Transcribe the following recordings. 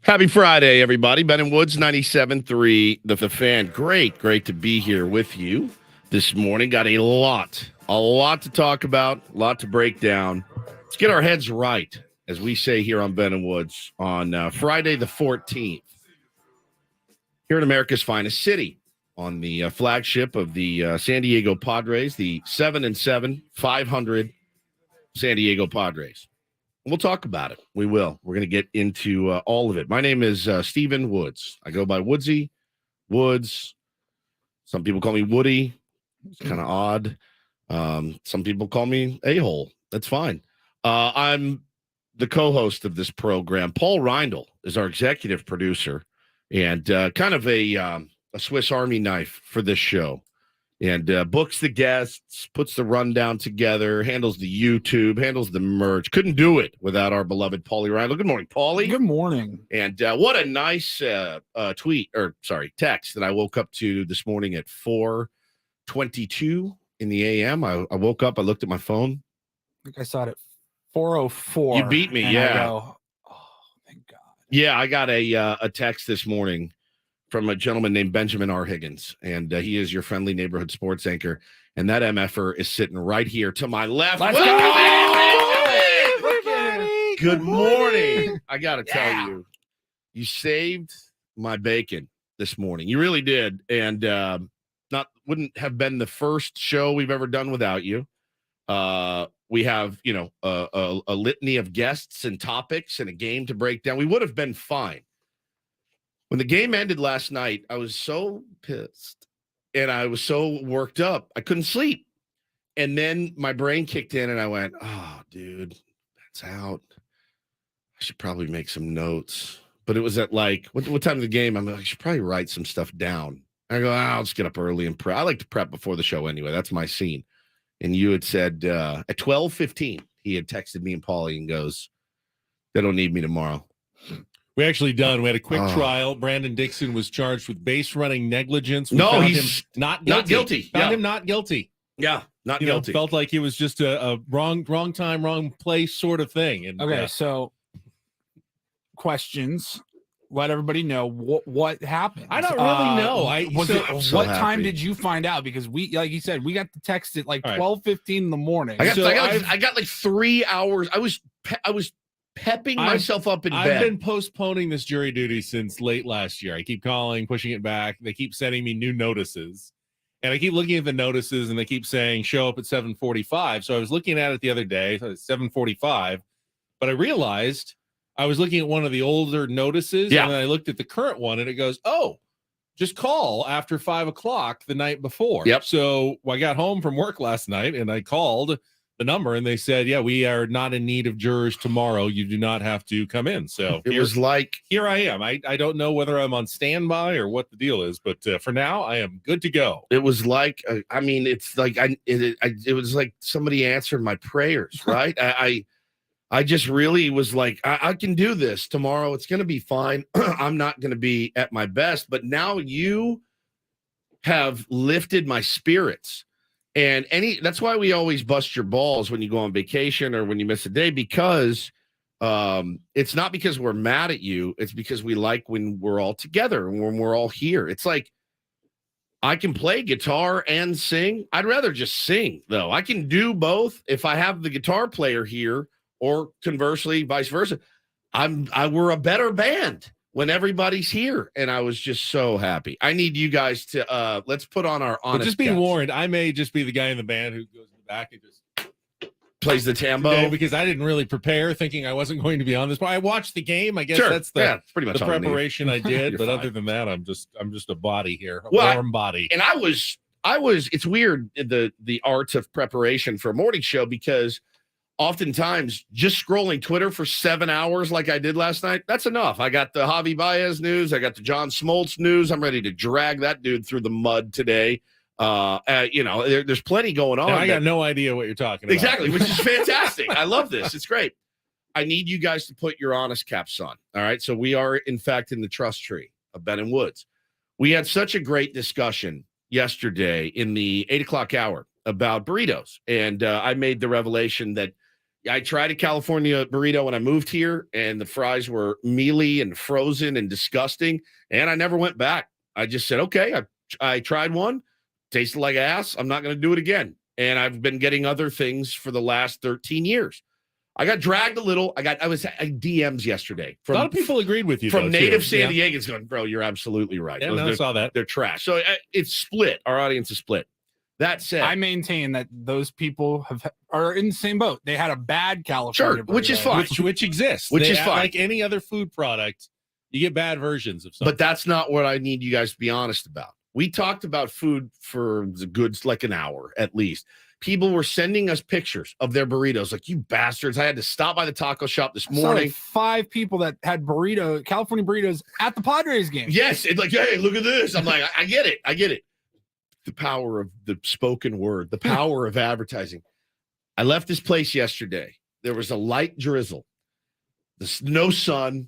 Happy Friday, everybody. Ben and Woods, 97.3, the Fan. Great to be here with you this morning. Got a lot to talk about, a lot to break down. Let's get our heads right, as we say here on Ben and Woods, on Friday the 14th. Here in America's finest city, on the flagship of the San Diego Padres, the 7-7, 500 San Diego Padres. We'll talk about it. We will. We're going to get into all of it. My name is Stephen Woods. I go by Woodsy, Woods. Some people call me Woody. It's kind of odd. Some people call me A-hole. That's fine. I'm the co-host of this program. Paul Reindl is our executive producer and kind of a Swiss Army knife for this show. And books the guests, puts the rundown together, handles the YouTube, handles the merch. Couldn't do it without our beloved Paulie Reindl. Good morning, Paulie. Good morning. And what a nice text that I woke up to this morning at 4:22 in the a.m. I woke up, I looked at my phone. I think I saw it at 4:04. You beat me, yeah. I go, oh, thank God. Yeah, I got a text this morning from a gentleman named Benjamin R. Higgins, and he is your friendly neighborhood sports anchor. And that MFer is sitting right here to my left. Let's go! Good morning. I got to tell you, you saved my bacon this morning. You really did. And wouldn't have been the first show we've ever done without you. We have, a litany of guests and topics and a game to break down. We would have been fine. When the game ended last night, I was so pissed and I was so worked up. I couldn't sleep. And then my brain kicked in and I went, oh, dude, that's out. I should probably make some notes. But it was at what time of the game? I'm like, I should probably write some stuff down. I go, I'll just get up early and prep. I like to prep before the show anyway. That's my scene. And you had said at 12:15, he had texted me and Paulie and goes, they don't need me tomorrow. We actually done. We had a quick trial. Brandon Dixon was charged with base running negligence. We no, he's him not guilty. Found him not guilty. Yeah, not guilty. Felt like it was just a wrong time, wrong place sort of thing. And okay, so questions. Let everybody know what happened. I don't really know. What time did you find out? Because we, like you said, we got the text at 12:15 in the morning. I got like 3 hours. I was pepping myself up in bed. I've been postponing this jury duty since late last year. I keep calling, pushing it back. They keep sending me new notices. And I keep looking at the notices and they keep saying show up at 7:45. So I was looking at it the other day, so it's 7:45. But I realized I was looking at one of the older notices and then I looked at the current one and it goes, oh, just call after 5:00 the night before. Yep. So I got home from work last night and I called the number and they said, yeah, we are not in need of jurors tomorrow. You do not have to come in. So here I am. I don't know whether I'm on standby or what the deal is, but for now I am good to go. It was like, it was like somebody answered my prayers, right? I just really was like, I can do this tomorrow. It's going to be fine. I'm not going to be at my best, but now you have lifted my spirits. And that's why we always bust your balls when you go on vacation or when you miss a day, because it's not because we're mad at you. It's because we like when we're all together and when we're all here. It's like I can play guitar and sing. I'd rather just sing, though. I can do both if I have the guitar player here, or conversely, vice versa. We're a better band when everybody's here, and I was just so happy. I need you guys to let's put on our honest. But just be warned, I may just be the guy in the band who goes in the back and just plays the tambo, because I didn't really prepare, thinking I wasn't going to be on this. But I watched the game. I guess that's pretty much the preparation I did. But fine. Other than that, I'm just a body here, warm body. And I was. It's weird, the art of preparation for a morning show, because oftentimes just scrolling Twitter for 7 hours like I did last night, that's enough. I got the Javi Baez news. I got the John Smoltz news. I'm ready to drag that dude through the mud today. There's plenty going on. And I got no idea what you're talking about. Exactly, which is fantastic. I love this. It's great. I need you guys to put your honest caps on. All right. So we are, in fact, in the trust tree of Ben and Woods. We had such a great discussion yesterday in the 8:00 hour about burritos. And I made the revelation that I tried a California burrito when I moved here, and the fries were mealy and frozen and disgusting, and I never went back. I just said, okay, I tried one, tasted like ass. I'm not going to do it again. And I've been getting other things for the last 13 years. I got dragged a little. I was at DMs yesterday. A lot of people agreed with you. From native San Diegans going, bro, you're absolutely right. Yeah, I saw that. They're trash. So it's split. Our audience is split. That said, I maintain that those people are in the same boat. They had a bad California burrito, which is fine. Which exists. Which is fine. Like any other food product, you get bad versions of something. But that's not what I need you guys to be honest about. We talked about food for the goods like an hour at least. People were sending us pictures of their burritos. Like, you bastards. I had to stop by the taco shop this morning. Like 5 people that had California burritos at the Padres game. Yes. It's like, hey, look at this. I'm like, I get it. I get it. The power of the spoken word, the power of advertising. I left this place yesterday. There was a light drizzle. No sun.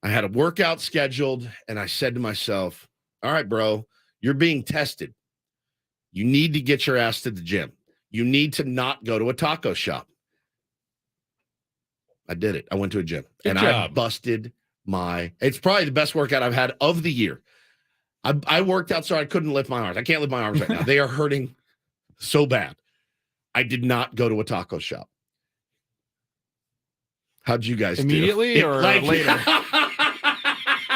I had a workout scheduled, and I said to myself, all right, bro, you're being tested. You need to get your ass to the gym. You need to not go to a taco shop. I did it. I went to a gym. Good and job. I busted it's probably the best workout I've had of the year. I worked out so I couldn't lift my arms. I can't lift my arms right now. They are hurting so bad. I did not go to a taco shop. How'd you guys immediately do? Or later?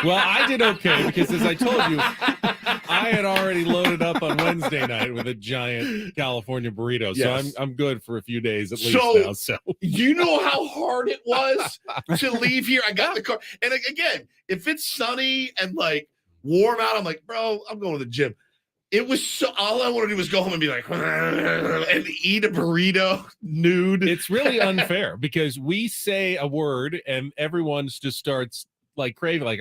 Well, I did okay because, as I told you, I had already loaded up on Wednesday night with a giant California burrito. Yes. So I'm good for a few days at least now. So you know how hard it was to leave here? I got the car. And again, if it's sunny and like warm out, I'm like, bro, I'm going to the gym. It was so, all I want to do was go home and be like, and eat a burrito nude. It's really unfair because we say a word and everyone just starts like craving, like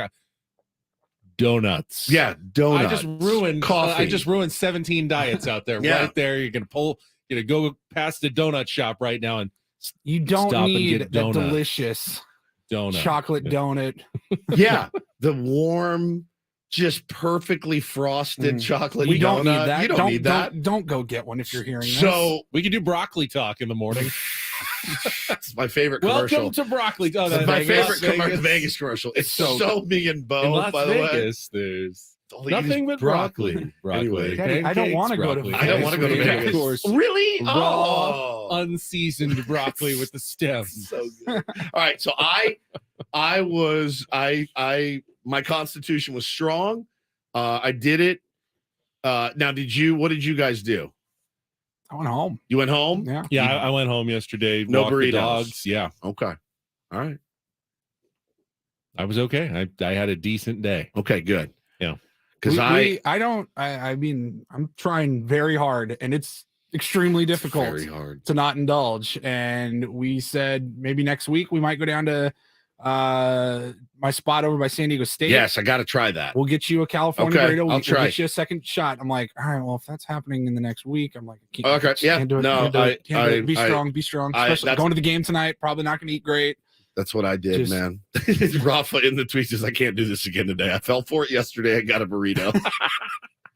donuts. Yeah, donuts. I just ruined 17 diets out there. Yeah. Right there. You're gonna go past the donut shop right now and you don't stop need and the get delicious donut. chocolate donut. Yeah, the warm, just perfectly frosted chocolate We donut. don't need that. You don't need that. Don't go get one if you're hearing this. So we can do broccoli talk in the morning. it's my favorite commercial. Welcome to broccoli. Oh, It's my Vegas. favorite Vegas commercial. It's so me and Bo, in Las by the way. Vegas, there's Only nothing but broccoli. Anyway. Daddy, I don't want to go to broccoli. I don't want to go to Of Vegas. course. Really? Raw, unseasoned broccoli with the stems. So good. All right. So my constitution was strong. I did it. Now, what did you guys do? I went home. You went home? Yeah. Yeah, I went home yesterday. No walked the burritos. dogs. Yeah, Okay. All right. I was okay. I had a decent day. Okay, good. Yeah. Because I mean, I'm trying very hard and it's extremely difficult very hard. to not indulge. And we said maybe next week we might go down to my spot over by San Diego State. Yes, I got to try that. We'll get you a California Okay, burrito. I'll try. We'll get you a second shot. I'm like, all right, well, if that's happening in the next week, I'm like, Okay, yeah, can't do it. no, can't do it, can't do it. Be I- strong, be strong. Especially going to the game tonight. Probably not going to eat great. That's what I did, Just- man. Rafa in the tweets says, I can't do this again today. I fell for it yesterday. I got a burrito.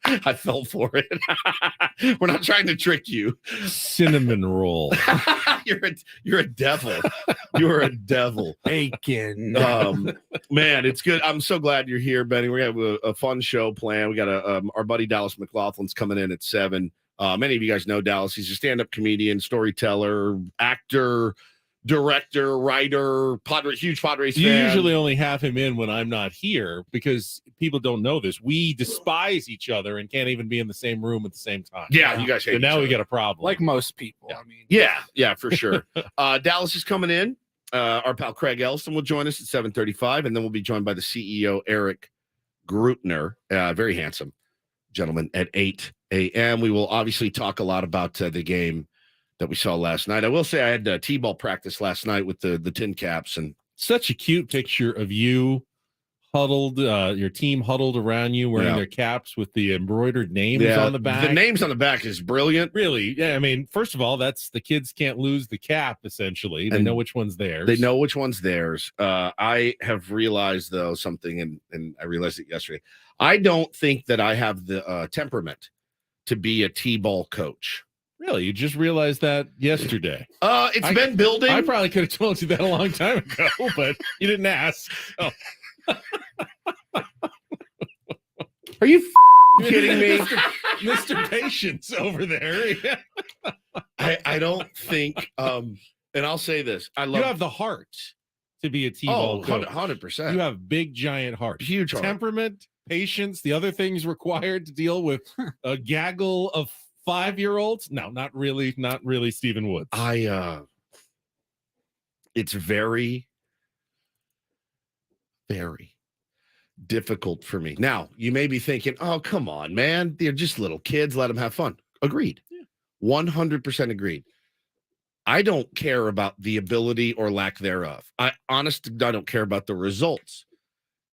I fell for it. We're not trying to trick you. Cinnamon roll. You're a devil. You're a devil. Bacon. Man, it's good. I'm so glad you're here, Benny. We have a fun show planned. We got our buddy Dallas McLaughlin's coming in at 7. Many of you guys know Dallas. He's a stand-up comedian, storyteller, actor, director, writer, huge Padres You fan. usually only have him in when I'm not here because people don't know this. We despise each other and can't even be in the same room at the same time. Yeah, you guys hate So now each we other. got a problem. Like most people. Yeah. I mean, Yeah, for sure. Dallas is coming in. Our pal Craig Elston will join us at 7:35, and then we'll be joined by the CEO, Eric Grutner, very handsome gentleman, at 8 a.m. We will obviously talk a lot about the game that we saw last night. I will say I had T-ball practice last night with the Tin Caps, and such a cute picture of you huddled, your team huddled around you wearing their caps with the embroidered names on the back. The names on the back is brilliant. Really? Yeah. I mean, first of all, that's the kids can't lose the cap, essentially. They And know which one's theirs. They know which one's theirs. I have realized, though, something, and I realized it yesterday. I don't think that I have the temperament to be a T-ball coach. Really? You just realized that yesterday? It's been building. I probably could have told you that a long time ago, but you didn't ask. So. Are you kidding me? Mr. Patience over there. I don't think and I'll say this. I love You have the heart to be a T-ball coach. 100%. You have big giant heart. Huge heart. Temperament, patience, the other things required to deal with a gaggle of 5-year-olds. No, not really Stephen Woods. It's very, very difficult for me. Now, you may be thinking, oh, come on, man. They're just little kids. Let them have fun. Agreed. Yeah. 100% agreed. I don't care about the ability or lack thereof. I don't care about the results.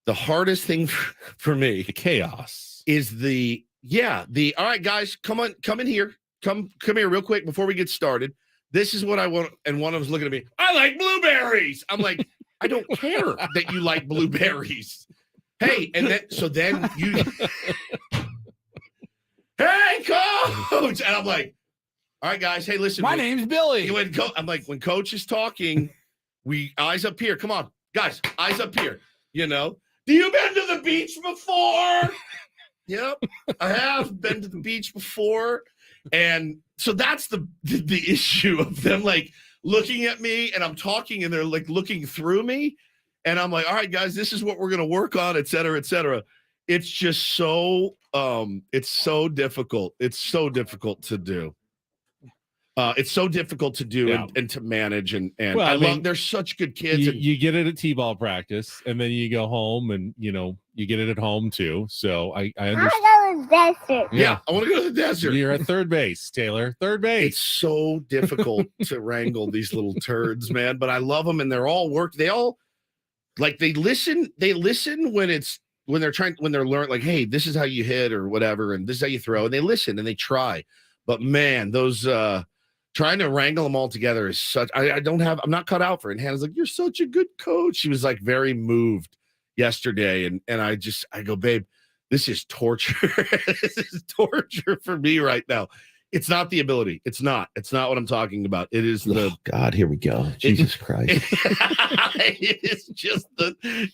The hardest thing for me, the chaos, is all right, guys, come in here. Come here real quick before we get started. This is what I want. And one of them's looking at me. I like blueberries. I'm like, I don't care that you like blueberries. Hey, and then you, hey, coach. And I'm like, all right, guys. Hey, listen. My name's Billy. I'm like, when coach is talking, we eyes up here. Come on, guys, eyes up here. You know, do you been to the beach before? Yep, I have been to the beach before. And so that's the issue of them like looking at me and I'm talking and they're like looking through me. And I'm like, all right, guys, this is what we're going to work on, et cetera, et cetera. It's just so it's so difficult. It's so difficult to do. It's so difficult to do and to manage. And well, they're such good kids. You get it at T-ball practice and then you go home and, you get it at home too. So I understand. I want to go to the desert. Yeah, I want to go to the desert. You're at third base, Taylor. Third base. It's so difficult to wrangle these little turds, man. But I love them and they're all they all like they listen when they're learning, like, hey, this is how you hit or whatever, and this is how you throw, and they listen and they try. But man, those trying to wrangle them all together is such. I'm not cut out for it. And Hannah's like, you're such a good coach. She was like very moved yesterday, and I go, babe, this is torture. This is torture for me right now. It's not the ability. It's not what I'm talking about. It is God, here we go. Jesus Christ.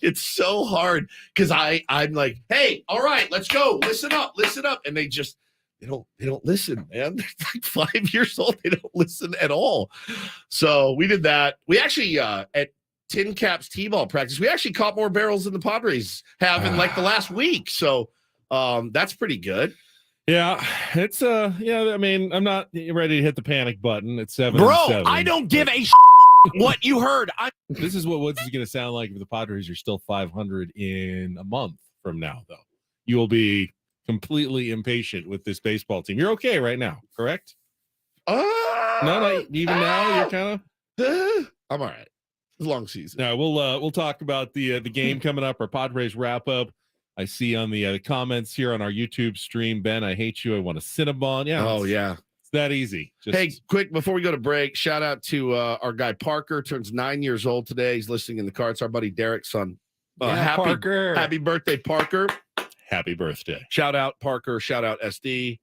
It's so hard because I'm like, hey, all right, let's go. Listen up. And they don't listen, man. They're like 5 years old. They don't listen at all. So we did that. We actually at Tin Caps T-ball practice, we actually caught more barrels than the Padres have in like the last week. So that's pretty good. Yeah, it's I mean, I'm not ready to hit the panic button at 7-7. Bro, I don't give a what you heard. This is what Woods is going to sound like if the Padres are still 500 in a month from now, though. You will be completely impatient with this baseball team. You're okay right now, correct? No, even now you're kind of. I'm all right. It's a long season. No, we'll talk about the game coming up. Our Padres wrap up. I see on the comments here on our YouTube stream, Ben, I hate you. I want a Cinnabon. Yeah. Oh, yeah. It's that easy. Hey, quick, before we go to break, shout out to our guy Parker, turns 9 years old today. He's listening in the car. It's our buddy Derek's son. Parker. Happy birthday, Parker. Happy birthday. Shout out Parker. Shout out SD.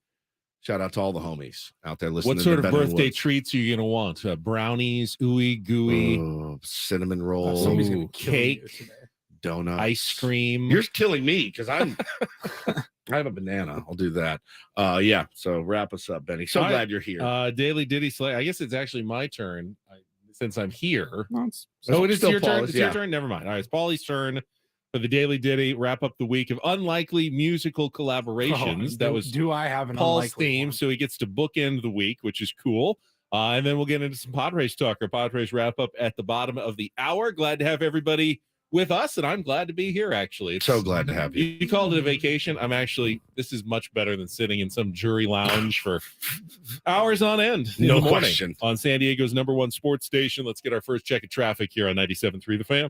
Shout out to all the homies out there listening. What sort of birthday treats are you going to want? Brownies, ooey gooey, cinnamon rolls, cake, donut, ice cream. You're killing me because I have a banana. I'll do that. Yeah. So wrap us up, Benny. Glad you're here. Daily Diddy Slay. I guess it's actually my turn since I'm here. It is your turn. It's your turn. Never mind. All right, it's Paulie's turn for the Daily Ditty. Wrap up the week of unlikely musical collaborations. Do I have an Paul's theme? So he gets to bookend the week, which is cool. And then we'll get into some Padres talk. Our Padres wrap up at the bottom of the hour. Glad to have everybody with us, and I'm glad to be here, actually. So glad to have you. You called it a vacation. This is much better than sitting in some jury lounge for hours on end. No question. On San Diego's #1 sports station. Let's get our first check of traffic here on 97.3 The Fan.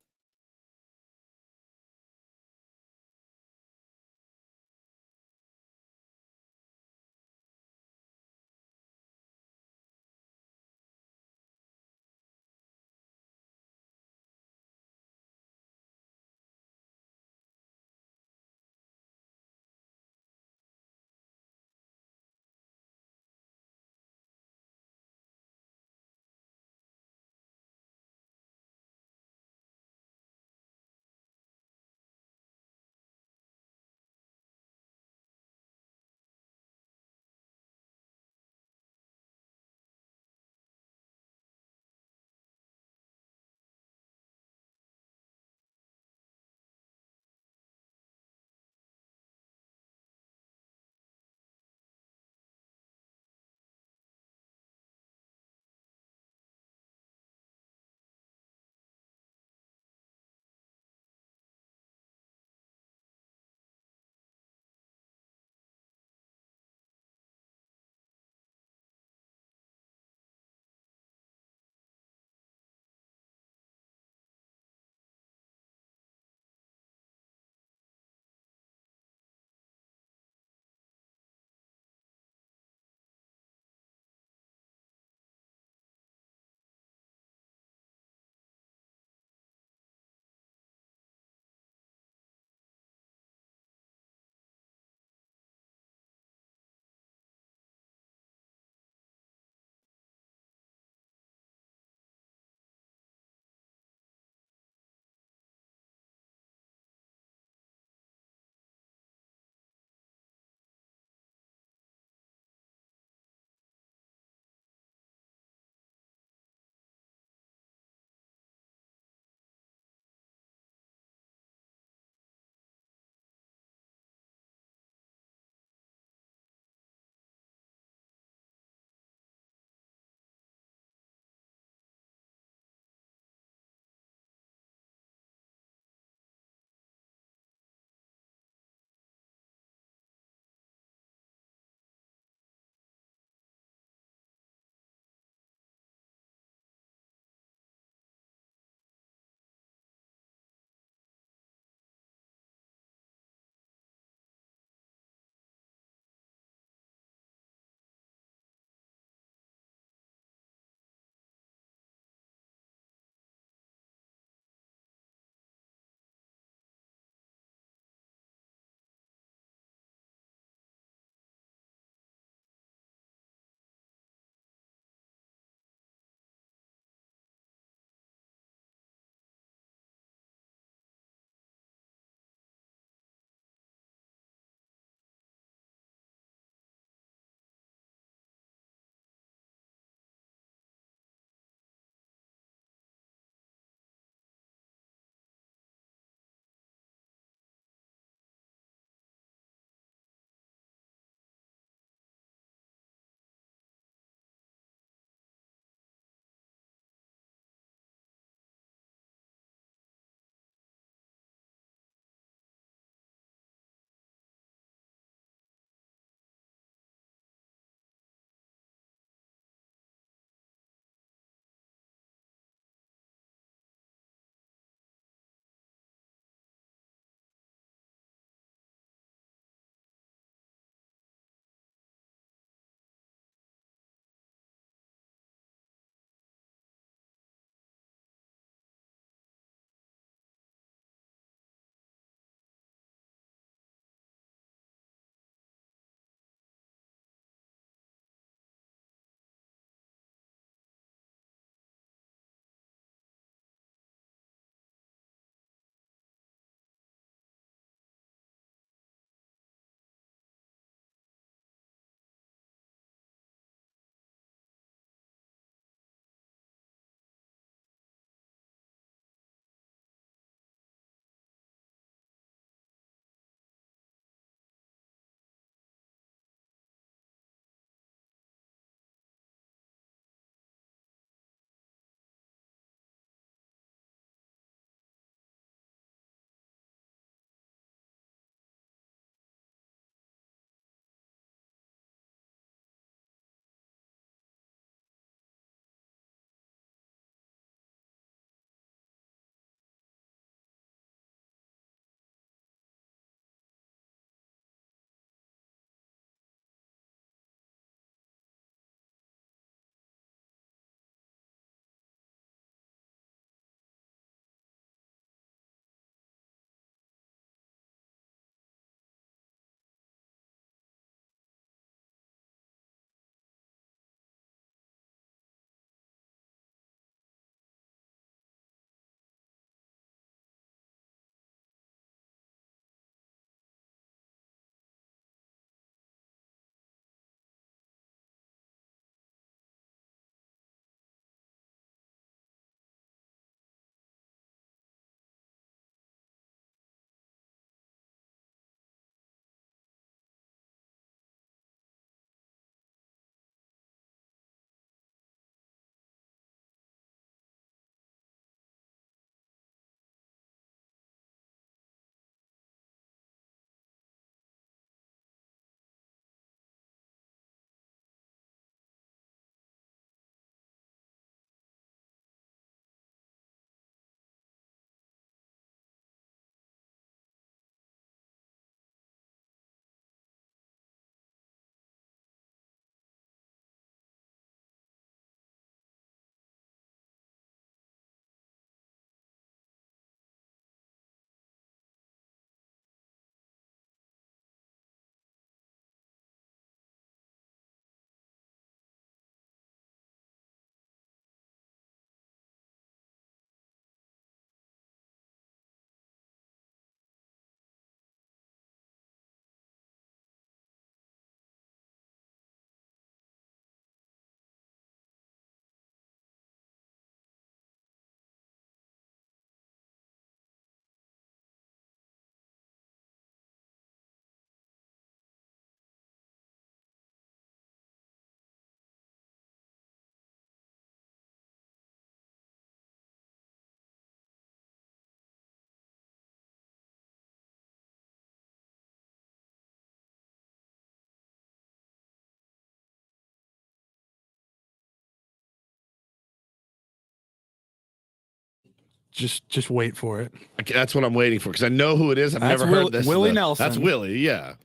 Just wait for it. Okay, that's what I'm waiting for because I know who it is. I've That's never heard this. Willie Nelson. That's Willie. Yeah.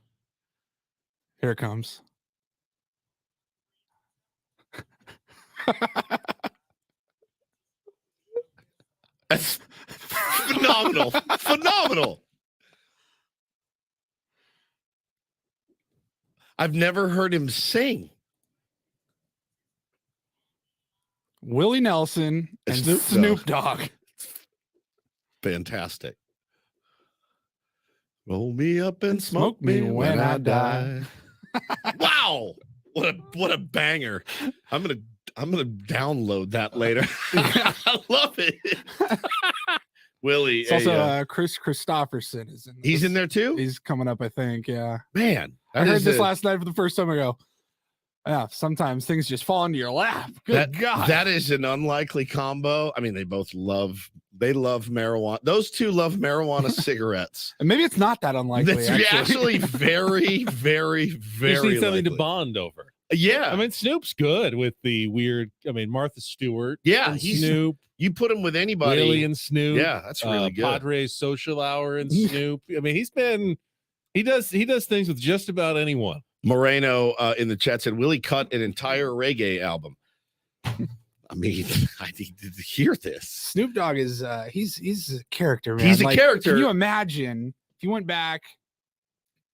Here it comes. That's phenomenal. Phenomenal. I've never heard him sing. Willie Nelson and Snoop Dogg. Fantastic. Roll me up and smoke me when I die. Wow. What a banger. I'm gonna download that later. I love it. Willie. It's also Chris Christopherson is in this. He's in there too? He's coming up, I think. Yeah. Man. I heard this last night for the first time. I go, yeah, sometimes things just fall into your lap. Good God. That is an unlikely combo. I mean, they love marijuana. Those two love marijuana cigarettes. And maybe it's not that unlikely. That's actually very, very, very You need something likely. to bond over. Yeah. I mean, Snoop's good with the weird. I mean, Martha Stewart. Yeah, and he's- Snoop. You put him with anybody. Willie and Snoop. Yeah, that's really good. Padres social hour and Snoop. I mean, he does things with just about anyone. Moreno in the chat said Willie cut an entire reggae album. I mean, I need to hear this. Snoop Dogg is he's a character, man. He's a character. Can you imagine if you went back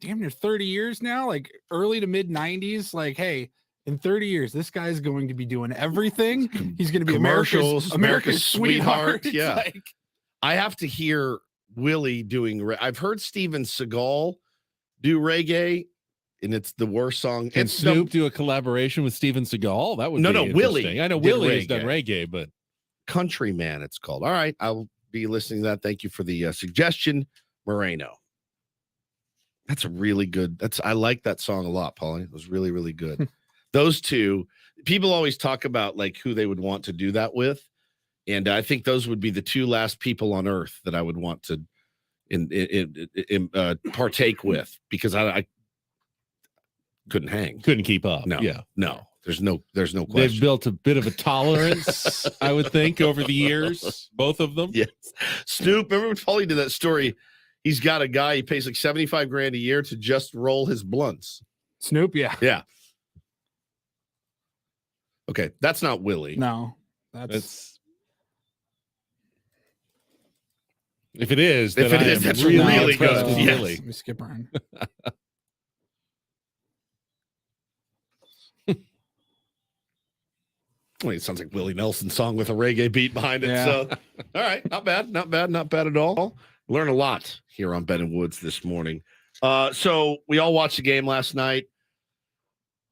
damn near 30 years now, like early to mid 90s, like, hey, in 30 years, this guy's going to be doing everything. He's going to be Commercials, America's sweetheart. It's yeah. like, I have to hear Willie doing. I've heard Steven Seagal do reggae, and it's the worst song. Can It's Snoop do a collaboration with Steven Seagal? That would No, be no, Willie interesting. I know did Willie has done reggae. reggae, but Countryman. It's called. All right, I'll be listening to that. Thank you for the suggestion, Moreno. That's a really good. I like that song a lot, Paulie. It was really, really good. Those two people always talk about like who they would want to do that with, and I think those would be the two last people on earth that I would want to partake with, because I couldn't hang. couldn't keep up. No, Yeah. no. There's no question. They've built a bit of a tolerance, I would think, over the years, both of them. Yes. Snoop, remember when Paulie did that story? He's got a guy, he pays like 75 grand a year to just roll his blunts. Snoop, yeah. Yeah. Okay, that's not Willie. No, That's if it is, If then it I is, am that's really, really impressed good. with Yes. Willie. Let me skip around. Well, it sounds like Willie Nelson's song with a reggae beat behind it. Yeah. So, all right, not bad, not bad, not bad at all. Learn a lot here on Ben and Woods this morning. So we all watched the game last night.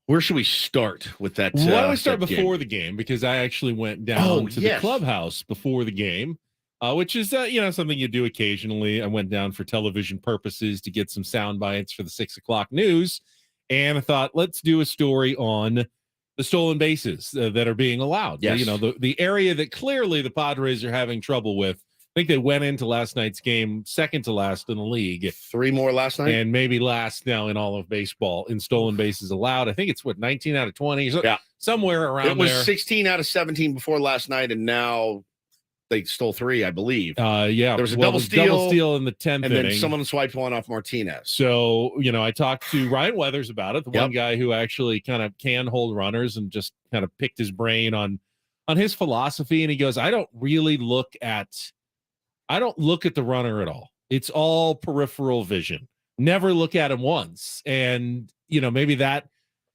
Where should we start with that? Why don't we start that game? before the game? Because I actually went down to the yes. clubhouse before the game, which is something you do occasionally. I went down for television purposes to get some sound bites for the 6 o'clock news, and I thought, let's do a story on the stolen bases that are being allowed. Yes. The area that clearly the Padres are having trouble with. I think they went into last night's game second to last in the league. 3 more last night. And maybe last now in all of baseball in stolen bases allowed. I think it's 19 out of 20. So Yeah. somewhere around It was there. 16 out of 17 before last night, and now they stole 3, I believe. Yeah. There was a well, double the double steal, steal in the 10th and then inning. someone swiped one off Martinez. So, I talked to Ryan Weathers about it, the Yep. one guy who actually kind of can hold runners, and just kind of picked his brain on his philosophy. And he goes, I don't look at the runner at all. It's all peripheral vision. Never look at him once. And, maybe that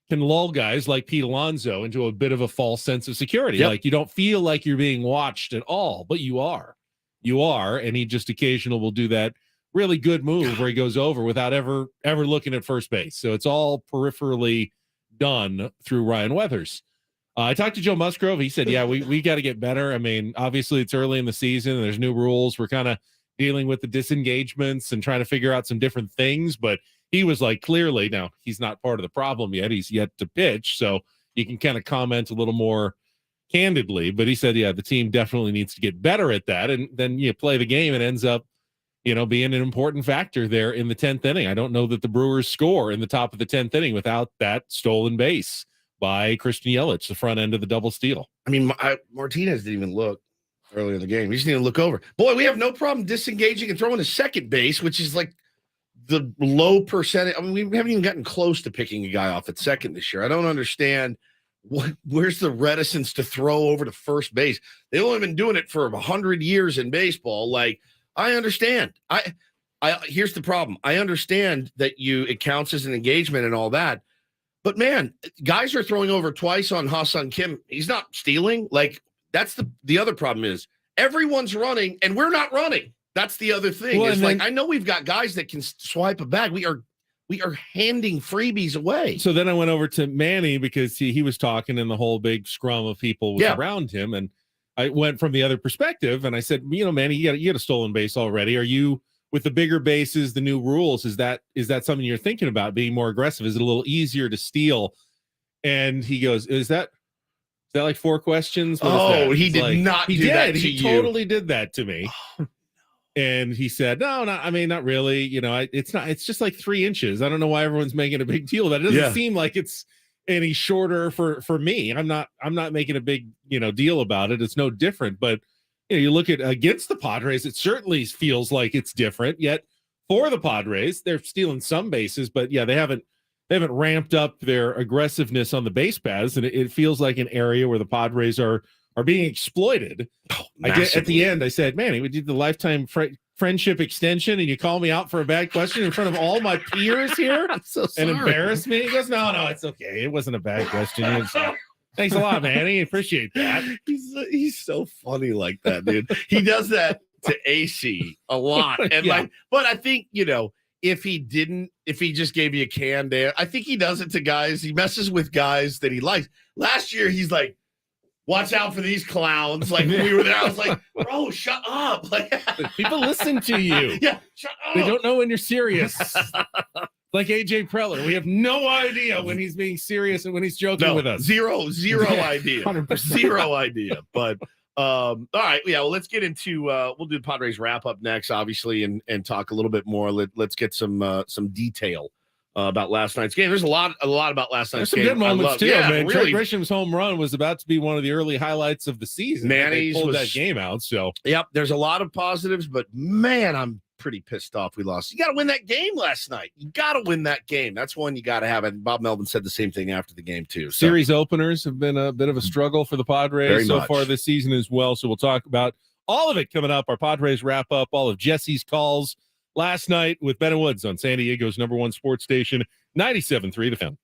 can lull guys like Pete Alonso into a bit of a false sense of security. Yep. Like you don't feel like you're being watched at all, but you are. And he just occasionally will do that really good move where he goes over without ever looking at first base. So it's all peripherally done through Ryan Weathers. I talked to Joe Musgrove. He said, yeah, we got to get better. I mean, obviously it's early in the season and there's new rules. We're kind of dealing with the disengagements and trying to figure out some different things. But he was like, clearly, now he's not part of the problem yet. He's yet to pitch. So you can kind of comment a little more candidly. But he said, yeah, the team definitely needs to get better at that. And then you play the game and ends up, being an important factor there in the 10th inning. I don't know that the Brewers score in the top of the 10th inning without that stolen base by Christian Yelich, the front end of the double steal. I mean, Martinez didn't even look. earlier in the game. You just need to look over. Boy, we have no problem disengaging and throwing to second base, which is like the low percentage. I mean, we haven't even gotten close to picking a guy off at second this year. I don't understand where's the reticence to throw over to first base. They've only been doing it for 100 years in baseball. Like, I understand. I here's the problem. I understand that it counts as an engagement and all that. But man, guys are throwing over twice on Ha-Seong Kim. He's not stealing. Like, that's the other problem is everyone's running and we're not running. That's the other thing. Well, It's like, I know we've got guys that can swipe a bag. We are handing freebies away. So then I went over to Manny because he was talking and the whole big scrum of people was around him. And I went from the other perspective and I said, Manny, you got a stolen base already. Are you, with the bigger bases, the new rules, is that something you're thinking about, being more aggressive? Is it a little easier to steal? And he goes, is that like 4 questions? He did not do that to you. He totally did that to me. And he said, no, I mean, not really. It's just like 3 inches. I don't know why everyone's making a big deal of that. It doesn't seem like it's any shorter for me. I'm not making a big, deal about it. It's no different. But you look at against the Padres, it certainly feels like it's different. Yet for the Padres, they're stealing some bases, but they haven't ramped up their aggressiveness on the base paths, and it feels like an area where the Padres are being exploited. At the end, I said, "Man, we did the lifetime friendship extension, and you call me out for a bad question in front of all my peers here and embarrass me." He goes, "No, it's okay. It wasn't a bad question." Thanks a lot, man. I appreciate that. He's so funny like that, dude. He does that to AC a lot, and but I think if he just gave you a canned air, I think he does it to guys. He messes with guys that he likes. Last year, he's like, watch out for these clowns. Like, when we were there, I was like, bro, shut up. Like, people listen to you. Yeah, shut up. They don't know when you're serious. Like AJ Preller. We have no idea when he's being serious and when he's joking with us. Zero idea. 100%. Zero idea. But all right. Yeah, well, let's get into we'll do Padres wrap up next, obviously, and talk a little bit more. Let's get some detail about last night's game. There's a lot about last night's game. There's some good moments too, man. Really. Trey Grisham's home run was about to be one of the early highlights of the season. Manny's pulled that game out. So there's a lot of positives, but man, I'm pretty pissed off we lost. You got to win that game last night. You got to win that game. That's one you got to have. And Bob Melvin said the same thing after the game too. So. Series openers have been a bit of a struggle for the Padres so far this season as well. So we'll talk about all of it coming up. Our Padres wrap up all of Jesse's calls last night with Ben and Woods on San Diego's #1 sports station, 97.3 The Fan.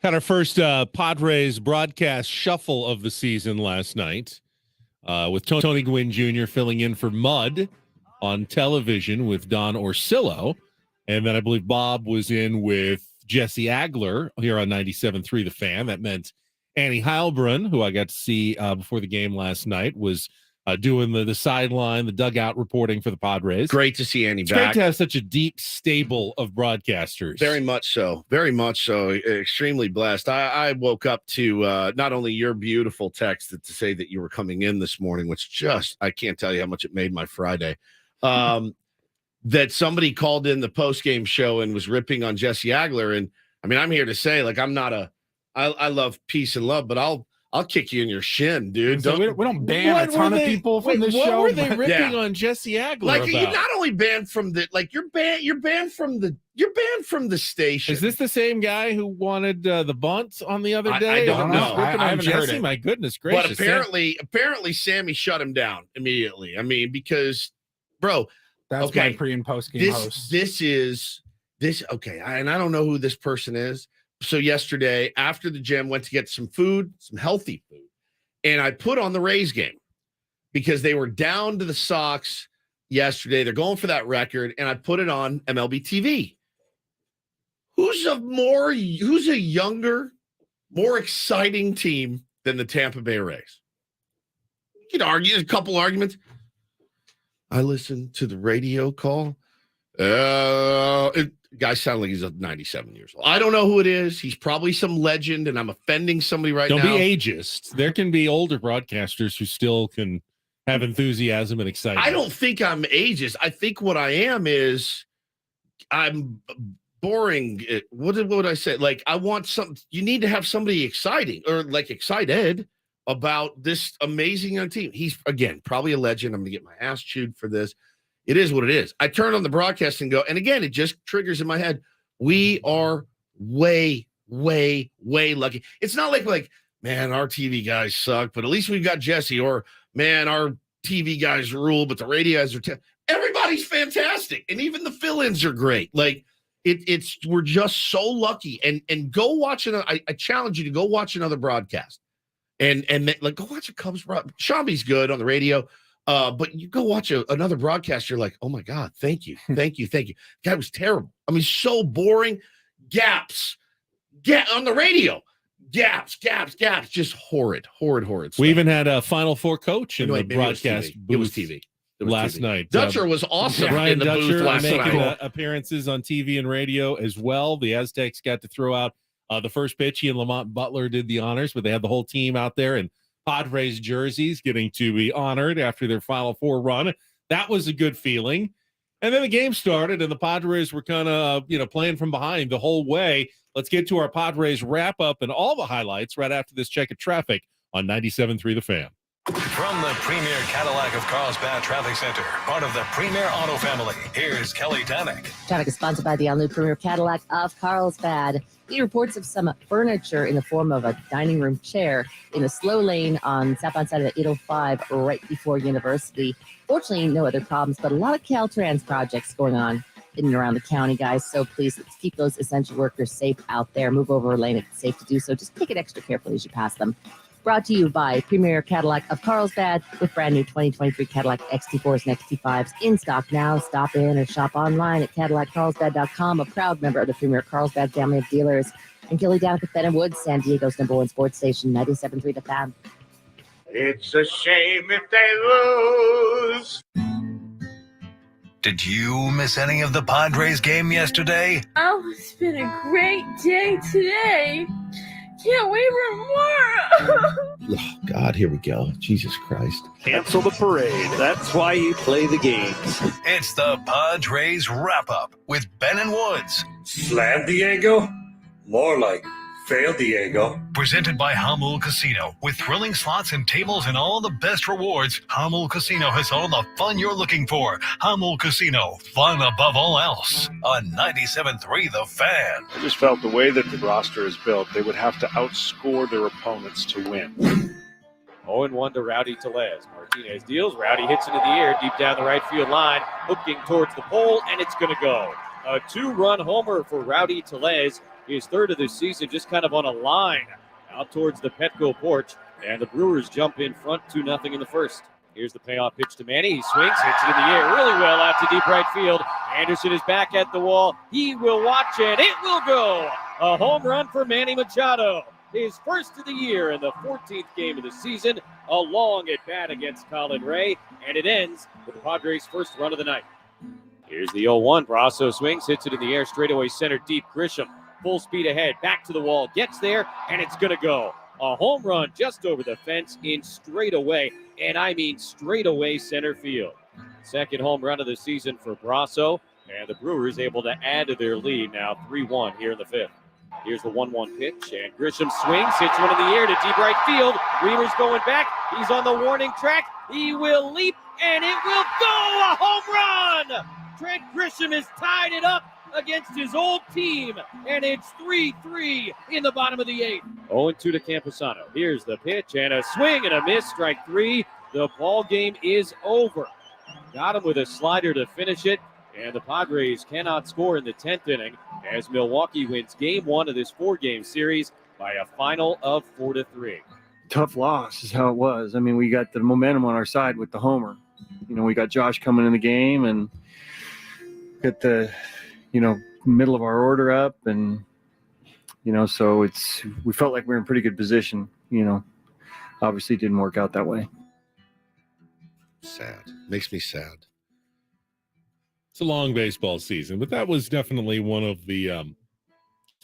Had our first Padres broadcast shuffle of the season last night with Tony Gwynn Jr. filling in for Mud on television with Don Orsillo. And then I believe Bob was in with Jesse Agler here on 97.3 The Fan. That meant Annie Heilbrunn, who I got to see before the game last night, was doing the sideline, the dugout reporting for the Padres. Great to see Annie It's back. great to have such a deep stable of broadcasters. Very much so. Very much so. Extremely blessed. I woke up to not only your beautiful text to say that you were coming in this morning, which just, I can't tell you how much it made my Friday. That somebody called in the post-game show and was ripping on Jesse Agler. And I mean, I'm here to say, like, I love peace and love, but I'll kick you in your shin, dude. So we don't ban a ton of people from this show. What were they but- ripping on Jesse Agler Like, about? you're not only banned from the, like, you're banned from the station. Is this the same guy who wanted the bunt on the other I day? don't know. Ripping I on haven't heard Jesse? it. My goodness gracious. But apparently Sammy shut him down immediately. I mean, because, bro, That's Okay. my pre and post game host. this is okay. And I don't know who this person is. So yesterday, after the gym, went to get some food, some healthy food, and I put on the Rays game because they were down to the Sox yesterday. They're going for that record, and I put it on MLB TV. Who's a younger, more exciting team than the Tampa Bay Rays? You can argue, there's a couple arguments. I listened to the radio call. Guy sounded like he's 97 years old. I don't know who it is. He's probably some legend, and I'm offending somebody right Don't now. be ageist. There can be older broadcasters who still can have enthusiasm and excitement. I don't think I'm ageist. I think what I am is I'm boring. What would I say? Like, I want something. You need to have somebody exciting or like excited about this amazing young team. He's, again, probably a legend. I'm going to get my ass chewed for this. It is what it is. I turn on the broadcast and go, and again, it just triggers in my head. We are way, way, way lucky. It's not like, man, our TV guys suck, but at least we've got Jesse, or man, our TV guys rule, but the radio guys are everybody's fantastic. And even the fill-ins are great. Like we're just so lucky. And go watch I challenge you to go watch another broadcast. And like, go watch a Cubs broadcast. Shambi's good on the radio. But you go watch another broadcast, you're like, oh my God, thank you. Guy was terrible. I mean, so boring. Gaps. On the radio. Gaps. Just horrid. Stuff. We even had a Final Four coach in Anyway, the broadcast It was booth TV. It was last TV. night. Dutcher was awesome Ryan in the Dutcher booth last making night. appearances on TV and radio as well. The Aztecs got to throw out the first pitch. He and Lamont Butler did the honors, but they had the whole team out there and Padres jerseys getting to be honored after their Final Four run. That was a good feeling. And then the game started and the Padres were kind of, playing from behind the whole way. Let's get to our Padres wrap up and all the highlights right after this check of traffic on 97.3 The Fan. From the Premier Cadillac of Carlsbad Traffic Center, part of the Premier Auto family, here's Kelly Danick. Traffic is sponsored by the all-new Premier Cadillac of Carlsbad. The reports of some furniture in the form of a dining room chair in a slow lane on southbound side of the 805 right before University. Fortunately, no other problems, but a lot of Caltrans projects going on in and around the county, guys. So please, let's keep those essential workers safe out there. Move over a lane if it's safe to do so. Just take it extra carefully as you pass them. Brought to you by Premier Cadillac of Carlsbad with brand new 2023 Cadillac XT4s and XT5s in stock now. Stop in or shop online at CadillacCarlsbad.com, a proud member of the Premier Carlsbad family of dealers. And Gilly Down at Ben & Woods, San Diego's #1 sports station, 97.3 The Fan. It's a shame if they lose. Did you miss any of the Padres game yesterday? Oh, it's been a great day today. Can't wait for more. Oh, God, here we go. Jesus Christ. Cancel the parade. That's why you play the games. It's the Padres wrap-up with Ben & Woods. Slam Diego? More like fail Diego. Presented by Hamul Casino. With thrilling slots and tables and all the best rewards, Hamul Casino has all the fun you're looking for. Hamul Casino, fun above all else. On 97.3 The Fan. I just felt the way that the roster is built, they would have to outscore their opponents to win. 0-1 to Rowdy Tellez. Martinez deals. Rowdy hits into the air deep down the right field line, hooking towards the pole, and it's going to go. A 2-run homer for Rowdy Tellez. his third of the season, just kind of on a line out towards the Petco porch. And the Brewers jump in front 2-0 in the first. Here's the payoff pitch to Manny. He swings, hits it in the air really well out to deep right field. Anderson is back at the wall. He will watch it. It will go. A home run for Manny Machado. His first of the year in the 14th game of the season. A long at bat against Colin Ray. And it ends with the Padres' first run of the night. Here's the 0-1. Brasso swings, hits it in the air, straightaway center deep. Grisham, full speed ahead, back to the wall, gets there, and it's going to go. A home run just over the fence in straightaway, and I mean straightaway center field. Second home run of the season for Brasso, and the Brewers able to add to their lead now 3-1 here in the fifth. Here's the 1-1 pitch, and Grisham swings, hits one in the air to deep right field. Reamer's going back. He's on the warning track. He will leap, and it will go. A home run! Trent Grisham has tied it up against his old team, and it's 3-3 in the bottom of the eighth. 0-2 to Camposano. Here's the pitch, and a swing and a miss, strike three. The ball game is over. Got him with a slider to finish it, and the Padres cannot score in the 10th inning as Milwaukee wins game one of this four-game series by a final of 4-3. Tough loss is how it was. I mean, we got the momentum on our side with the homer. You know, we got Josh coming in the game and got the, middle of our order up, and, so we felt like we were in pretty good position, obviously it didn't work out that way. Sad. Makes me sad. It's a long baseball season, but that was definitely one of the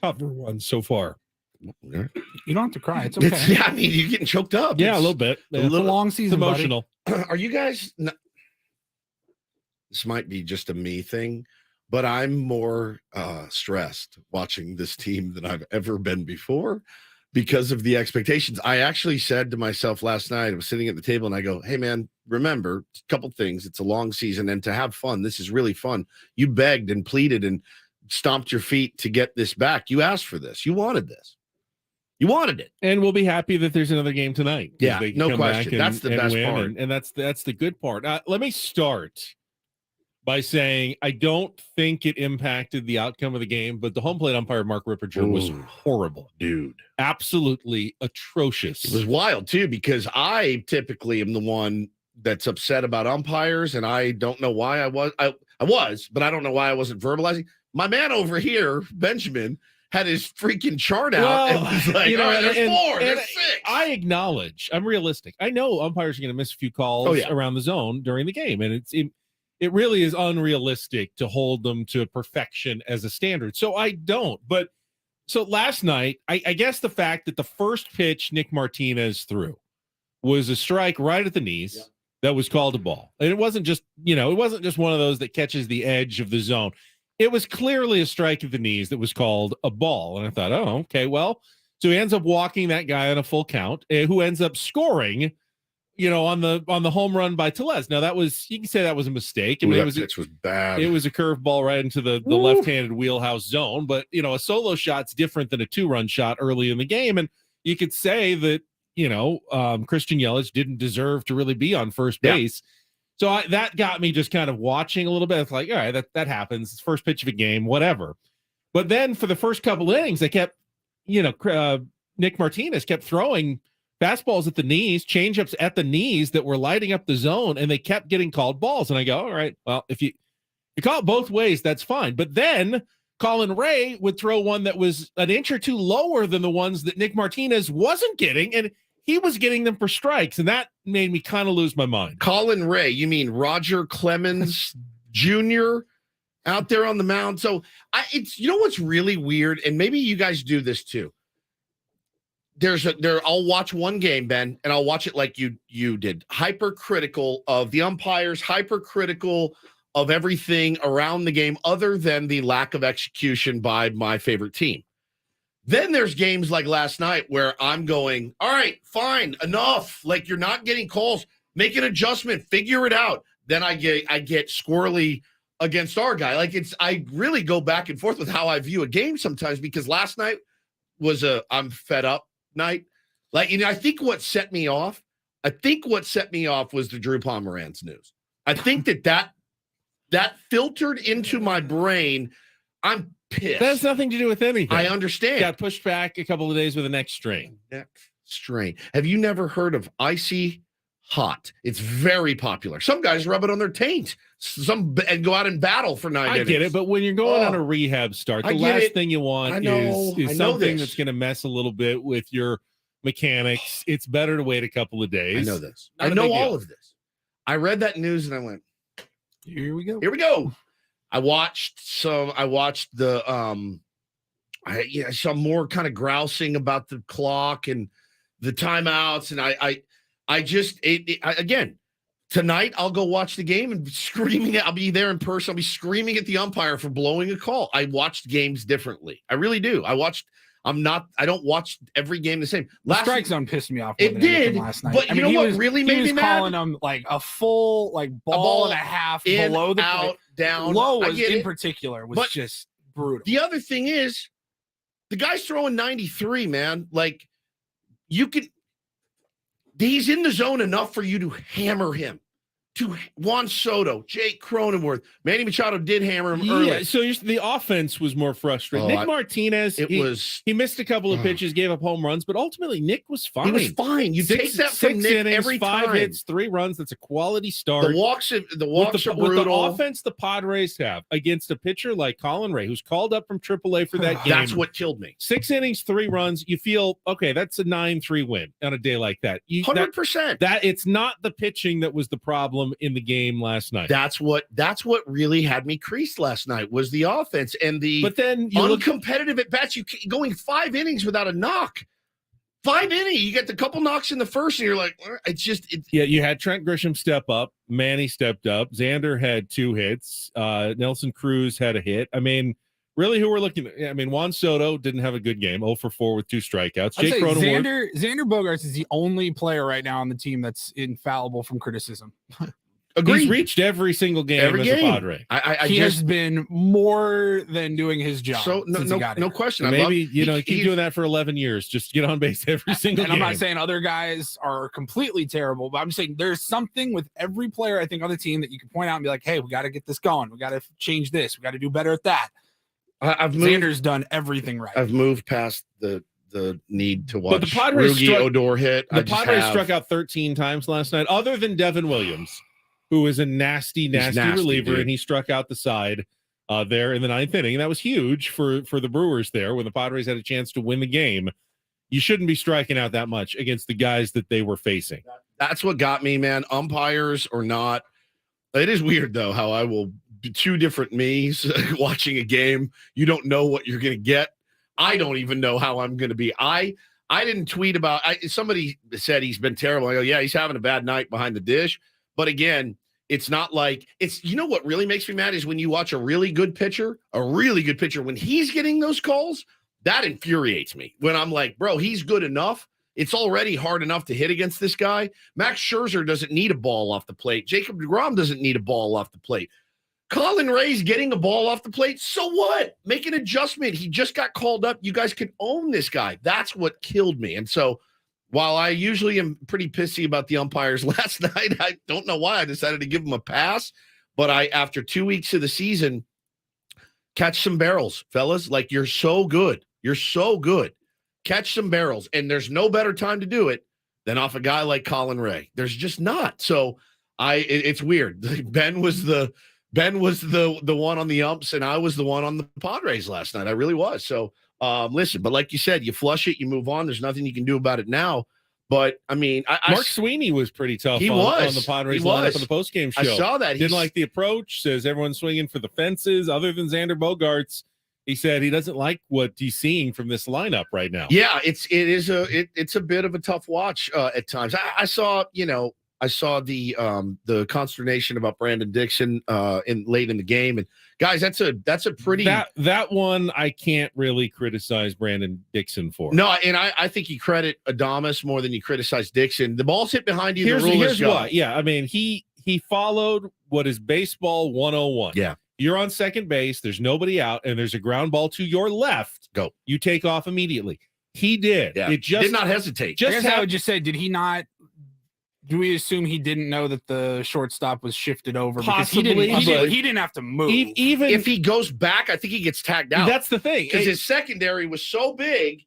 tougher ones so far. You don't have to cry. It's okay. Yeah, I mean, you're getting choked up. Yeah, a little bit. It's a long season, it's emotional. Are you guys? This might be just a me thing, but I'm more stressed watching this team than I've ever been before because of the expectations. I actually said to myself last night, I was sitting at the table and I go, hey, man, remember a couple things. It's a long season, and to have fun. This is really fun. You begged and pleaded and stomped your feet to get this back. You asked for this. You wanted this. You wanted it. And we'll be happy that there's another game tonight. Yeah, no question. That's the best part. And that's the good part. Let me start by saying I don't think it impacted the outcome of the game, but the home plate umpire, Mark Ripperger, was horrible. Dude. Absolutely atrocious. It was wild, too, because I typically am the one that's upset about umpires, and I don't know why I was, but I don't know why I wasn't verbalizing. My man over here, Benjamin, had his freaking chart out and was like, all right, there's four, there's six. I acknowledge, I'm realistic. I know umpires are going to miss a few calls around the zone during the game, and it really is unrealistic to hold them to perfection as a standard. So I don't. But so last night, I guess the fact that the first pitch Nick Martinez threw was a strike right at the knees that was called a ball. And it wasn't just, it wasn't just one of those that catches the edge of the zone. It was clearly a strike at the knees that was called a ball. And I thought, oh, okay, well, so he ends up walking that guy on a full count, who ends up scoring, on the home run by Tellez. Now that was, you can say that was a mistake. I mean, that pitch was bad. It was a curveball right into the left-handed wheelhouse zone, but a solo shot's different than a two-run shot early in the game. And you could say that, Christian Yelich didn't deserve to really be on first base. So that got me just kind of watching a little bit. It's like, all right, that happens. It's first pitch of a game, whatever. But then for the first couple innings, they kept, Nick Martinez kept throwing fastballs at the knees, changeups at the knees that were lighting up the zone, and they kept getting called balls. And I go, all right, well, if you call it both ways, that's fine. But then Colin Ray would throw one that was an inch or two lower than the ones that Nick Martinez wasn't getting, and he was getting them for strikes, and that made me kind of lose my mind. Colin Ray, you mean Roger Clemens Jr. out there on the mound? So it's what's really weird, and maybe you guys do this too. I'll watch one game, Ben, and I'll watch it like you did. Hypercritical of the umpires, hypercritical of everything around the game other than the lack of execution by my favorite team. Then there's games like last night where I'm going, all right, fine, enough. Like, you're not getting calls. Make an adjustment. Figure it out. Then I get squirrely against our guy. Like, I really go back and forth with how I view a game sometimes, because last night was I'm fed up night. Like, I think what set me off was the Drew Pomeranz news. I think that filtered into my brain. I'm pissed. That has nothing to do with anything. I understand. Got pushed back a couple of days with a neck strain. Neck strain. Have you never heard of Icy Hot? It's very popular. Some guys rub it on their taint. And go out and battle for 9 I innings. get it, but when you're going on a rehab start, I the get last it. thing you want I know is something this. that's going to mess a little bit with your mechanics. It's better to wait a couple of days. I know this. Not I a know big all deal. of this. I read that news and I went, Here we go. here we go. I watched the I saw more kind of grousing about the clock and the timeouts, and I just again tonight I'll go watch the game and screaming. I'll be there in person. I'll be screaming at the umpire for blowing a call. I watched games differently. I really do. I don't watch every game the same. The strike zone pissed me off. It did last night. but you know what really made me mad? Calling them like a full ball and a half in, below the out, plate. down. Low I was get in it. particular was But just brutal. The other thing is, the guy's throwing 93, man. Like, he's in the zone enough for you to hammer him. To Juan Soto, Jake Cronenworth, Manny Machado did hammer him early. Yeah, so the offense was more frustrating. Nick Martinez, he missed a couple of pitches, gave up home runs, but ultimately Nick was fine. He was fine. You take that from Nick innings, every 5 time. hits, 3 runs. That's a quality start. The walks are with brutal. the offense the Padres have against a pitcher like Colin Ray, who's called up from AAA for that game. That's what killed me. 6 innings, 3 runs. You feel okay. That's a 9-3 win on a day like that. 100%. That it's not the pitching that was the problem in the game last night. That's what really had me creased last night was the offense and the but then uncompetitive at bats. You going 5 innings without a knock. 5 innings, you get the couple knocks in the first, and you're like, yeah. You had Trent Grisham step up, Manny stepped up, Xander had 2 hits, Nelson Cruz had a hit. I mean, really, who we're looking at? I mean, Juan Soto didn't have a good game, 0 for 4 with 2 strikeouts. Jake Cronenworth, Xander Bogaerts is the only player right now on the team that's infallible from criticism. Agreed. He's reached every single game as a Padre. He has been more than doing his job. So no question. Maybe keep doing that for 11 years. Just get on base every single and game. I'm not saying other guys are completely terrible, but I'm just saying there's something with every player I think on the team that you can point out and be like, hey, we got to get this going. We got to change this. We got to do better at that. Xander's done everything right. I've moved past the need to watch But the Padres Odor hit. The Padres struck out 13 times last night, other than Devin Williams, who is a nasty reliever, dude. and he struck out the side there in the 9th inning. And that was huge for the Brewers there when the Padres had a chance to win the game. You shouldn't be striking out that much against the guys that they were facing. That's what got me, man. Umpires or not. It is weird, though, how I will be 2 different me's watching a game. You don't know what you're going to get. I don't even know how I'm going to be. I didn't tweet about somebody said he's been terrible. I go, yeah, he's having a bad night behind the dish. But again, it's not like what really makes me mad is when you watch a really good pitcher, when he's getting those calls, that infuriates me. When I'm like, bro, he's good enough. It's already hard enough to hit against this guy. Max Scherzer doesn't need a ball off the plate. Jacob deGrom doesn't need a ball off the plate. Colin Ray's getting a ball off the plate. So what? Make an adjustment. He just got called up. You guys can own this guy. That's what killed me. And so while I usually am pretty pissy about the umpires last night, I don't know why I decided to give them a pass. But after 2 weeks of the season, catch some barrels, fellas. Like, you're so good. You're so good. Catch some barrels. And there's no better time to do it than off a guy like Colin Ray. There's just not. So it's weird. Ben was the one on the umps, and I was the one on the Padres last night. I really was. So listen, but like you said, you flush it, you move on. There's nothing you can do about it now. But I mean, Mark Sweeney was pretty tough on the Padres lineup on the postgame show. I saw that. Didn't like the approach, says everyone's swinging for the fences other than Xander Bogaerts. He said he doesn't like what he's seeing from this lineup right now. Yeah, it's a bit of a tough watch at times. I saw the consternation about Brandon Dixon late in the game, and guys, that's a pretty that one I can't really criticize Brandon Dixon for. No, and I think you credit Adames more than you criticize Dixon. The ball's hit behind you. Here's why. Yeah, I mean he followed what is baseball 101. Yeah. You're on second base, there's nobody out, and there's a ground ball to your left. Go. You take off immediately. He did. Yeah. It just did not hesitate. I would just say, did he not Do we assume he didn't know that the shortstop was shifted over? Possibly, because but- he didn't have to move. Even If he goes back, I think he gets tagged out. that's the thing. Because his secondary was so big,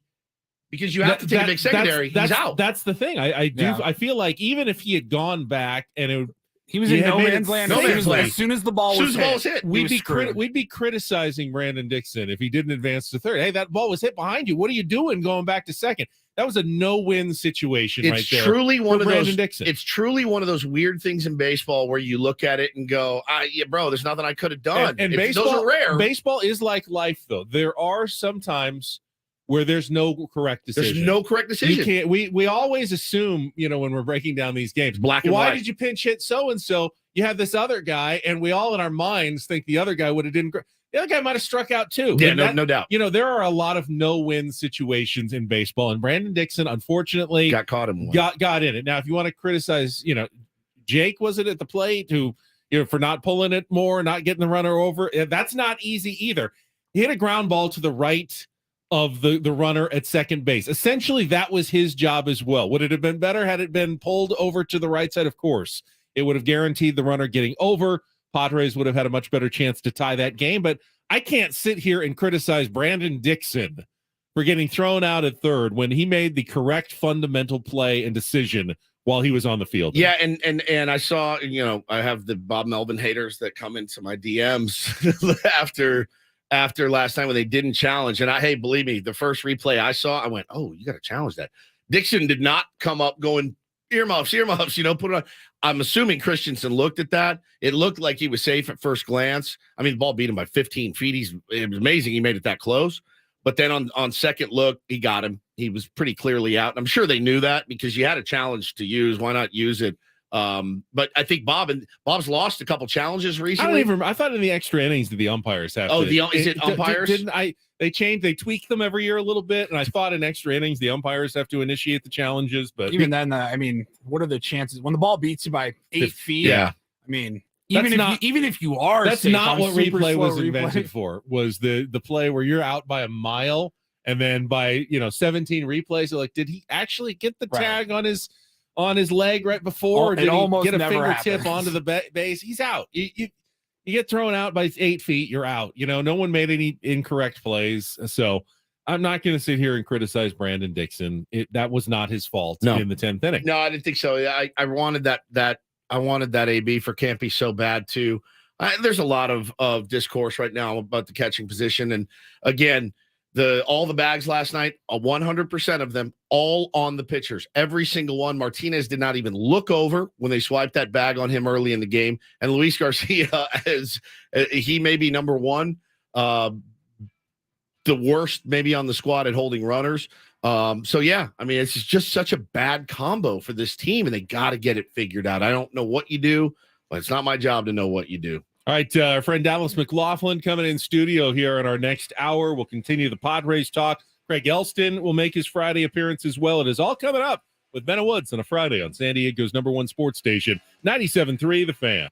because you have to take a big secondary, he's out. That's the thing. I feel like even if he had gone back and he was he in had no made it man's land. no man's land. As soon as the ball was hit, we'd be criticizing Brandon Dixon if he didn't advance to third. Hey, that ball was hit behind you. What are you doing going back to second? That was a no-win situation right there. Truly one of Brandon those. Dixon. It's truly one of those weird things in baseball where you look at it and go, yeah, bro, there's nothing I could have done. And If baseball, those are rare. Baseball is like life, though. There are some times where there's no correct decision. There's no correct decision. You can't. We always assume, when we're breaking down these games, black and why white. did you pinch hit so and so? You have this other guy, and we all in our minds think the other guy would have didn't. The other guy might have struck out too. Yeah, And no doubt. There are a lot of no-win situations in baseball, and Brandon Dixon, unfortunately, got caught in one. Got in it. Now, if you want to criticize, Jake, was it at the plate who, for not pulling it more, not getting the runner over? That's not easy either. He hit a ground ball to the right of the runner at second base. Essentially, that was his job as well. Would it have been better had it been pulled over to the right side? Of course. It would have guaranteed the runner getting over. Padres would have had a much better chance to tie that game. But I can't sit here and criticize Brandon Dixon for getting thrown out at third when he made the correct fundamental play and decision while he was on the field. Yeah, and I saw, I have the Bob Melvin haters that come into my DMs after last night when they didn't challenge. And hey, believe me, the first replay I saw, I went, oh, you got to challenge that. Dixon did not come up going earmuffs, put it on. I'm assuming Christensen looked at that. It looked like he was safe at first glance. I mean, the ball beat him by 15 feet. It was amazing he made it that close. But then on second look, he got him. He was pretty clearly out. And I'm sure they knew that because you had a challenge to use. Why not use it? But I think Bob's lost a couple challenges recently. I thought in the extra innings the umpires have. Is it umpires? They tweak them every year a little bit, and I thought in extra innings the umpires have to initiate the challenges. But even then, what are the chances when the ball beats you by 8 feet? Yeah, even if you are, that's safe, not what replay was replay. invented for. Was the play where you're out by a mile, and then by 17 replays, like, did he actually get the tag on his leg right before, or did he get a fingertip onto the base? He's out. You get thrown out by 8 feet, you're out. No one made any incorrect plays. So I'm not going to sit here and criticize Brandon Dixon. That was not his fault in the 10th inning. No, I didn't think so. I wanted that I wanted that AB for Campy so bad too. There's a lot of discourse right now about the catching position. And again, all the bags last night, 100% of them, all on the pitchers. Every single one. Martinez did not even look over when they swiped that bag on him early in the game. And Luis Garcia, he may be number one, the worst maybe on the squad at holding runners. So yeah, it's just such a bad combo for this team, and they got to get it figured out. I don't know what you do, but it's not my job to know what you do. All right, our friend Dallas McLaughlin coming in studio here in our next hour. We'll continue the Padres talk. Craig Elston will make his Friday appearance as well. It is all coming up with Ben Woods on a Friday on San Diego's #1 sports station, 97.3 The Fan.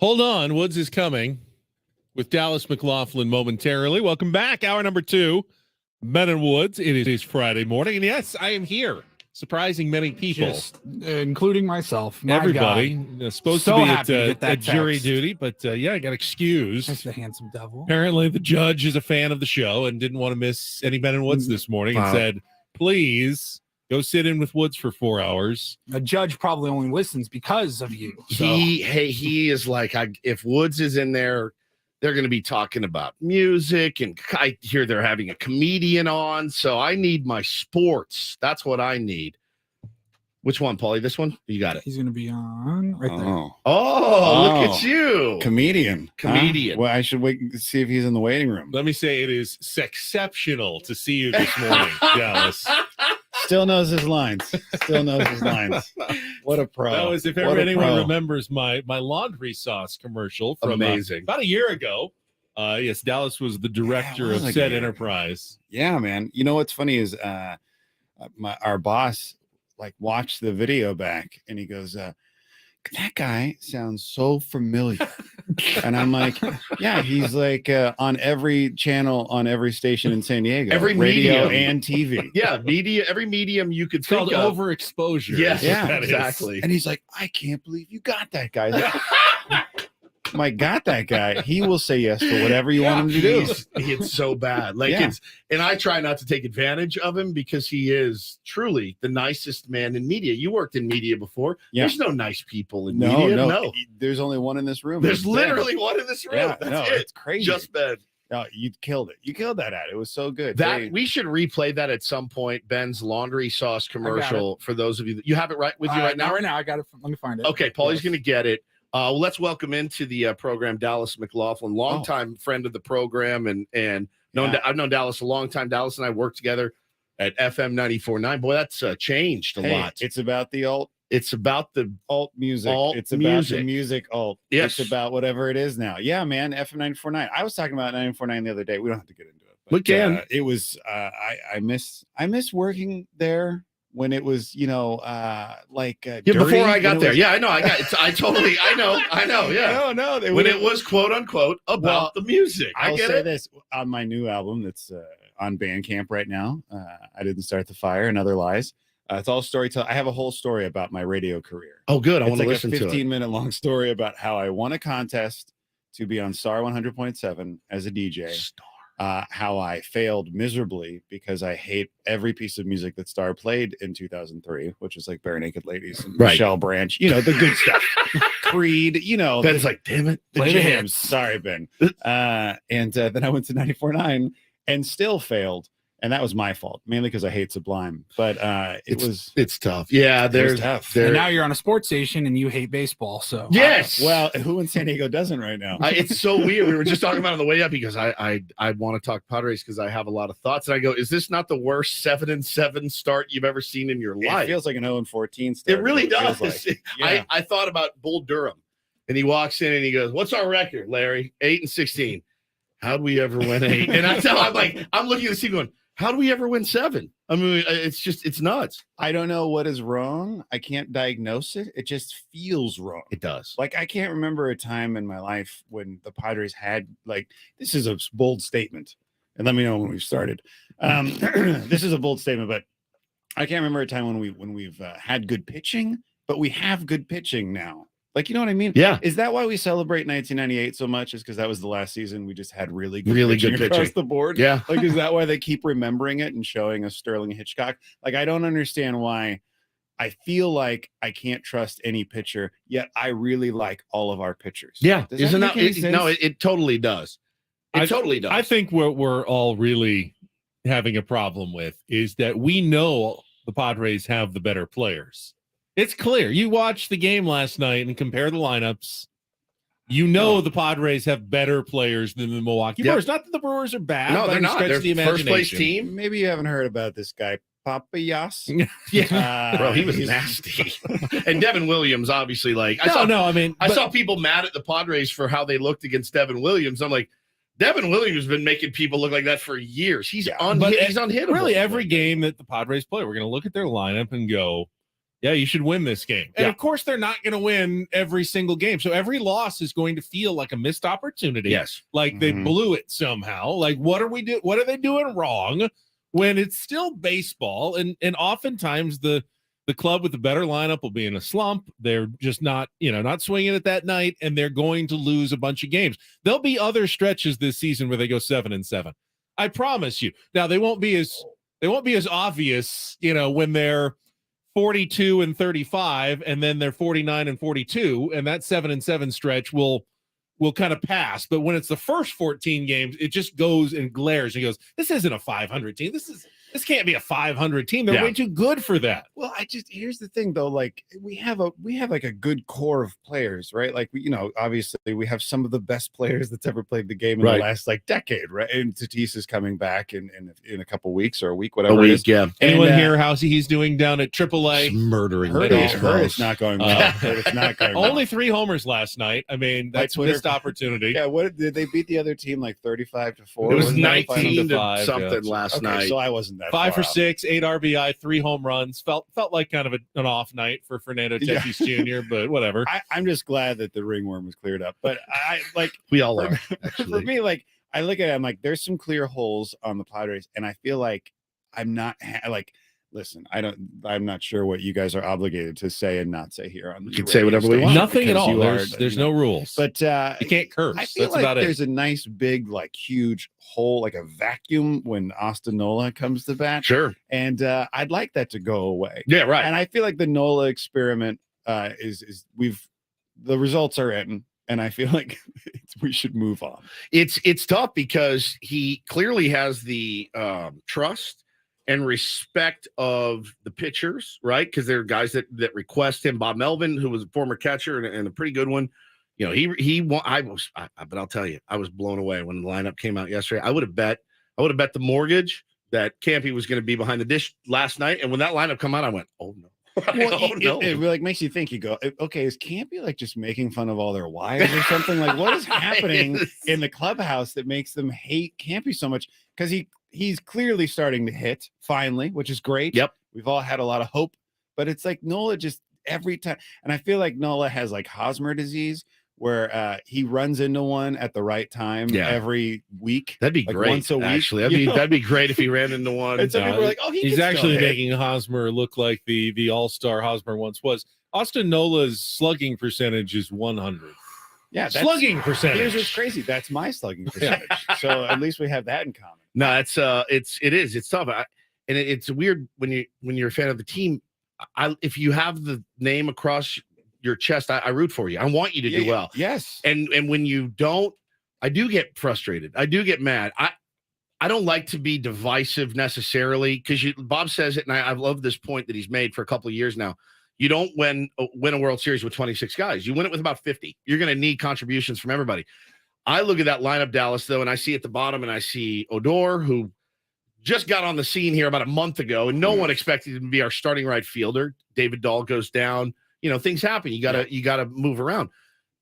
Hold on. Woods is coming with Dallas McLaughlin momentarily. Welcome back. Hour number 2. Ben and Woods. It is Friday morning. And yes, I am here. Surprising many people. Just, including myself. My Everybody. God. Supposed So to be happy to at, get that at jury text. duty, but yeah, I got excused. That's the handsome devil. Apparently, the judge is a fan of the show and didn't want to miss any Ben and Woods this morning and said, please go sit in with Woods for 4 hours. A judge probably only listens because of you. So. He is like, if Woods is in there, they're going to be talking about music, and I hear they're having a comedian on. So I need my sports. That's what I need. Which one, Paulie? This one? You got it. He's going to be on right there. Oh, look at you. Comedian. Comedian. Well, I should wait and see if he's in the waiting room. Let me say it is exceptional to see you this morning, Dallas. Still knows his lines. Still knows his lines. What a pro. That was, if What a anyone pro. remembers my laundry sauce commercial from Amazing. About a year ago. Yes, Dallas was the director was of like said a year. enterprise. Yeah, man. You know what's funny is our boss like watched the video back and he goes, that guy sounds so familiar. And I'm like, yeah, he's like on every channel on every station in San Diego, Every radio medium. and TV. Yeah, media, every medium you could It's called think of. overexposure. Yes, Yeah, that is. exactly. And he's like, I can't believe you got that guy. Like, got that guy. He will say yes to whatever you want him to do. It's so bad. Like Yeah. and I try not to take advantage of him because he is truly the nicest man in media. You worked in media before. Yeah. There's no nice people in No, media. no, there's only one in this room. There's It's Ben. literally one in this room. Yeah, That's no, it. it's crazy. Just Ben. No, you killed it. You killed that ad. It was so good. That we should replay that at some point. Ben's laundry sauce commercial for those of you that you have it right with you right now. Right now, I got it. Let me find it. Okay, Paulie's Yes. going to get it. Well, let's welcome into the program Dallas McLaughlin, longtime friend of the program, and I've known Dallas a long time. Dallas and I worked together at FM 94.9. Boy, that's changed a lot. It's about the alt. It's about the alt music. Alt it's about music. the music alt. Yes. It's about whatever it is now. Yeah, man. FM 94.9. I was talking about 94.9 the other day. We don't have to get into it. We can. It was. I miss working there when it was, like dirty, before I got when it there. was- Yeah, I know. I know. Yeah. No. When it was quote unquote about the music. I I'll get say it. this on my new album that's on Bandcamp right now. I didn't start the fire and other lies. It's all storytelling. I have a whole story about my radio career. Oh, good. I It's want to like listen a to it. 15-minute long story about how I won a contest to be on Star 100.7 as a DJ. How I failed miserably because I hate every piece of music that Star played in 2003, which is like Bare Naked Ladies and Right. Michelle Branch, the good stuff. Creed, Ben's like, damn it. the jams. jams. Sorry, Ben. And then I went to 94.9 and still failed. And that was my fault, mainly because I hate Sublime. But it's tough. Yeah, there's tough. And now you're on a sports station and you hate baseball. So Yes. Well, who in San Diego doesn't right now? It's so weird. We were just talking about it on the way up because I want to talk Padres because I have a lot of thoughts. And I go, is this not the worst 7-7 start you've ever seen in your life? It feels like an 0-14 start. It really does. feels like. Yeah. I thought about Bull Durham, and he walks in and he goes, "What's our record, Larry? 8-16. How'd we ever win 8?" And I'm looking at the scene going, "How do we ever win 7?" I mean, it's nuts. I don't know what is wrong. I can't diagnose it. It just feels wrong. It does. Like, I can't remember a time in my life when the Padres had, like, this is a bold statement. And let me know when we've started. This is a bold statement, but I can't remember a time when we've had good pitching, but we have good pitching now. Like, you know what I mean? Yeah. Is that why we celebrate 1998 so much? Is because that was the last season we just had really good Really pitching good across pitching. the board? Yeah. Like, is that why they keep remembering it and showing us Sterling Hitchcock? Like, I don't understand why. I feel like I can't trust any pitcher, yet I really like all of our pitchers. Yeah. Does Isn't that that make any no? sense? It totally does. It totally does. I think what we're all really having a problem with is that we know the Padres have the better players. It's clear. You watched the game last night and compare the lineups. You know the Padres have better players than the Milwaukee Brewers. Not that the Brewers are bad. No, by they're any not. stretch They're of the first place imagination. team. Maybe you haven't heard about this guy, Papa Yas. Yeah. Bro, he was he's- nasty. And Devin Williams, obviously, like I I saw people mad at the Padres for how they looked against Devin Williams. I'm like, Devin Williams has been making people look like that for years. He's but he's unhittable. really every game that the Padres play, we're going to look at their lineup and go, Yeah, you should win this game. And Yeah. of course, they're not going to win every single game. So every loss is going to feel like a missed opportunity. Yes. Like they blew it somehow. Like, what are they doing wrong when it's still baseball? And oftentimes the club with the better lineup will be in a slump. They're just not swinging it that night, and they're going to lose a bunch of games. There'll be other stretches this season where they go 7-7. I promise you. Now they won't be as obvious, when they're 42-35 and then they're 49-42, and that 7-7 stretch will kind of pass. But when it's the first 14 games, it just goes and glares and goes, this isn't a 500 team. This can't be a 500 team. They're way too good for that. Well, here's the thing though, like we have like a good core of players, right? Like obviously we have some of the best players that's ever played the game in the last like decade, right? And Tatis is coming back in a couple weeks or a week, whatever. Yeah. Anyone hear how he's doing down at AAA? Murdering. It's not going well. It's not going well. Only 3 homers last night. I mean, that's missed opportunity. Yeah. What did they beat the other team like 35-4? It was 19 to something last night. So I wasn't that 5 for far 6, 8 RBI, 3 home runs. Felt like kind of an off night for Fernando Tatis Jr., but whatever. I'm just glad that the ringworm was cleared up. But we all are. For me, like I look at it, I'm like, there's some clear holes on the Padres, and I feel like I'm not listen, I'm not sure what you guys are obligated to say and not say here on the We can say whatever we want. Nothing at all. There's no rules. But you can't curse. I feel That's like about there's it. a nice big, like huge hole, like a vacuum when Austin Nola comes to bat. Sure. And I'd like that to go away. Yeah, right. And I feel like the Nola experiment is the results are in. And I feel like we should move on. It's tough because he clearly has the trust and respect of the pitchers, right? Because there are guys that request him. Bob Melvin, who was a former catcher and a pretty good one, but I'll tell you, I was blown away when the lineup came out yesterday. I would have bet the mortgage that Campy was going to be behind the dish last night. And when that lineup come out, I went, oh no. Well, it like makes you think. You go, okay, is Campy like just making fun of all their wives or something? Like, what is happening in the clubhouse that makes them hate Campy so much? Because he's clearly starting to hit finally, which is great. Yep, we've all had a lot of hope, but it's like Nola just every time, and I feel like Nola has like Hosmer disease, where he runs into one at the right time every week. That'd be like great. Once a week, actually, that'd be great if he ran into one. And some people are like, oh, he's actually making Hosmer look like the all-star Hosmer once was. Austin Nola's slugging percentage is 100. Yeah, slugging percentage. Here's what's crazy. That's my slugging percentage. So at least we have that in common. No, it's tough. And it's weird when you're a fan of the team. If you have the name across your chest, I root for you. I want you to do well. Yes. And when you don't, I do get frustrated. I do get mad. I don't like to be divisive necessarily because Bob says it, and I love this point that he's made for a couple of years now. You don't win a World Series with 26 guys. You win it with about 50. You're going to need contributions from everybody. I look at that lineup, Dallas, though, and I see at the bottom, and I see Odor, who just got on the scene here about a month ago, and no one expected him to be our starting right fielder. David Dahl goes down. Things happen. You gotta move around.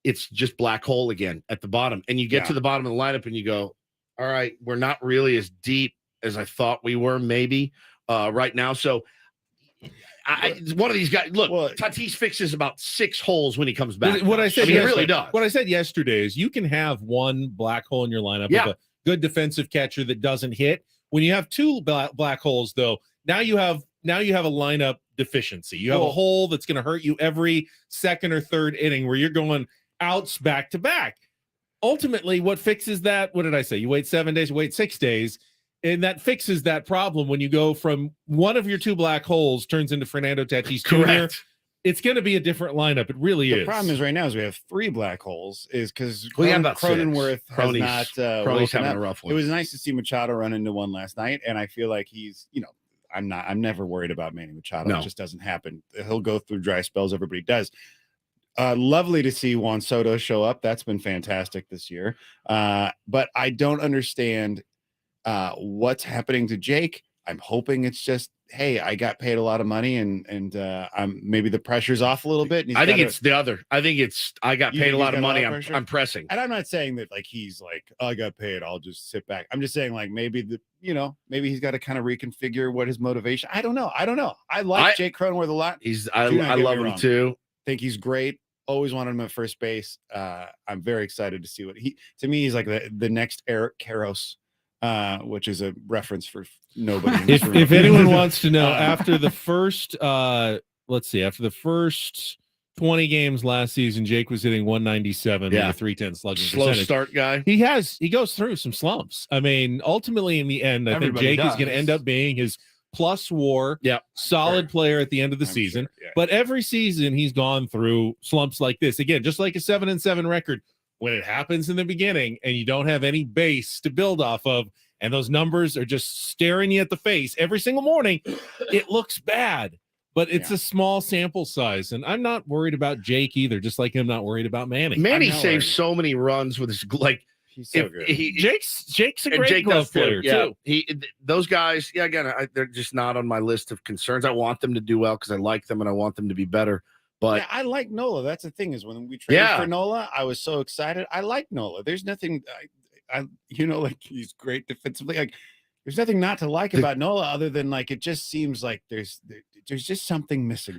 It's just black hole again at the bottom. And you get to the bottom of the lineup and you go, all right, we're not really as deep as I thought we were maybe right now. So one of these guys, look, Tatis fixes about 6 holes when he comes back. What I said, he really does. What I said yesterday is you can have one black hole in your lineup with a good defensive catcher that doesn't hit. When you have 2 black holes, though, now you have a lineup deficiency. You have a hole that's going to hurt you every second or third inning where you're going outs back to back. Ultimately, what fixes that? What did I say? You wait 7 days, you wait 6 days, and that fixes that problem when you go from one of your 2 black holes turns into Fernando Tatis Jr. It's going to be a different lineup. It really is. The problem is right now is we have 3 black holes is because Cronenworth has not Crony's having a rough one. It was nice to see Machado run into one last night, and I feel like he's, I'm never worried about Manny Machado. No. It just doesn't happen. He'll go through dry spells. Everybody does. Lovely to see Juan Soto show up. That's been fantastic this year. But I don't understand what's happening to Jake. I'm hoping it's just, hey, I got paid a lot of money and I'm maybe the pressure's off a little bit. And I think it's the other. I think it's I got You paid think a he's lot of got a lot money. of I'm, pressure? I'm pressing. And I'm not saying that like he's like, oh, I got paid, I'll just sit back. I'm just saying like maybe maybe he's got to kind of reconfigure what his motivation. I don't know. I like Jake Cronenworth a lot. I love him too. Think he's great. Always wanted him at first base. I'm very excited to see what to me he's like the next Eric Karros, which is a reference for nobody. In this room. If anyone wants to know, after the first after the first 20 games last season, Jake was hitting 197 with a 310 slugging Slow percentage. start guy. He goes through some slumps. I mean, ultimately in the end, I think Jake is going to end up being his plus WAR, solid player at the end of the season. But every season he's gone through slumps like this. Again, just like a 7-7 record, when it happens in the beginning and you don't have any base to build off of, and those numbers are just staring you at the face every single morning, it looks bad. But it's a small sample size, and I'm not worried about Jake either, just like I'm not worried about Manning. Manny saves so many runs with his He's so good. Jake's a great Jake glove does too. player too. Those guys, again, they're just not on my list of concerns. I want them to do well because I like them and I want them to be better. But I like Nola. That's the thing is when we traded for Nola, I was so excited. I like Nola. There's nothing, like he's great defensively. Like there's nothing not to like about Nola other than like it just seems like there's just something missing.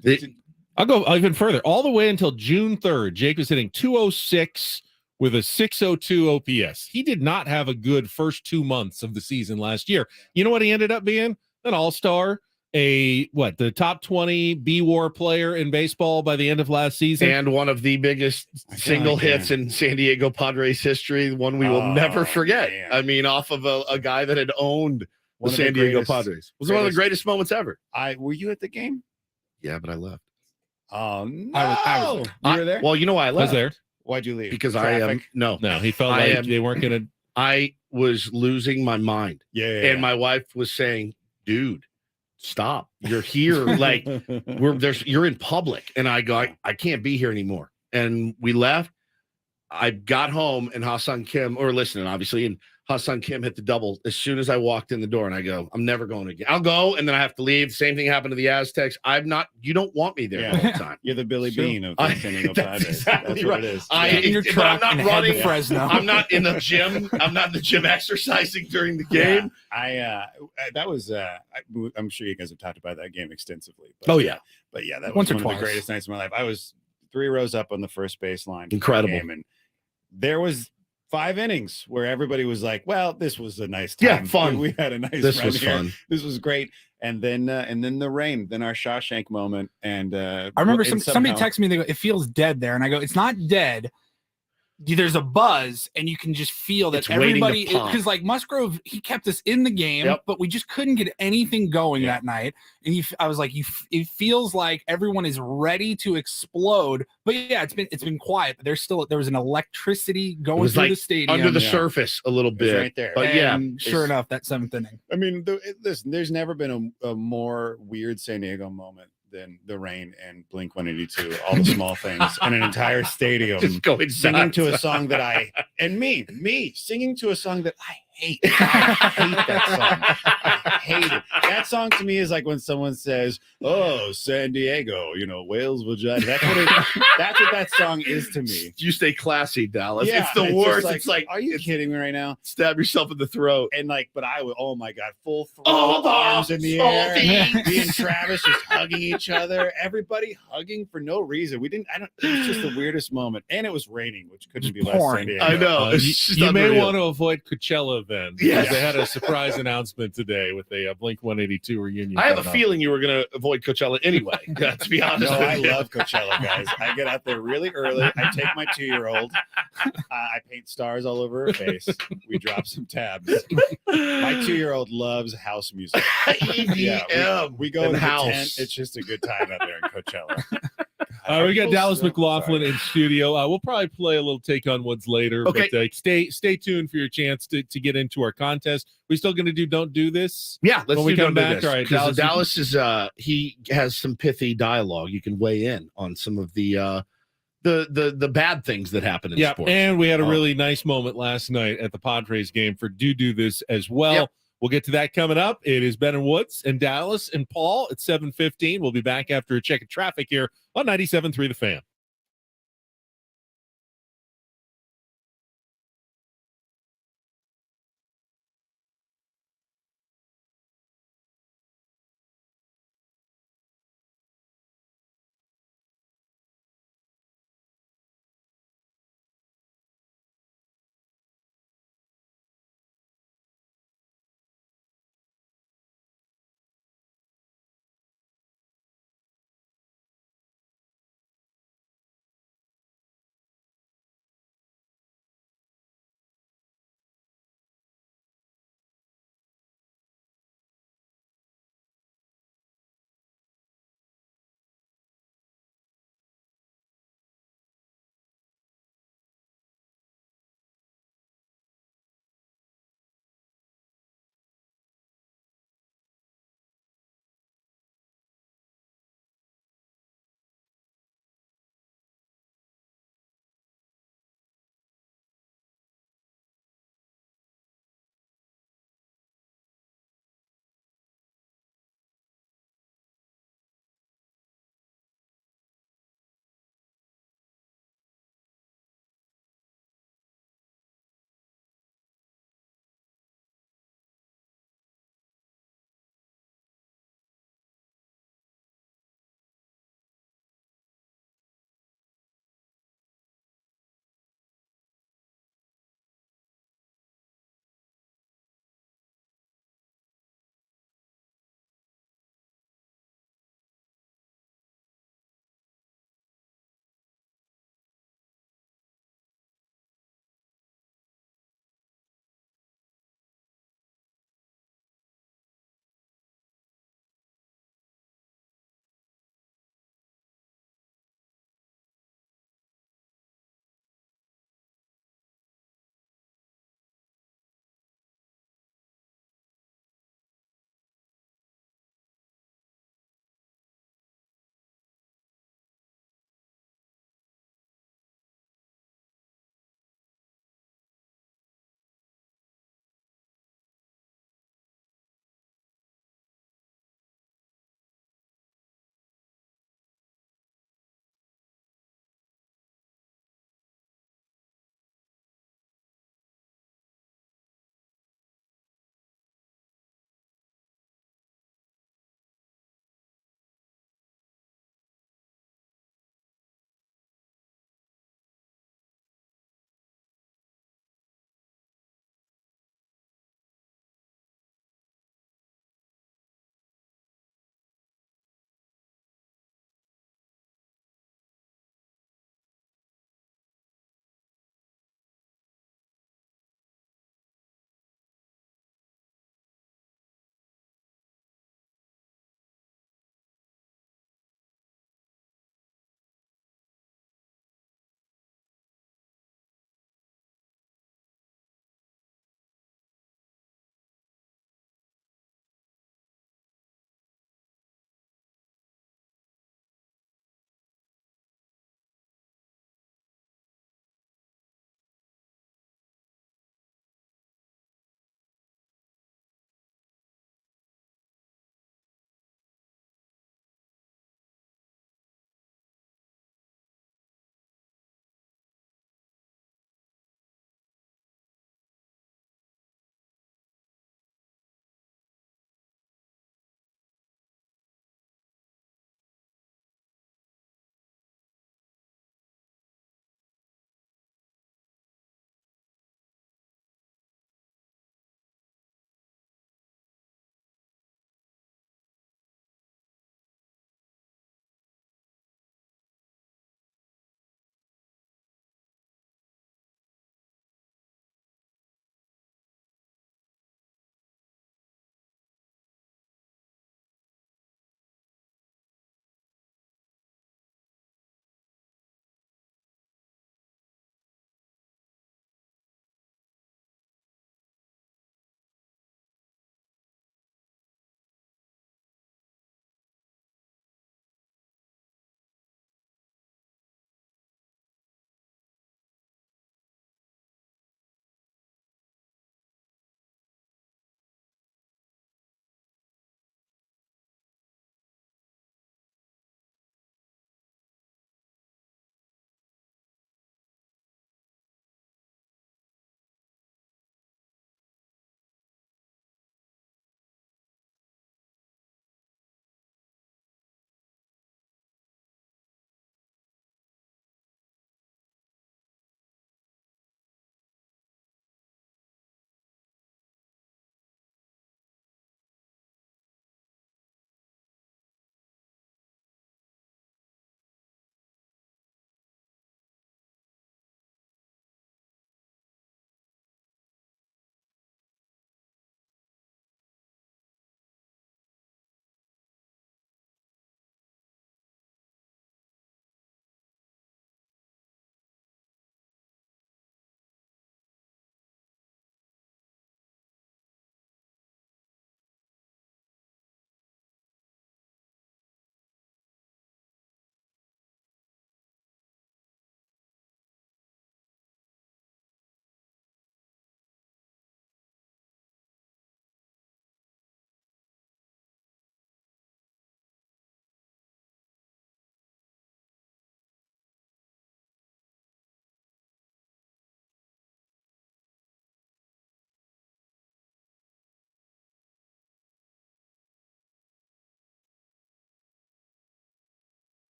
I'll go even further. All the way until June 3rd, Jake was hitting 206 with a 602 OPS. He did not have a good first 2 months of the season last year. You know what he ended up being? An all-star, the top 20 B-WAR player in baseball by the end of last season. And one of the biggest single hits in San Diego Padres history, one we will never forget. Man. I mean, off of a guy that had owned the San Diego Padres. It was one of the greatest moments ever. Were you at the game? Yeah, but I left. Oh, no. I was you were there? Well, you know why I left. I was there. Why'd you leave? Because Traffic? No, he felt like they weren't going to. I was losing my mind. And my wife was saying, dude, stop. You're here. Like you're in public. And I go, I can't be here anymore. And we left. I got home and Ha-Seong Kim, or listening, obviously, and Ha-Seong Kim hit the double as soon as I walked in the door. And I go, I'm never going again. I'll go and then I have to leave. Same thing happened to the Aztecs. You don't want me there all the time. You're the Billy Bean of the San Diego Padres. Exactly That's what it is. I'm not running Fresno. I'm not in the gym. I'm not in the gym exercising during the game. Yeah. I'm sure you guys have talked about that game extensively. But, But yeah, that was one of the greatest nights of my life. I was 3 rows up on the first baseline. Incredible. And there was 5 innings where everybody was like, well, this was a nice time. Yeah, fun. We had a nice This run was here. fun. This was great. And then the rain, then our Shawshank moment. And I remember somebody texted me, they go, it feels dead there. And I go, it's not dead. There's a buzz, and you can just feel that everybody, because like Musgrove, he kept us in the game, but we just couldn't get anything going that night. And I was like, it feels like everyone is ready to explode. But yeah, it's been quiet. But there was an electricity going through the stadium under the surface a little bit, right there. But sure enough, that 7th inning. I mean, listen, there's never been a more weird San Diego moment than the rain and Blink 182, all the small things, and an entire stadium just going singing to a song that me singing to a song that I hate. I hate that song. I hate it. That song to me is like when someone says, "Oh, San Diego, whales vagina." That's what that song is to me. You stay classy, Dallas. Yeah, it's the worst. It's like, are you kidding me right now? Stab yourself in the throat. And but I would, oh my God, full throat, arms in the air. Me and Travis just hugging each other. Everybody hugging for no reason. It was just the weirdest moment. And it was raining, which couldn't be less San Diego. I know. You may want to avoid Coachella then. Yes. They had a surprise announcement today with a Blink 182 reunion. I have a feeling you were going to avoid Coachella anyway, to be honest. No, I love Coachella, guys. I get out there really early. I take my 2-year-old. I paint stars all over her face. We drop some tabs. My 2-year-old loves house music. EDM. We go in the house. tent. It's just a good time out there in Coachella. We got Dallas McLaughlin in studio. We'll probably play a little Take on Woods later. Okay. But stay tuned for your chance to get into our contest. We still going to do Don't Do This? Yeah, let's when we come back. This. All right, Dallas is he has some pithy dialogue. You can weigh in on some of the bad things that happen in sports. And we had a really nice moment last night at the Padres game for Do This as well. We'll get to that coming up. It is Ben and Woods and Dallas and Paul at 7:15. We'll be back after a check of traffic here on 97.3 The Fan.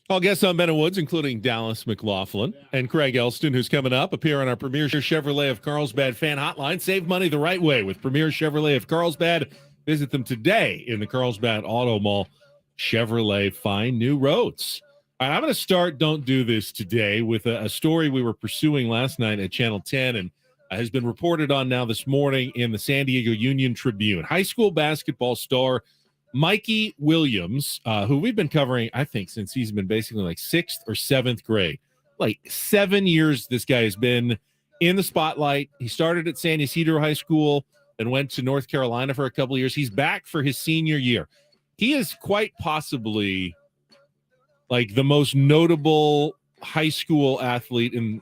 All guests on Ben and Woods, including Dallas McLaughlin and Craig Elston, who's coming up, appear on our Premier Chevrolet of Carlsbad fan hotline. Save money the right way with Premier Chevrolet of Carlsbad. Visit them today in the Carlsbad Auto Mall. Chevrolet, find new roads. All right, I'm going to start Don't Do This today with a story we were pursuing last night at Channel 10 and has been reported on now this morning in the San Diego Union Tribune. High school basketball star Mikey Williams, who we've been covering, I think, since he's been basically like 6th or 7th grade. Like 7 years this guy has been in the spotlight. He started at San Ysidro High School and went to North Carolina for a couple of years. He's back for his senior year. He is quite possibly like the most notable high school athlete in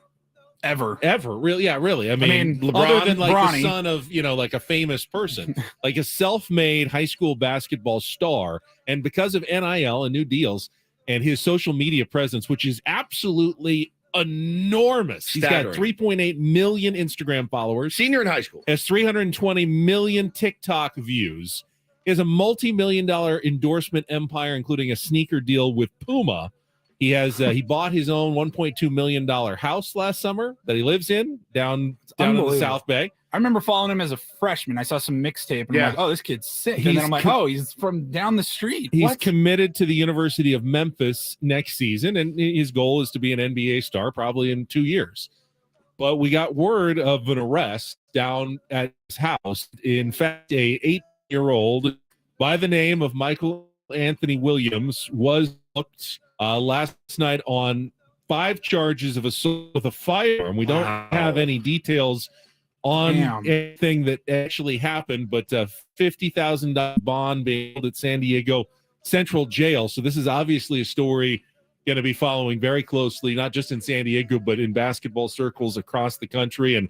ever. Really? Yeah, really. I mean LeBron, other than like Bronny. the son of, like a famous person, like a self-made high school basketball star. And because of NIL and new deals and his social media presence, which is absolutely enormous. He's got Staggering. 3.8 million Instagram followers. Senior in high school. Has 320 million TikTok views. He has a multi-million-dollar endorsement empire, including a sneaker deal with Puma. He has he bought his own $1.2 million house last summer that he lives in down in the South Bay. I remember following him as a freshman. I saw some mixtape and I'm like, oh, this kid's sick. And then I'm like, oh, he's from down the street. He's What? committed to the University of Memphis next season, and his goal is to be an NBA star probably in 2 years. But we got word of an arrest down at his house. In fact, a 8-year-old by the name of Michael Anthony Williams was booked last night on 5 charges of assault with a firearm. We don't have any details on anything that actually happened, but $50,000 bond being held at San Diego Central Jail. So this is obviously a story going to be following very closely, not just in San Diego, but in basketball circles across the country. And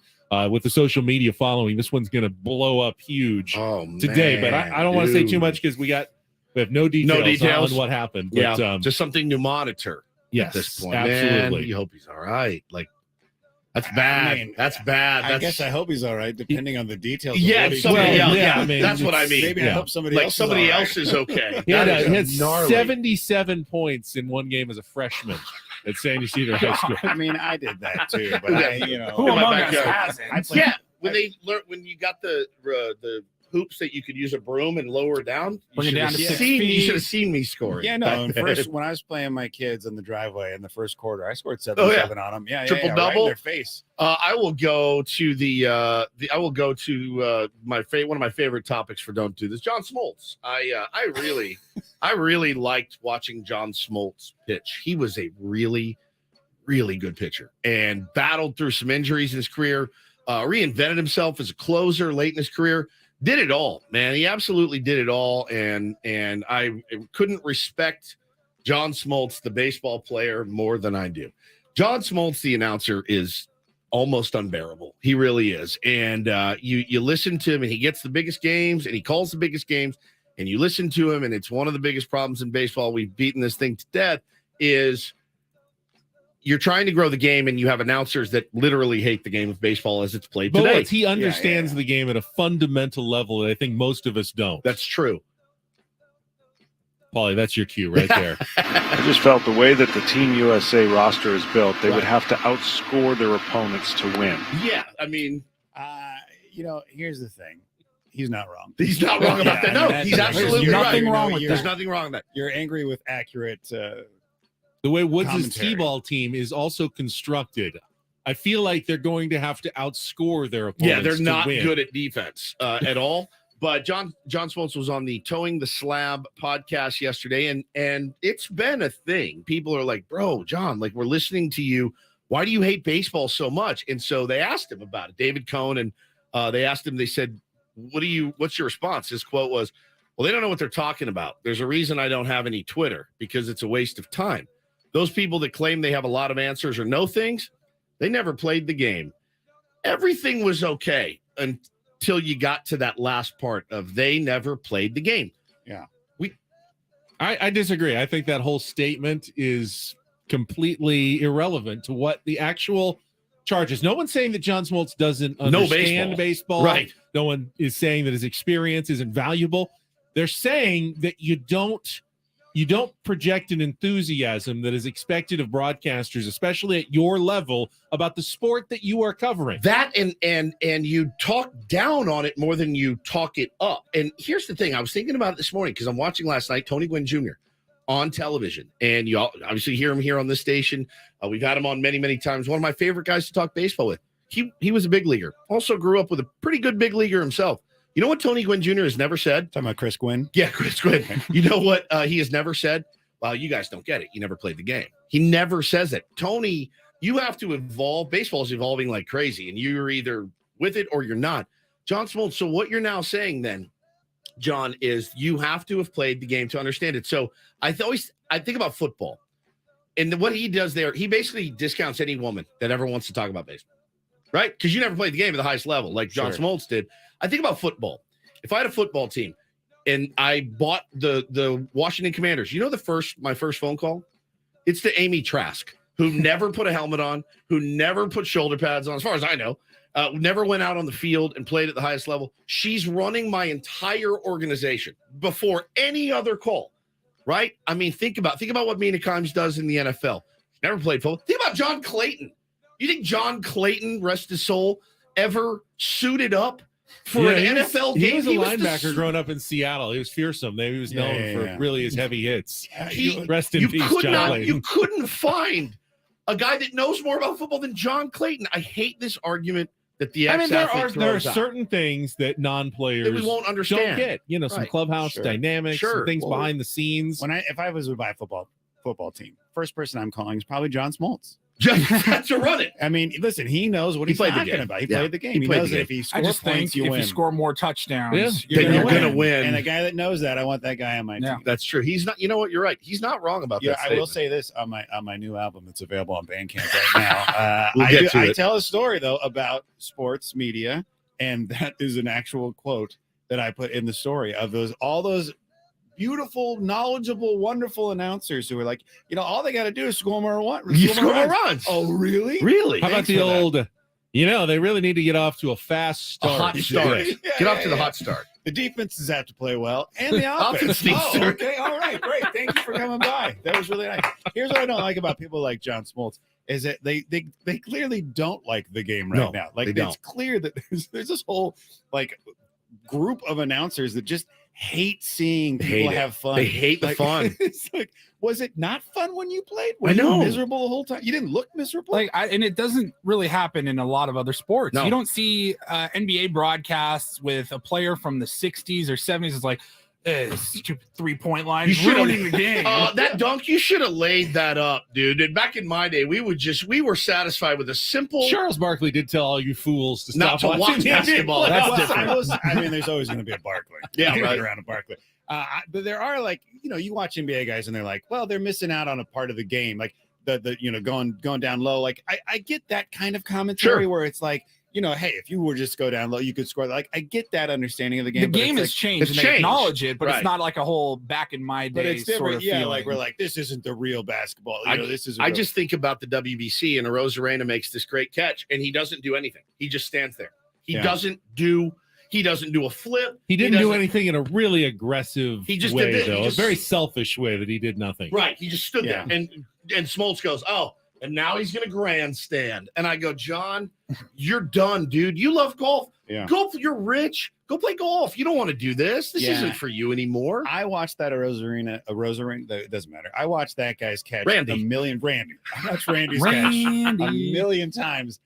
with the social media following, this one's going to blow up huge today. But I don't want to say too much because we have no details on what happened. But, Yeah, just something to monitor yes, at this point. absolutely. Man, you hope he's all right. Like, that's bad. I mean, that's bad. I guess I hope he's all right, depending on the details. Yeah, of what somebody he did. else. Yeah, I mean, that's what I mean. Maybe I hope somebody like else. somebody is all else right. is okay. He had, That he is had gnarly. 77 points in one game as a freshman at San Ysidro High School. I mean, I did that too, but Who In my among us backyard. hasn't? Yeah, when you got the hoops that you could use a broom and lower down, Bring it down to 6 you feet. should have seen me scoring. Yeah, no. back And then. first, when I was playing my kids in the driveway in the first quarter, I scored 7 Oh, yeah. on them. Yeah, Triple right double? in their face. I will go to I will go to one of my favorite topics for Don't Do This. John Smoltz. I really liked watching John Smoltz pitch. He was a really, really good pitcher and battled through some injuries in his career. Reinvented himself as a closer late in his career. Did it all, man. He absolutely did it all, and I couldn't respect John Smoltz, the baseball player, more than I do. John Smoltz, the announcer, is almost unbearable. He really is. And you listen to him, and he gets the biggest games, and he calls the biggest games, and you listen to him, and it's one of the biggest problems in baseball. We've beaten this thing to death. Is you're trying to grow the game, and you have announcers that literally hate the game of baseball as it's played today. But he understands the game at a fundamental level that I think most of us don't. That's true. Paulie, that's your cue right there. I just felt the way that the Team USA roster is built, they would have to outscore their opponents to win. Yeah, I mean, here's the thing. He's not wrong. He's not wrong about that. No, he's absolutely right. nothing wrong with There's that. nothing wrong with that. You're angry with accurate. The way Woods' Commentary. T-ball team is also constructed, I feel like they're going to have to outscore their opponents. Yeah, they're to not win. good at defense at all. But John Smoltz was on the Towing the Slab podcast yesterday, and it's been a thing. People are like, bro, John, like, we're listening to you. Why do you hate baseball so much? And so they asked him about it, David Cohn, and they asked him, they said, what's your response? His quote was, well, they don't know what they're talking about. There's a reason I don't have any Twitter, because it's a waste of time. Those people that claim they have a lot of answers or know things, they never played the game. Everything was okay until you got to that last part of they never played the game. Yeah. I disagree. I think that whole statement is completely irrelevant to what the actual charges. No one's saying that John Smoltz doesn't understand baseball. Right. No one is saying that his experience isn't valuable. They're saying that you don't you don't project an enthusiasm that is expected of broadcasters, especially at your level, about the sport that you are covering. That and you talk down on it more than you talk it up. And here's the thing. I was thinking about it this morning because I'm watching last night Tony Gwynn Jr. on television. And you all obviously hear him here on this station. We've had him on many, many times. One of my favorite guys to talk baseball with. He was a big leaguer. Also grew up with a pretty good big leaguer himself. You know what Tony Gwynn Jr. has never said? Talking about Chris Gwynn? Yeah, Chris Gwynn. You know what he has never said? Well, you guys don't get it. You never played the game. He never says it. Tony, you have to evolve. Baseball is evolving like crazy, and you're either with it or you're not. John Smoltz, so what you're now saying then, John, is you have to have played the game to understand it. So I think about football. And what he does there, he basically discounts any woman that ever wants to talk about baseball, right? Because you never played the game at the highest level like John Smoltz did. I think about football. If I had a football team and I bought the Washington Commanders, you know my first phone call? It's to Amy Trask, who never put a helmet on, who never put shoulder pads on, as far as I know, never went out on the field and played at the highest level. She's running my entire organization before any other call, right? I mean, think about what Mina Kimes does in the NFL. Never played football. Think about John Clayton. You think John Clayton, rest his soul, ever suited up for an NFL game? He was a linebacker growing up in Seattle. He was fearsome. He was known for really his heavy hits. Rest in peace, John Clayton. You couldn't find a guy that knows more about football than John Clayton. I hate this argument that the there are certain things that non-players that we won't understand. Don't get. Some clubhouse dynamics, some things behind the scenes. If I was to buy a football team, first person I'm calling is probably John Smoltz. To run it. I mean, listen, he knows what he's talking about. He played the game. He knows that if he scores points, you win. If you score more touchdowns, then you're going to win. And a guy that knows that, I want that guy on my team. That's true. He's not. You know what? You're right. He's not wrong about that. I will say this on my new album that's available on Bandcamp right now. I tell a story though about sports media, and that is an actual quote that I put in the story of all those beautiful, knowledgeable, wonderful announcers who are like, all they got to do is score more runs. Oh, really? Really? How about the old, they really need to get off to a fast start. A hot start. Get off to the hot start. The defenses have to play well, and the offense. Okay. All right. Great. Thank you for coming by. That was really nice. Here's what I don't like about people like John Smoltz is that they clearly don't like the game right now. Like, it's clear that there's this whole, group of announcers that just hate seeing people have fun. They hate the fun. It's like, was it not fun when you played? Were you miserable the whole time? You didn't look miserable. And it doesn't really happen in a lot of other sports. No. You don't see NBA broadcasts with a player from the 60s or 70s. It's like, stupid 3-point line ruining the game. That dunk, you should have laid that up, dude. And back in my day, we were satisfied with a simple. Charles Barkley did tell all you fools to stop watching basketball. That's different. I mean, there's always going to be a Barkley. Yeah, right around a Barkley. But there are you watch NBA guys and they're like, well, they're missing out on a part of the game, like the going down low. Like I get that kind of commentary where it's like, hey, if you were just go down low, you could score. Like, I get that understanding of the game. The game has changed, and they acknowledge it, but it's not like a whole back in my day. But it's different. Sort of feeling. Like we're like, this isn't the real basketball. This is. I just think about the WBC, and Arozarena makes this great catch, and he doesn't do anything. He just stands there. He doesn't do a flip. He didn't do anything in a really aggressive way, though. A very selfish way that he did nothing. Right. He just stood there, and Smoltz goes, and now he's going to grandstand. And I go, John, you're done, dude. You love golf. Yeah. You're rich. Go play golf. You don't want to do this. This isn't for you anymore. I watched that Arozarena. It doesn't matter. I watched that guy's catch Randy. I watched Randy's catch a million times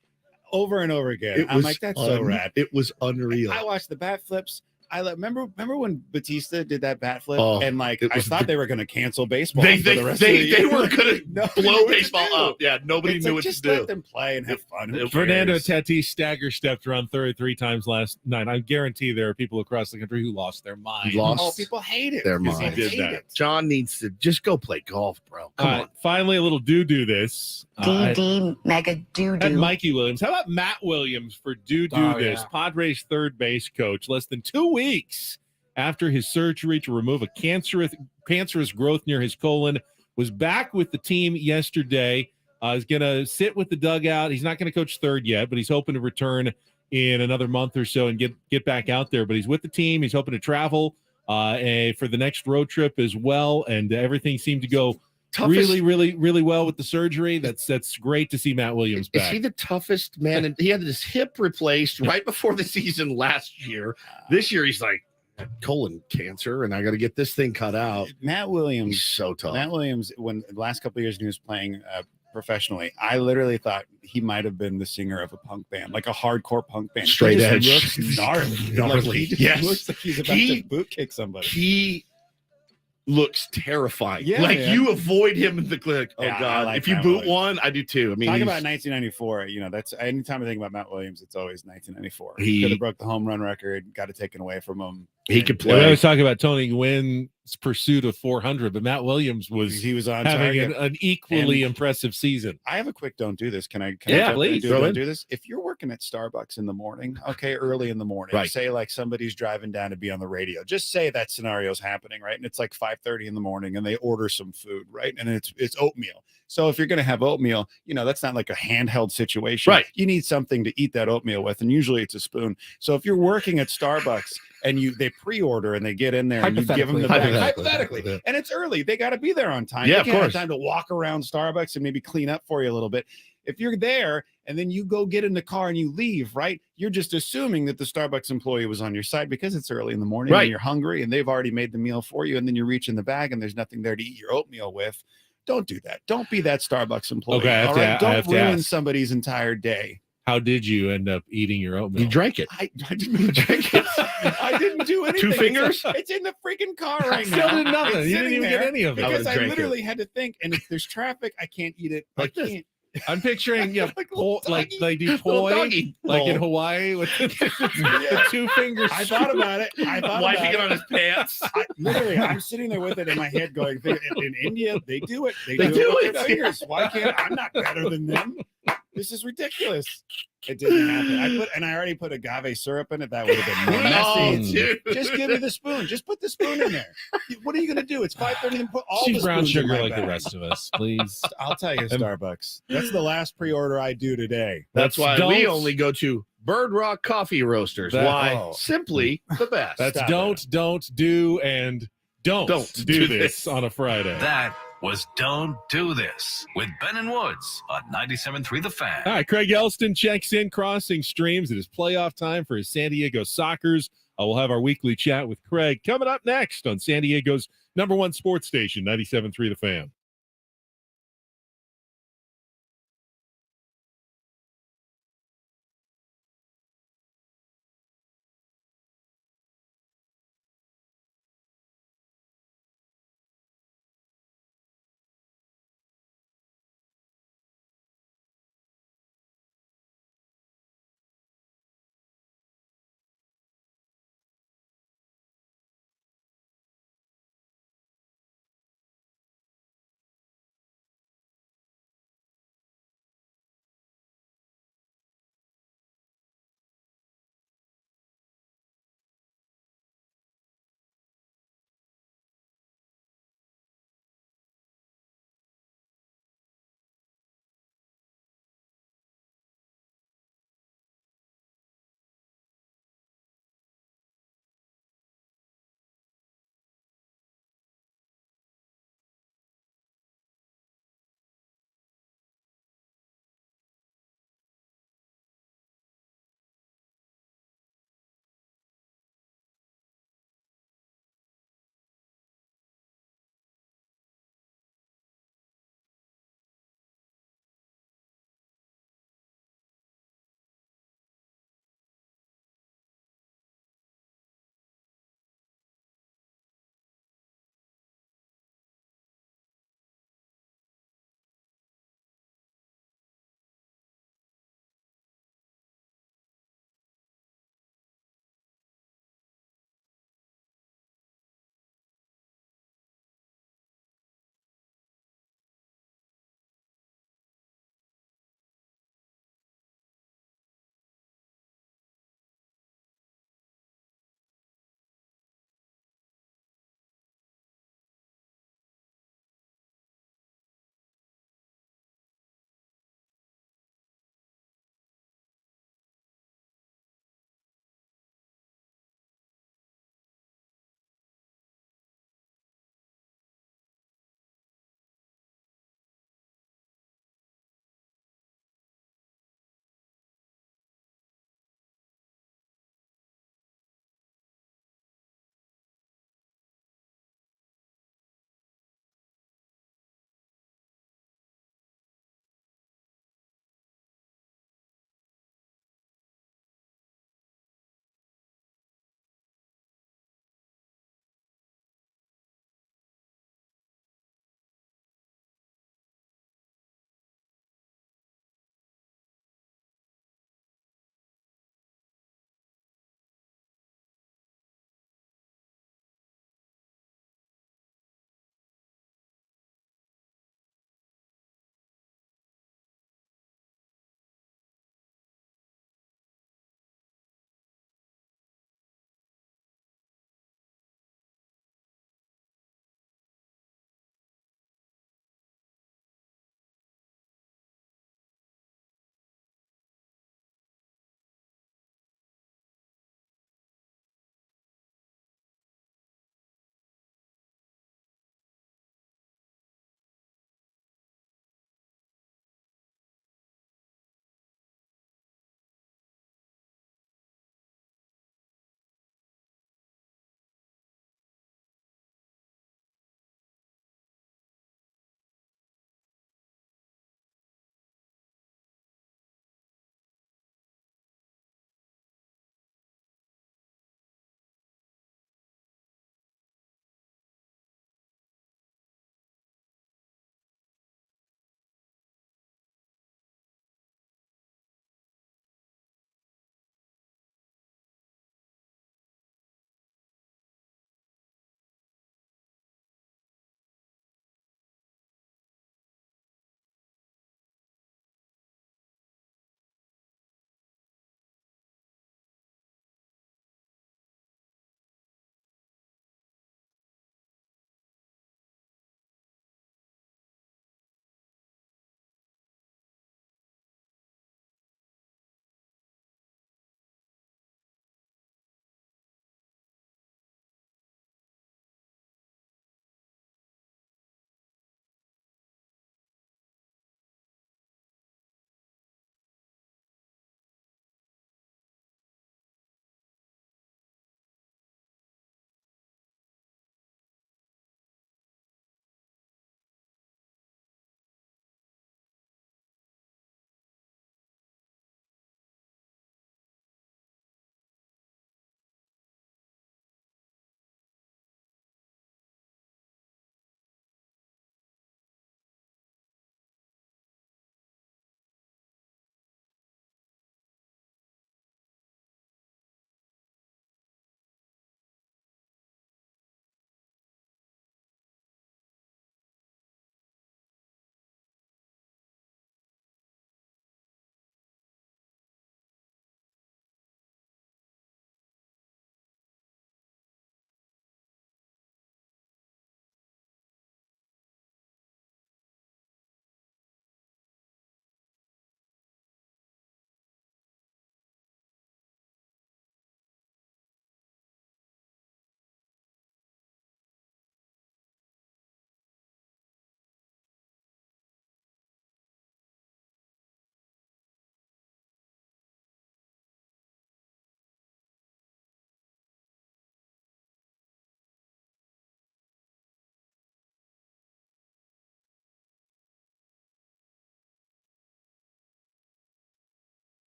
over and over again. I'm like, that's so rad. It was unreal. I watched the bat flips. Remember when Batista did that bat flip, and I thought they were going to cancel baseball. They for the rest of the year. They were going to blow baseball up. Yeah, nobody knew what to do. Let them play and have fun. Fernando Tatis stagger stepped around 33 times last night. I guarantee there are people across the country who lost their mind. People hate it. Their mind. He did that. John needs to just go play golf, bro. Come on. Finally, a little do this. DD mega do. And Mikey Williams. How about Matt Williams for do this? Yeah. Padres third base coach. Less than 2 weeks after his surgery to remove a cancerous growth near his colon, was back with the team yesterday. He's going to sit with the dugout. He's not going to coach third yet, but he's hoping to return in another month or so and get back out there. But he's with the team. He's hoping to travel and for the next road trip as well. And everything seemed to go Toughest- really well with the surgery. That's great to see Matt Williams Is back. he the toughest man? And he had his hip replaced right before the season last year. This year, he's like, colon cancer, and I got to get this thing cut out. Matt Williams, He's so tough. Matt Williams, when the last couple of years when he was playing professionally, I literally thought he might have been the singer of a punk band, like a hardcore punk band. Straight He just edge. looks gnarly. Gnarly. Like, he just Yes. looks like he's about to boot kick somebody. He looks terrifying. Yeah, like man. you avoid him in the clinic. Oh Yeah, I God! like if you Matt boot Williams. one, I do too. I mean, Talk he's- about 1994. That's anytime I think about Matt Williams, it's always 1994. He- He could have broke the home run record, got it taken away from him. he could Yeah, we play. always talk about Tony Gwynn's pursuit of 400, but Matt Williams was He was on having target. an equally And- impressive season. I have a quick don't do this. Can I Yeah, jump in please. and Throw don't in. do this? If you're working at Starbucks in the morning, okay, early in the morning, Right. say like somebody's driving down to be on the radio. Just say that scenario's happening, right? And it's like 5:30 in the morning and they order some food, right? And it's oatmeal. So if you're gonna have oatmeal, that's not like a handheld situation. Right. You need something to eat that oatmeal with, and usually it's a spoon. So if you're working at Starbucks and they pre-order and they get in there and you give them the bag, hypothetically, and it's early, they got to be there on time. Yeah, They of can't have course. time to walk around Starbucks and maybe clean up for you a little bit. If you're there and then you go get in the car and you leave, right? You're just assuming that the Starbucks employee was on your side because it's early in the morning Right. and you're hungry and they've already made the meal for you, and then you reach in the bag and there's nothing there to eat your oatmeal with. Don't do that. Don't be that Starbucks employee. Okay, I have all to- right? I Don't have to ruin ask. somebody's entire day. How did you end up eating your oatmeal? You drank it. I didn't drink it. I didn't do anything. fingers? It's in the freaking car right Still now. did nothing. It's You didn't sitting even get there any of it. I because would've I drank it. literally had to think. And if there's traffic, I can't eat it. Like I this. can't. I'm picturing Like little like doggy. they do Little poi doggy like in bowl. Hawaii with the two fingers. I thought about it. I thought Wiping about it on his pants. Literally, I'm sitting there with it in my head, going, "In India, they do it. They do do it. with their fingers. Why can't I'm not better than them? This is ridiculous." It didn't happen. I already put agave syrup in it. That would have been more Oh, messy. dude. Just give me the spoon. Just put the spoon in there. What are you going to do? It's 5:30 and put all She's the brown spoons in sugar my like the bag. rest of us, please. I'll tell you, Starbucks. That's the last pre-order I do today. That's why Don't- we only go to Bird Rock Coffee Roasters. That- Why? oh. Simply the best. That's Stop don't do, and don't do this on a Friday. That was Don't Do This with Ben and Woods on 97.3 The Fan. All right, Craig Elston checks in, crossing streams. It is playoff time for his San Diego Sockers. We'll have our weekly chat with Craig coming up next on San Diego's #1 sports station, 97.3 The Fan.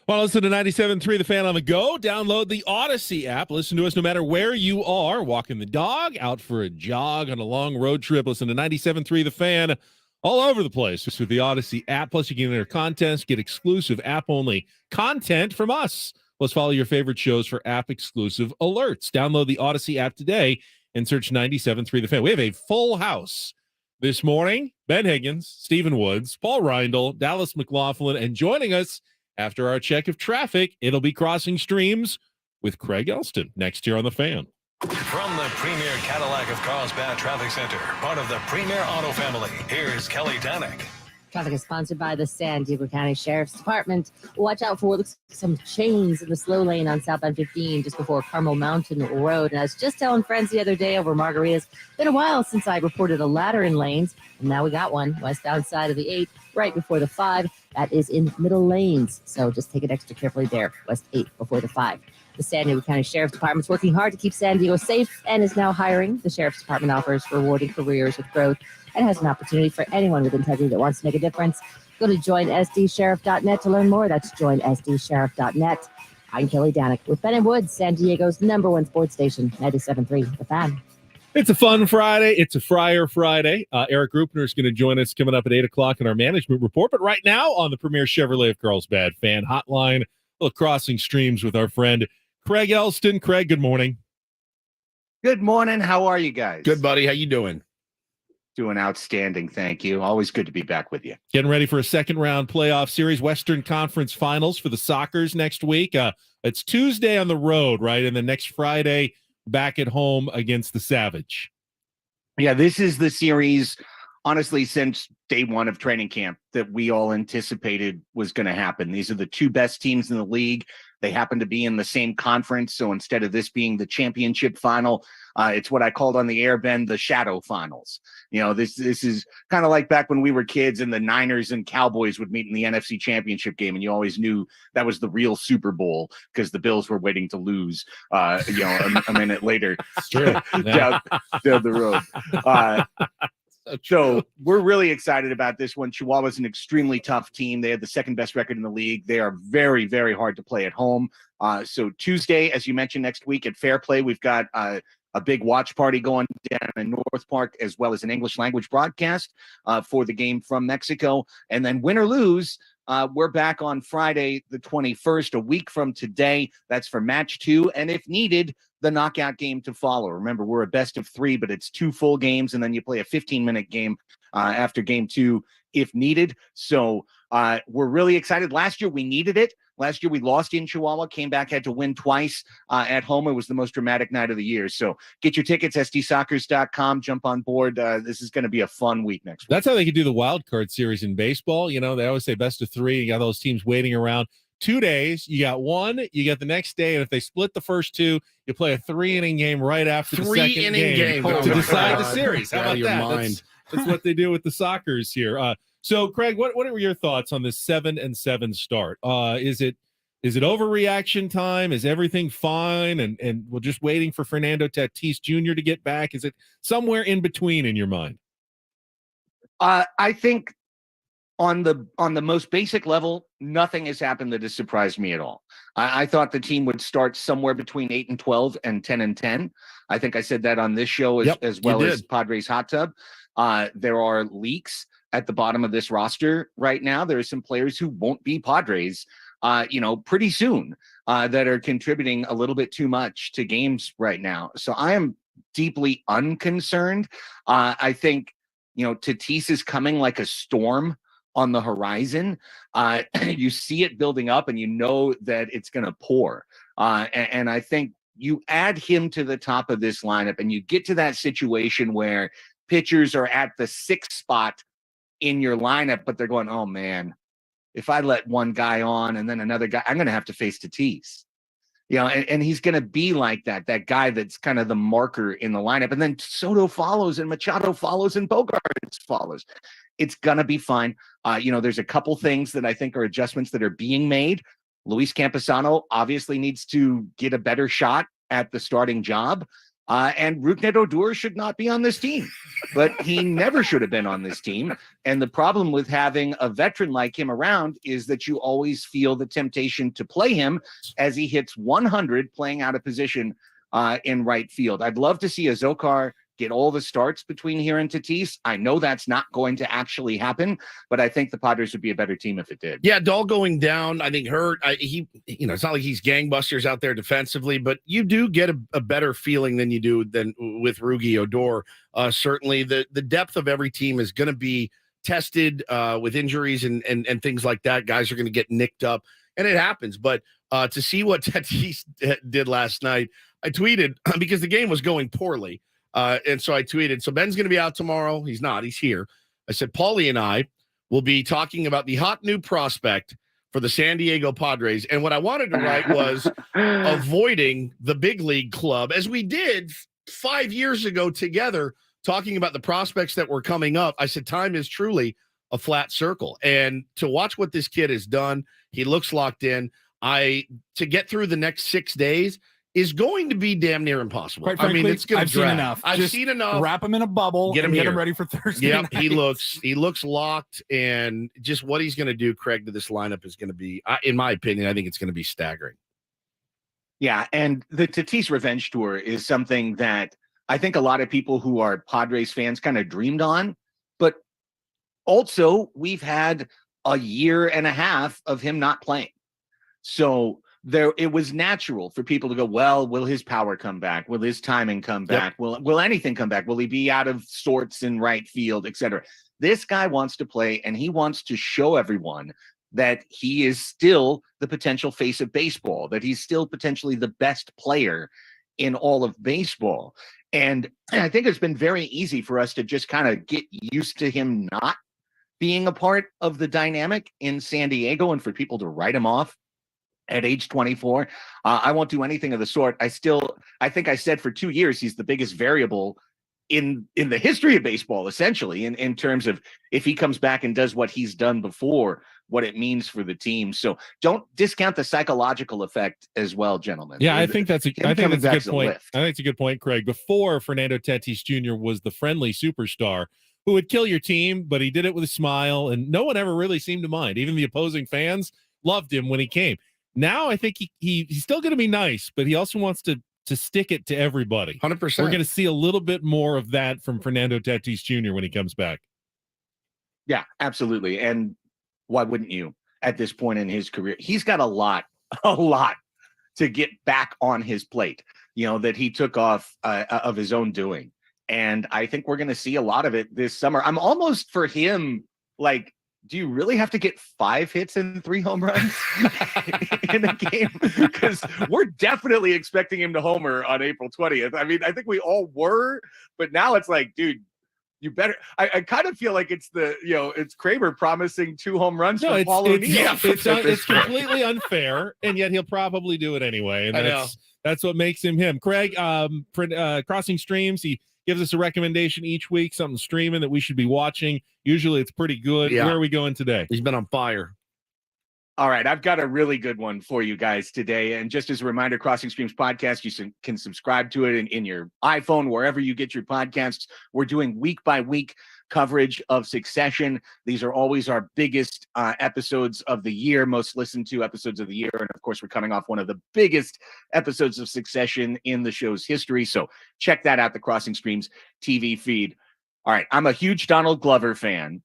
Well, listen to 97.3 The Fan on the go. Download the Odyssey app. Listen to us no matter where you are. Walking the dog, out for a jog, on a long road trip. Listen to 97.3 The Fan all over the place with the Odyssey app. Plus, you can enter contests, get exclusive app-only content from us. Plus, follow your favorite shows for app-exclusive alerts. Download the Odyssey app today and search 97.3 The Fan. We have a full house this morning. Ben Higgins, Stephen Woods, Paul Reindl, Dallas McLaughlin, and joining us after our check of traffic, it'll be Crossing Streams with Craig Elston next year on The Fan. From the premier Cadillac of Carlsbad Traffic Center, part of the Premier Auto family, here's Kelly Danek. Traffic is sponsored by the San Diego County Sheriff's Department. Watch out for what looks like some chains in the slow lane on southbound 15 just before Carmel Mountain Road. And I was just telling friends the other day over Margaritas, been a while since I reported a ladder in lanes, and now we got one westbound side of the 8 right before the 5. That is in middle lanes, so just take it extra carefully there, west 8 before the 5. The San Diego County Sheriff's Department is working hard to keep San Diego safe and is now hiring. The Sheriff's Department offers rewarding careers with growth and has an opportunity for anyone with integrity that wants to make a difference. Go to joinsdsheriff.net to learn more. That's joinsdsheriff.net. I'm Kelly Danek with Ben and Woods, San Diego's #1 sports station, 97.3 The Fan. It's a fun Friday. It's a Friar Friday. Eric Rupner is going to join us coming up at 8 o'clock in our management report. But right now on the Premier Chevrolet of Carlsbad Fan Hotline, little Crossing Streams with our friend Craig Elston. Craig, good morning. Good morning. How are you guys? Good, buddy. How you doing? Doing outstanding. Thank you. Always good to be back with you. Getting ready for a second round playoff series, Western Conference Finals for the Sockers next week. It's Tuesday on the road, right? And then next Friday back at home against the Savage. Yeah, this is the series, honestly, since day one of training camp that we all anticipated was going to happen. These are the two best teams in the league. They happen to be in the same conference. So instead of this being the championship final, it's what I called on the air, Ben, the shadow finals. You know, this is kind of like back when we were kids and the Niners and Cowboys would meet in the NFC championship game. And you always knew that was the real Super Bowl because the Bills were waiting to lose, a minute later down the road. So we're really excited about this one. Chihuahua's an extremely tough team. They had the second best record in the league. They are very, very hard to play at home. So Tuesday, as you mentioned, next week at Fair Play, we've got a big watch party going down in North Park, as well as an English language broadcast for the game from Mexico. And then win or lose, we're back on Friday, the 21st, a week from today. That's for match 2. And if needed, the knockout game to follow. Remember, we're a best of 3, but it's 2 full games, and then you play a 15-minute game after game 2 if needed. So we're really excited. Last year, we needed it. Last year, we lost in Chihuahua, came back, had to win twice at home. It was the most dramatic night of the year. So get your tickets, sdsoccers.com. Jump on board. This is going to be a fun week next week. That's how they could do the wild card series in baseball. You know, they always say best of 3. You got those teams waiting around. 2 days, you got one, you get the next day, and if they split the first 2, you play a 3-inning game right after the second game to decide the series. How about that? That's what they do with the Sockers here. So, Craig, what were your thoughts on this 7-7 start? Is it overreaction time? Is everything fine? And we're just waiting for Fernando Tatis Jr. to get back? Is it somewhere in between in your mind? I think on the most basic level, nothing has happened that has surprised me at all. I thought the team would start somewhere between 8-12 and 10-10. I think I said that on this show as well as Padres Hot Tub. There are leaks at the bottom of this roster right now. There are some players who won't be Padres, pretty soon that are contributing a little bit too much to games right now. So I am deeply unconcerned. I think, Tatis is coming like a storm on the horizon. You see it building up and you know that it's going to pour. And I think you add him to the top of this lineup and you get to that situation where pitchers are at the 6th spot in your lineup, but they're going, oh man, if I let one guy on and then another guy, I'm going to have to face Tatis. And he's going to be like that guy that's kind of the marker in the lineup. And then Soto follows and Machado follows and Bogaerts follows. It's going to be fine. There's a couple things that I think are adjustments that are being made. Luis Camposano obviously needs to get a better shot at the starting job. And Rougned Odor should not be on this team, but he never should have been on this team. And the problem with having a veteran like him around is that you always feel the temptation to play him as he hits 100 playing out of position in right field. I'd love to see Azocar get all the starts between here and Tatis. I know that's not going to actually happen, but I think the Padres would be a better team if it did. Yeah, Dahl going down, I think hurt. It's not like he's gangbusters out there defensively, but you do get a better feeling than you do than with Rougned Odor. Certainly, the depth of every team is going to be tested with injuries and things like that. Guys are going to get nicked up, and it happens. But to see what Tatis did last night, I tweeted because the game was going poorly. And so I tweeted, so Ben's going to be out tomorrow. He's not. He's here. I said, Paulie and I will be talking about the hot new prospect for the San Diego Padres. And what I wanted to write was avoiding the big league club, as we did 5 years ago together, talking about the prospects that were coming up. I said, time is truly a flat circle. And to watch what this kid has done, he looks locked in. To get through the next 6 days is going to be damn near impossible. Quite frankly, it's going to seen enough. I've seen enough. Wrap him in a bubble. Get him ready for Thursday. Yep, night. he looks locked, and just what he's going to do, Craig, to this lineup is going to be, in my opinion, I think it's going to be staggering. Yeah, and the Tatis Revenge Tour is something that I think a lot of people who are Padres fans kind of dreamed on, but also we've had a year and a half of him not playing. So it was natural for people to go, well, will his power come back? Will his timing come back? Yep. Will anything come back? Will he be out of sorts in right field, etc.? This guy wants to play, and he wants to show everyone that he is still the potential face of baseball, that he's still potentially the best player in all of baseball. And I think it's been very easy for us to just kind of get used to him not being a part of the dynamic in San Diego, and for people to write him off at age 24. I won't do anything of the sort. I think I said for 2 years, he's the biggest variable in the history of baseball, essentially, in terms of if he comes back and does what he's done before, what it means for the team. So don't discount the psychological effect as well, gentlemen. Yeah, I think that's a good point. Lift. I think it's a good point, Craig. Before, Fernando Tatis Jr. was the friendly superstar who would kill your team, but he did it with a smile, and no one ever really seemed to mind. Even the opposing fans loved him when he came. Now I think he's still going to be nice, but he also wants to stick it to everybody. 100%. We're going to see a little bit more of that from Fernando Tatis Jr. when he comes back. Yeah, absolutely. And why wouldn't you at this point in his career? He's got a lot to get back on his plate, that he took off of his own doing. And I think we're going to see a lot of it this summer. I'm almost for him, like, do you really have to get 5 hits and 3 home runs in a game? Because we're definitely expecting him to homer on April 20th. I mean, I think we all were, but now it's like, dude, you better. I kind of feel like it's it's Kramer promising 2 home runs for Paul O'Neill. It's completely unfair, and yet he'll probably do it anyway. And that's what makes him him. Craig, Crossing Streams, he gives us a recommendation each week, something streaming that we should be watching. Usually it's pretty good. Yeah. Where are we going today? He's been on fire. All right, I've got a really good one for you guys today. And just as a reminder, Crossing Streams podcast, you can subscribe to it in your iPhone, wherever you get your podcasts. We're doing week-by-week coverage of Succession. These are always our biggest episodes of the year, most listened to episodes of the year. And of course, we're coming off one of the biggest episodes of Succession in the show's history. So check that out, the Crossing Streams TV feed. All right, I'm a huge Donald Glover fan.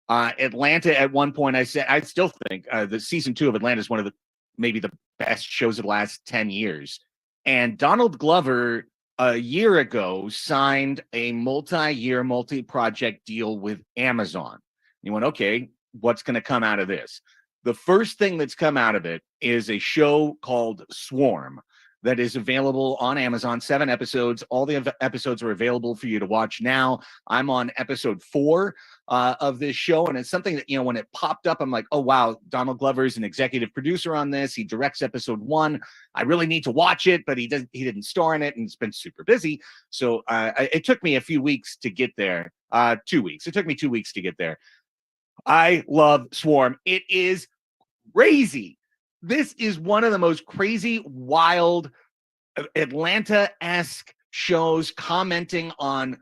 Atlanta, at one point, I still think the season 2 of Atlanta is one of maybe the best shows of the last 10 years. And Donald Glover, a year ago, signed a multi-year, multi-project deal with Amazon. You went, okay, what's going to come out of this? The first thing that's come out of it is a show called Swarm that is available on Amazon, 7 episodes. All the episodes are available for you to watch now. I'm on episode 4 of this show, and it's something that, when it popped up, I'm like, oh, wow, Donald Glover is an executive producer on this. He directs episode 1. I really need to watch it, but he didn't star in it, and it's been super busy. So it took me a few weeks to get there. 2 weeks. It took me 2 weeks to get there. I love Swarm. It is crazy. This is one of the most crazy, wild, Atlanta-esque shows, commenting on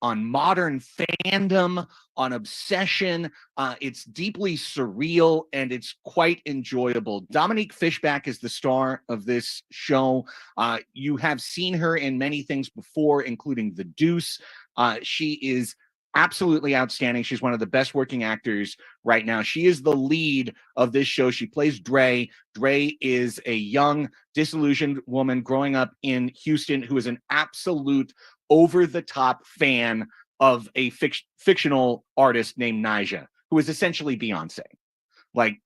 modern fandom, on obsession. It's deeply surreal and it's quite enjoyable. Dominique Fishback is the star of this show. You have seen her in many things before, including The Deuce. She is absolutely outstanding. She's one of the best working actors right now. She is the lead of this show. She plays Dre. Dre is a young, disillusioned woman growing up in Houston who is an absolute over-the-top fan of a fictional artist named Nyjah, who is essentially Beyonce. Like,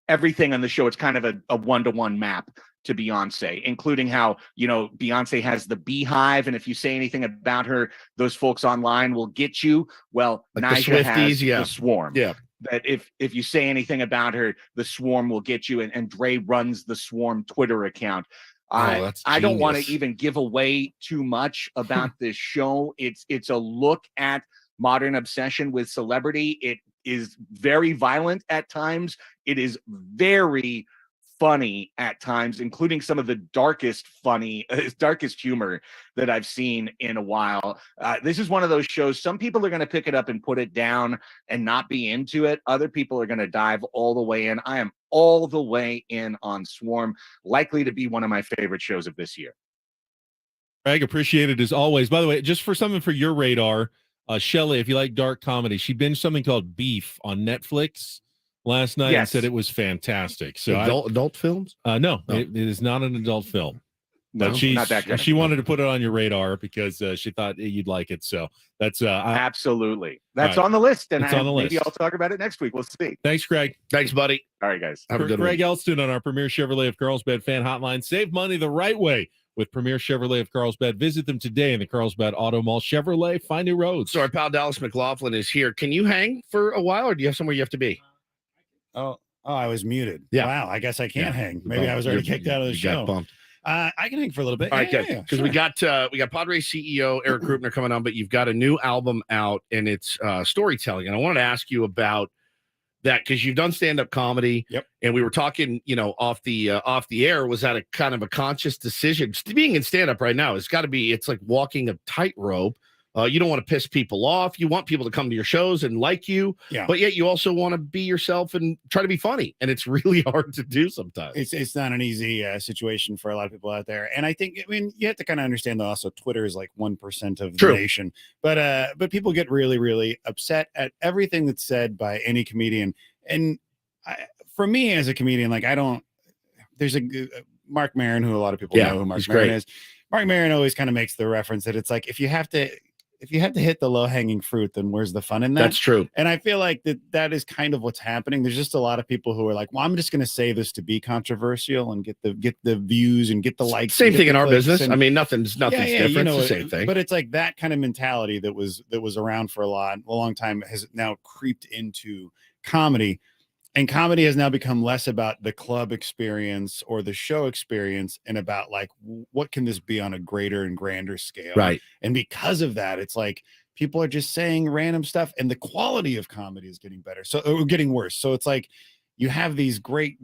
everything on the show, it's kind of a one-to-one map to Beyonce, including how, Beyonce has the Beehive, and if you say anything about her, those folks online will get you. Well, like Nyjah has the Swarm. Yeah. That if you say anything about her, the Swarm will get you, and Dre runs the Swarm Twitter account. I don't want to even give away too much about this show. It's a look at modern obsession with celebrity. It is very violent at times. It is very funny at times, including some of the darkest humor that I've seen in a while. This is one of those shows, some people are going to pick it up and put it down and not be into it. Other people are going to dive all the way in. I am all the way in on Swarm, likely to be one of my favorite shows of this year. Greg, appreciate it as always. By the way, just for something for your radar, Shelley, if you like dark comedy, she binged something called Beef on Netflix last night and said it was fantastic. So adult films? No, it is not an adult film. No, But not that good. she wanted to put it on your radar because she thought you'd like it. So that's absolutely. That's right. on the list, and It's on the maybe list. I'll talk about it next week. We'll see. Thanks, Greg. Thanks, buddy. All right, guys. Have a good Greg one. Elston on our Premier Chevrolet of Carlsbad fan hotline. Save money the right way with Premier Chevrolet of Carlsbad. Visit them today in the Carlsbad Auto Mall. Chevrolet, find new roads. So our pal Dallas McLaughlin is here. Can you hang for a while, or do you have somewhere you have to be? Oh, I was muted. Yeah. Wow. I guess I can't hang. Maybe I was already kicked out of the You show. got bumped. I can hang for a little bit. All right, good. Because sure. we got Padres CEO Eric Krupner coming on, but you've got a new album out and it's storytelling. And I wanted to ask you about that because you've done stand-up comedy. Yep. And we were talking, off the air. Was that a kind of a conscious decision? Being in stand-up right now, it's like walking a tightrope. You don't want to piss people off. You want people to come to your shows and like you, but yet you also want to be yourself and try to be funny. And it's really hard to do sometimes. It's not an easy situation for a lot of people out there. And I mean, you have to kind of understand that also Twitter is like 1% of the nation. But people get really, really upset at everything that's said by any comedian. And for me as a comedian, like there's a Mark Maron, who a lot of people know who Mark Maron is. Mark Maron always kind of makes the reference that it's like, if you have to hit the low-hanging fruit, then where's the fun in that? That's true. And I feel like that is kind of what's happening. There's just a lot of people who are like, well, I'm just going to say this to be controversial and get the views and get the likes. Same thing in our business. And, I mean, nothing's different. It's the same thing. But it's like that kind of mentality that was around for a long time has now creeped into comedy. And comedy has now become less about the club experience or the show experience and about like, what can this be on a greater and grander scale? Right. And because of that, it's like people are just saying random stuff and the quality of comedy is getting better. Or getting worse. So it's like you have these great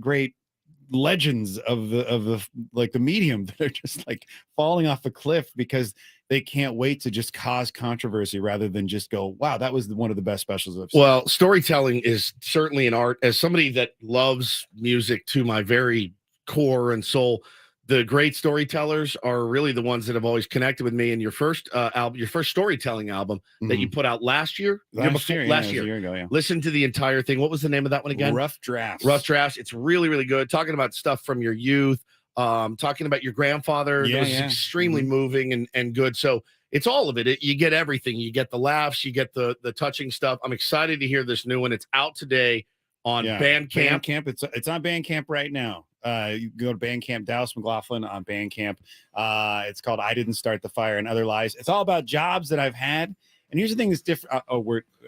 legends of the like the medium that are just like falling off a cliff because they can't wait to just cause controversy rather than just go, wow, that was one of the best specials I've seen. Well, storytelling is certainly an art. As somebody that loves music to my very core and soul, the great storytellers are really the ones that have always connected with me. And your first album, your first storytelling album that you put out last year, last year, a year ago, yeah. Listen to the entire thing. What was the name of that one again? Rough Drafts. Rough Drafts. It's really, really good. Talking about stuff from your youth, talking about your grandfather. That was extremely moving and good. So it's all of it. You get everything. You get the laughs. You get the touching stuff. I'm excited to hear this new one. It's out today on Bandcamp. It's on Bandcamp right now. You can go to Bandcamp, Dallas McLaughlin on Bandcamp. It's called I Didn't Start the Fire and Other Lies. It's all about jobs that I've had. And here's the thing that's different.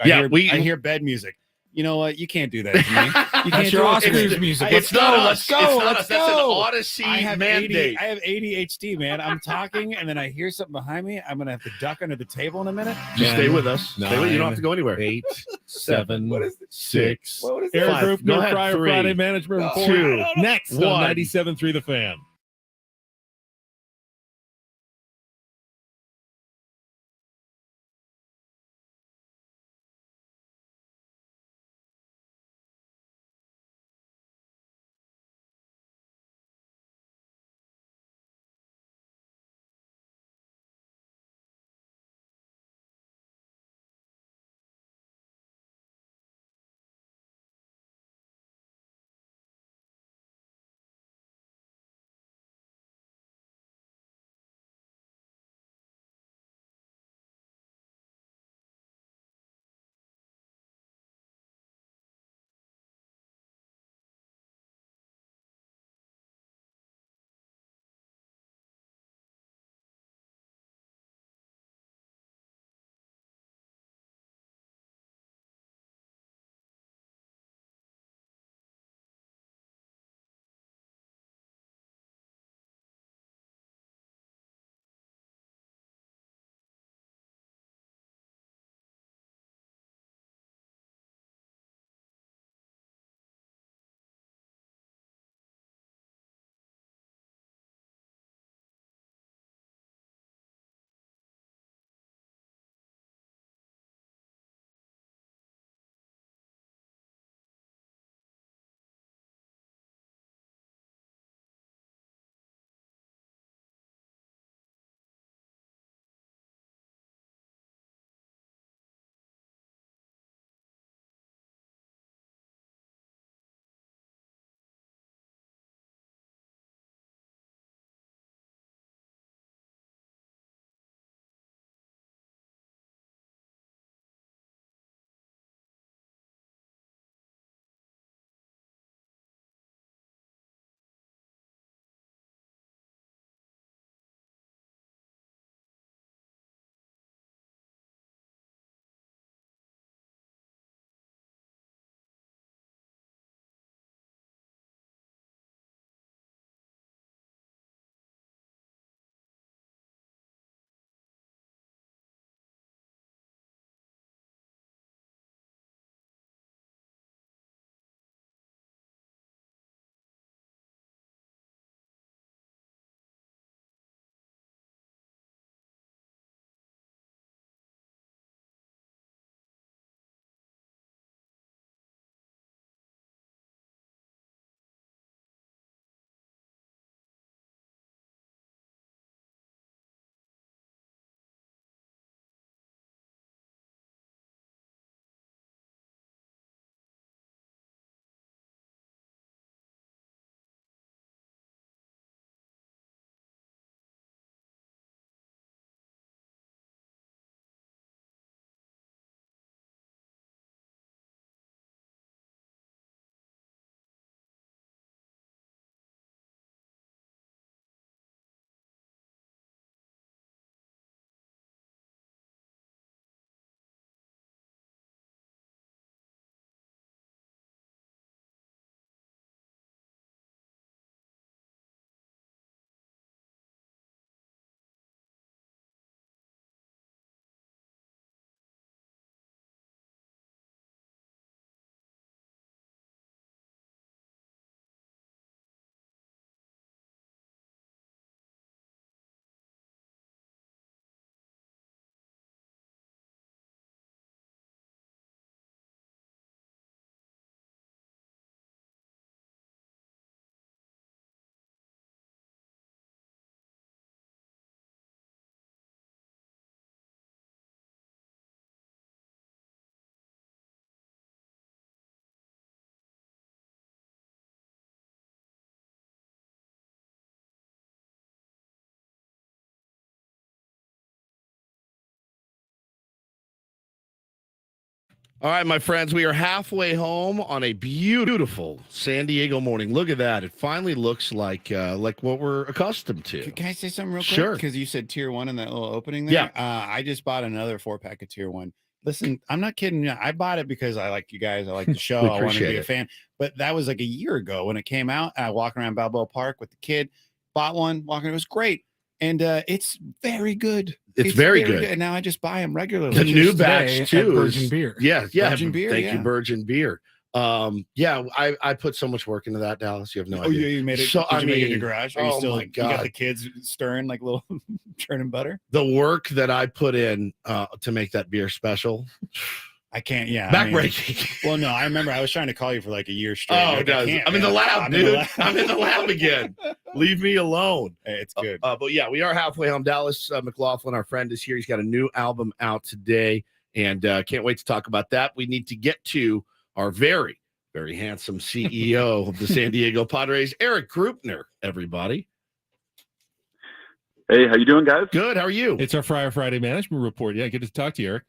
I hear bed music. You know what? You can't do that to me. You That's your Oscars music. Let's go. Let's go. That's an Odyssey mandate. I have ADHD, man. I'm talking, and then I hear something behind me. I'm going to have to duck under the table in a minute. Just stay with us. Stay with, you don't have to go anywhere. 8, 7, What is it? 6. What is Air Five. Group, Go no ahead. Friar 3, Friday Management Report. 2, Next on 1. 97.3 The Fan. All right, my friends, we are halfway home on a beautiful San Diego morning. Look at that. It finally looks like what we're accustomed to. Can I say something real quick? Sure. Because you said tier 1 in that little opening there. Yeah. I just bought another 4-pack of tier 1. Listen, I'm not kidding you. I bought it because I like you guys. I like the show. I want to be a fan. But that was like a year ago when it came out. I walked around Balboa Park with the kid, bought one, it was great. And it's very good. It's very good. And now I just buy them regularly. The new batch too, Virgin Beer. Yeah, Virgin Beer. Thank you, Virgin Beer. I put so much work into that, Dallas. You have no idea. Oh, yeah, you made it. So, did you make it in your garage? Are you still, my God. You got the kids stirring like little churning butter? The work that I put in to make that beer special. I can't. Yeah, backbreaking. Well, no, I remember I was trying to call you for like a year straight. Oh, it does. I'm in the lab, dude. I'm in the lab again. Leave me alone. Hey, it's good. But yeah, we are halfway home. Dallas McLaughlin, our friend, is here. He's got a new album out today, and can't wait to talk about that. We need to get to our very, very handsome CEO of the San Diego Padres, Eric Grupner. Everybody. Hey, how you doing, guys? Good. How are you? It's our Friday Management Report. Yeah, good to talk to you, Eric.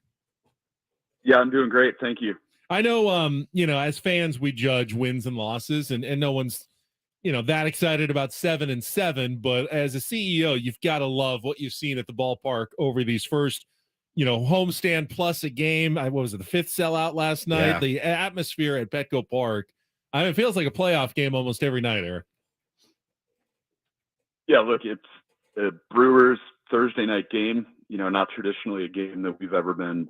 Yeah, I'm doing great. Thank you. I know, as fans, we judge wins and losses, and no one's, that excited about 7-7. But as a CEO, you've got to love what you've seen at the ballpark over these first, homestand plus a game. What was it, the 5th sellout last night? Yeah. The atmosphere at Petco Park. It feels like a playoff game almost every night, Eric. Yeah, look, it's the Brewers Thursday night game. Not traditionally a game that we've ever been,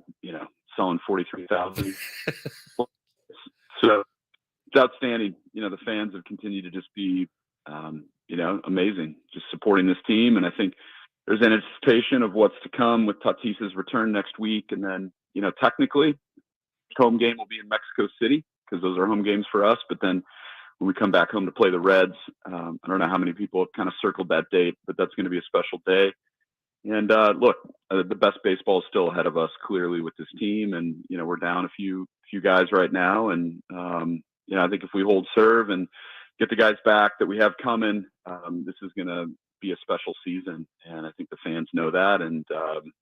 selling 43,000. So it's outstanding. The fans have continued to just be, amazing, just supporting this team. And I think there's anticipation of what's to come with Tatis's return next week. And then, technically, home game will be in Mexico City because those are home games for us. But then when we come back home to play the Reds, I don't know how many people have kind of circled that date, but that's going to be a special day. And look, the best baseball is still ahead of us, clearly, with this team. And we're down a few guys right now. And I think if we hold serve and get the guys back that we have coming, this is going to be a special season. And I think the fans know that, and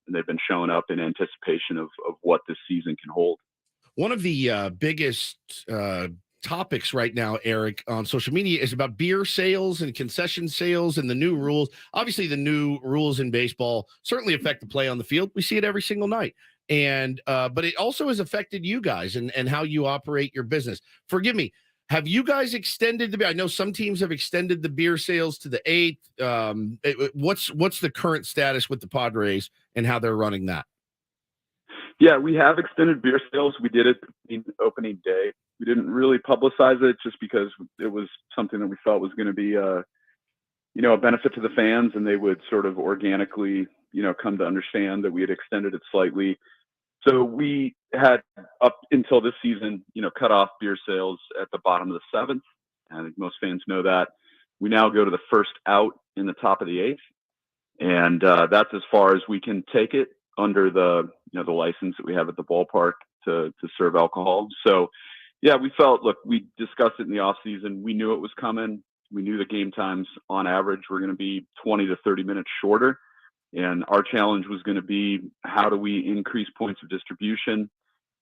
they've been showing up in anticipation of what this season can hold. One of the biggest topics right now, Eric, on social media is about beer sales and concession sales and the new rules. Obviously, the new rules in baseball certainly affect the play on the field. We see it every single night. And but it also has affected you guys and how you operate your business. Forgive me. Have you guys extended the beer? I know some teams have extended the beer sales to the 8th. What's the current status with the Padres and how they're running that? Yeah, we have extended beer sales. We did it in opening day. We didn't really publicize it just because it was something that we felt was going to be a benefit to the fans, and they would sort of organically, come to understand that we had extended it slightly. So we had up until this season, cut off beer sales at the bottom of the 7th. I think most fans know that. We now go to the first out in the top of the 8th. And that's as far as we can take it under the license that we have at the ballpark to serve alcohol. So yeah, we felt, look, we discussed it in the off season. We knew it was coming. We knew the game times on average were going to be 20 to 30 minutes shorter. And our challenge was going to be, how do we increase points of distribution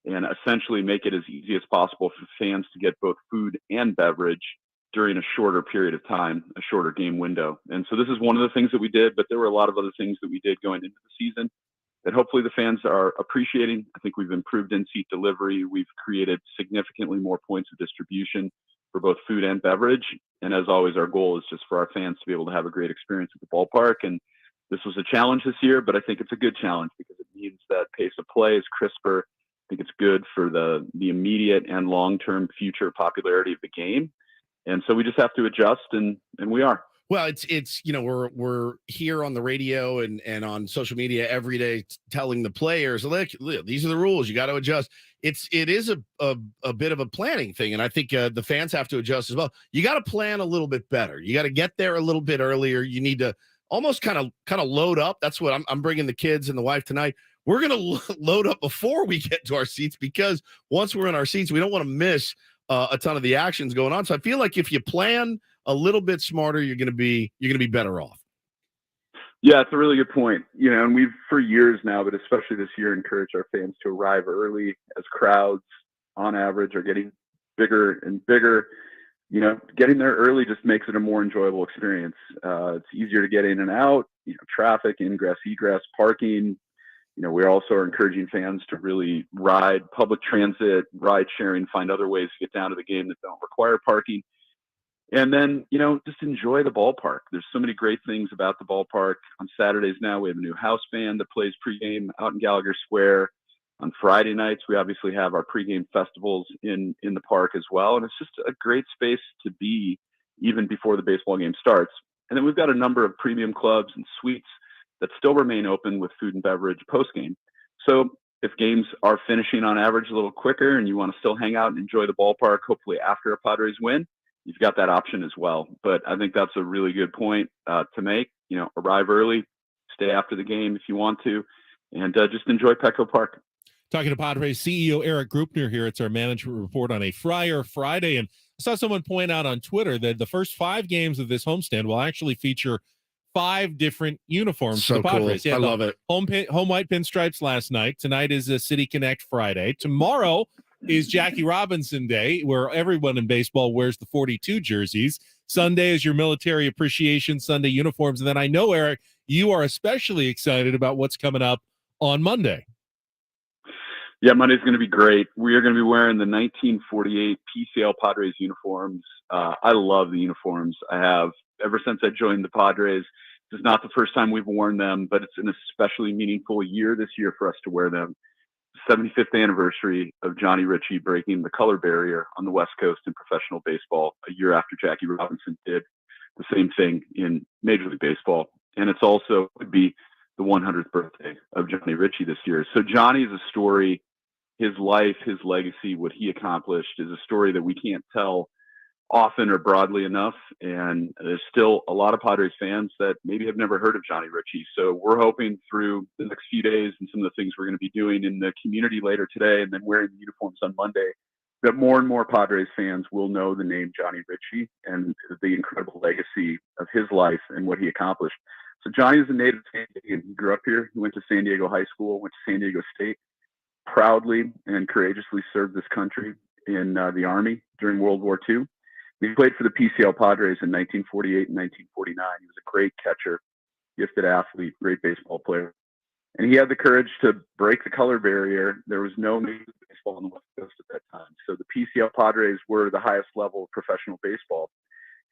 and essentially make it as easy as possible for fans to get both food and beverage during a shorter period of time, a shorter game window. And so this is one of the things that we did, but there were a lot of other things that we did going into the season that hopefully the fans are appreciating. I think we've improved in-seat delivery. We've created significantly more points of distribution for both food and beverage. And as always, our goal is just for our fans to be able to have a great experience at the ballpark. And this was a challenge this year, but I think it's a good challenge because it means that pace of play is crisper. I think it's good for the immediate and long-term future popularity of the game. And so we just have to adjust, and we are. Well, it's we're here on the radio and on social media every day telling the players, look, these are the rules. You got to adjust. It is a bit of a planning thing, and I think the fans have to adjust as well. You got to plan a little bit better. You got to get there a little bit earlier. You need to almost kind of load up. That's what I'm bringing the kids and the wife tonight. We're going to load up before we get to our seats, because once we're in our seats, we don't want to miss a ton of the actions going on. So I feel like if you plan a little bit smarter, you're going to be better off. Yeah, it's a really good point. And we've for years now, but especially this year, encouraged our fans to arrive early as crowds on average are getting bigger and bigger. Getting there early just makes it a more enjoyable experience. It's easier to get in and out, traffic, ingress, egress, parking. We also are encouraging fans to really ride public transit, ride sharing, find other ways to get down to the game that don't require parking. And then, just enjoy the ballpark. There's so many great things about the ballpark. On Saturdays now, we have a new house band that plays pregame out in Gallagher Square. On Friday nights, we obviously have our pregame festivals in the park as well. And it's just a great space to be even before the baseball game starts. And then we've got a number of premium clubs and suites that still remain open with food and beverage postgame. So if games are finishing on average a little quicker and you want to still hang out and enjoy the ballpark, hopefully after a Padres win, you've got that option as well. But I think that's a really good point to make. Arrive early, stay after the game if you want to, and just enjoy Petco Park. Talking to Padres CEO Eric Grupner here. It's our management report on a Friar Friday. And I saw someone point out on Twitter that the first 5 games of this homestand will actually feature 5 different uniforms for the Padres. Cool. Yeah, I love it. Home white pinstripes last night. Tonight is a City Connect Friday. Tomorrow is Jackie Robinson Day, where everyone in baseball wears the 42 jerseys. Sunday is your Military Appreciation Sunday uniforms. And then I know, Eric, you are especially excited about what's coming up on Monday. Yeah, Monday's going to be great. We are going to be wearing the 1948 PCL Padres uniforms. I love the uniforms. I have ever since I joined the Padres. This is not the first time we've worn them, but it's an especially meaningful year this year for us to wear them. 75th anniversary of Johnny Ritchie breaking the color barrier on the West Coast in professional baseball a year after Jackie Robinson did the same thing in Major League Baseball. And it's also would be the 100th birthday of Johnny Ritchie this year. So Johnny is a story. His life, his legacy, what he accomplished is a story that we can't tell often or broadly enough. And there's still a lot of Padres fans that maybe have never heard of Johnny Ritchie. So we're hoping through the next few days and some of the things we're going to be doing in the community later today and then wearing the uniforms on Monday, that more and more Padres fans will know the name Johnny Ritchie and the incredible legacy of his life and what he accomplished. So Johnny is a native San Diego. He grew up here. He went to San Diego High School, went to San Diego State. Proudly and courageously served this country in the Army during World War II. He played for the PCL Padres in 1948 and 1949. He was a great catcher, gifted athlete, great baseball player. And he had the courage to break the color barrier. There was no Major League Baseball on the West Coast at that time. So the PCL Padres were the highest level of professional baseball.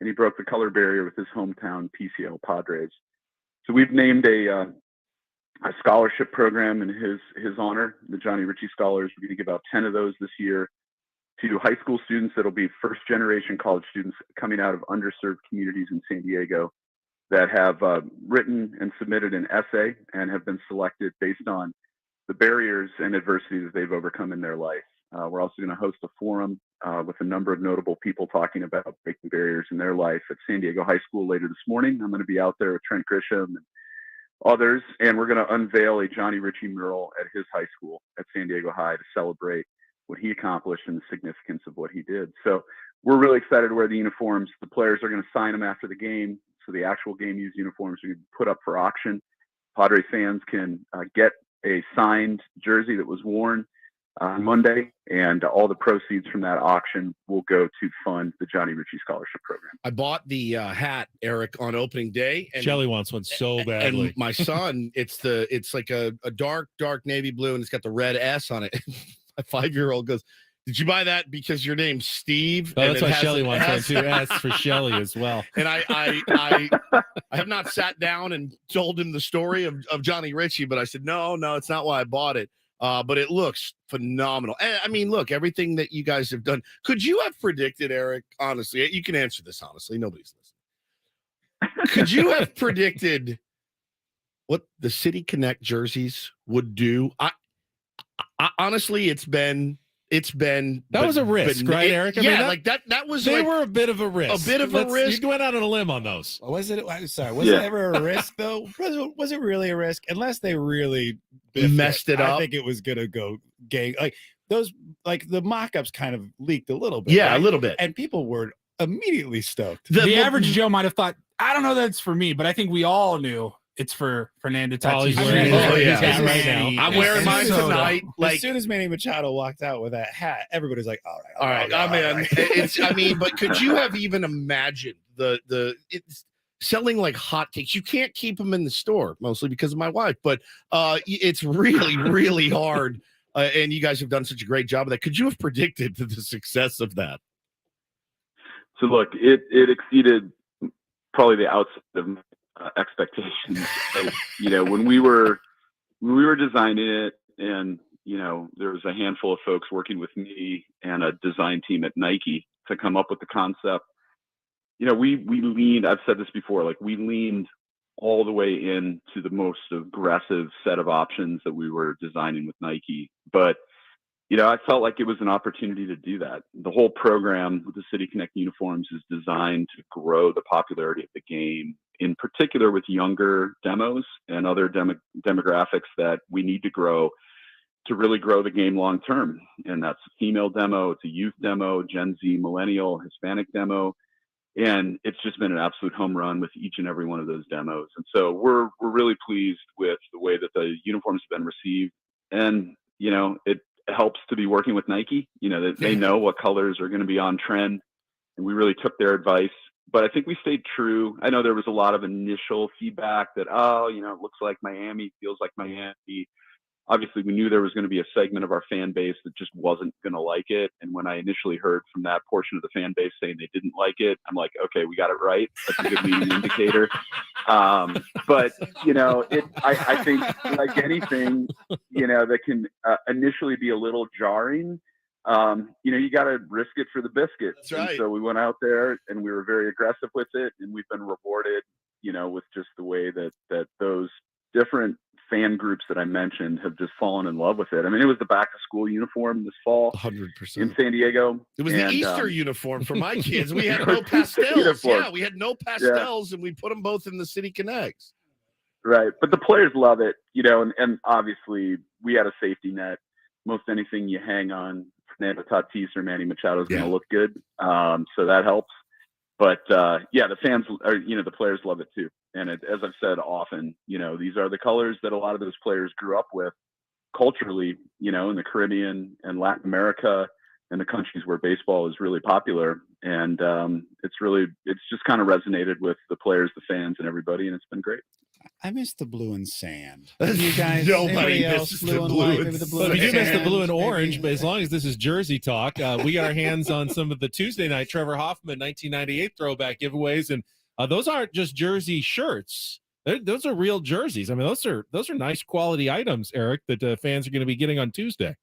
And he broke the color barrier with his hometown PCL Padres. So we've named a scholarship program in his honor, the Johnny Ritchie Scholars. We're going to give out 10 of those this year to high school students that'll be first-generation college students coming out of underserved communities in San Diego that have written and submitted an essay and have been selected based on the barriers and adversities they've overcome in their life. We're also going to host a forum with a number of notable people talking about breaking barriers in their life at San Diego High School later this morning. I'm going to be out there with Trent Grisham and others, and we're going to unveil a Johnny Ritchie mural at his high school at San Diego High to celebrate what he accomplished and the significance of what he did. So we're really excited to wear the uniforms. The players are going to sign them after the game. So the actual game used uniforms are going to be put up for auction. Padres fans can get a signed jersey that was worn on Monday, and all the proceeds from that auction will go to fund the Johnny Ritchie Scholarship Program. I bought the hat, Eric, on opening day. And Shelly wants one so badly. And my son, it's like a dark navy blue, and it's got the red S on it. My 5-year-old goes, "Did you buy that because your name's Steve?" Oh, that's why Shelly wants one too. S for Shelly as well. And I have not sat down and told him the story of Johnny Ritchie, but I said, no, it's not why I bought it. But it looks phenomenal. I mean, look, everything that you guys have done. Could you have predicted, Eric, honestly, you can answer this honestly, nobody's listening. Could you have predicted what the City Connect jerseys would do? I honestly, it's been that was a risk, right, Eric? I mean, that was they were a bit of a risk. risk. You went out on a limb on those. Was it? Sorry, was it ever a risk though? Was it really a risk? Unless they really messed it up. I think it was gonna go gay. Like those, like the mock-ups kind of leaked a little bit. Yeah, right? a little bit, and people were immediately stoked. The average Joe might have thought, I don't know that's for me, but I think we all knew it's for Fernando Holly's Tatis. wearing Oh, yeah. his hat right now. I'm wearing mine So- tonight. Like, as soon as Manny Machado walked out with that hat, everybody's like, "All right, all right, I mean, all right." it's. I mean, but could you have even imagined it's selling like hotcakes? You can't keep them in the store, mostly because of my wife, but it's really, really hard. And you guys have done such a great job of that. Could you have predicted the success of that? So look, it exceeded probably the outside of my expectations. Like, when we were designing it, and there was a handful of folks working with me and a design team at Nike to come up with the concept. We leaned. I've said this before. Like, we leaned all the way into the most aggressive set of options that we were designing with Nike, but I felt like it was an opportunity to do that. The whole program with the City Connect uniforms is designed to grow the popularity of the game, in particular with younger demos and other demographics that we need to grow to really grow the game long term. And that's a female demo, it's a youth demo, Gen Z, millennial, Hispanic demo. And it's just been an absolute home run with each and every one of those demos. And so we're really pleased with the way that the uniforms have been received. And, it helps to be working with Nike, that they know what colors are going to be on trend. And we really took their advice. But I think we stayed true. I know there was a lot of initial feedback that, it looks like Miami, feels like Miami. Obviously, we knew there was going to be a segment of our fan base that just wasn't going to like it. And when I initially heard from that portion of the fan base saying they didn't like it, I'm like, okay, we got it right. That's a good leading indicator. But, I think like anything, that can initially be a little jarring, you got to risk it for the biscuit. That's right. And so we went out there and we were very aggressive with it. And we've been rewarded, with just the way that those different fan groups that I mentioned have just fallen in love with it. I mean, it was the back to school uniform this fall 100% in San Diego. It was the Easter uniform for my kids. We had no pastels. Yeah, we had no pastels, and we put them both in the City Connects. Right. But the players love it, and obviously we had a safety net. Most anything you hang on Fernando Tatis or Manny Machado is going to look good. So that helps. But the fans are, the players love it too. And as I've said often, these are the colors that a lot of those players grew up with culturally, in the Caribbean and Latin America and the countries where baseball is really popular. And it's just kind of resonated with the players, the fans, and everybody. And it's been great. I miss the blue and sand. You guys, Nobody anybody else misses blue the and blue white, and maybe the blue Well, and we do miss the sand, blue and orange, maybe. but as long as this is Jersey talk, we got our hands on some of the Tuesday night Trevor Hoffman 1998 throwback giveaways, and those aren't just jersey shirts; those are real jerseys. I mean, those are nice quality items, Eric, that fans are going to be getting on Tuesday.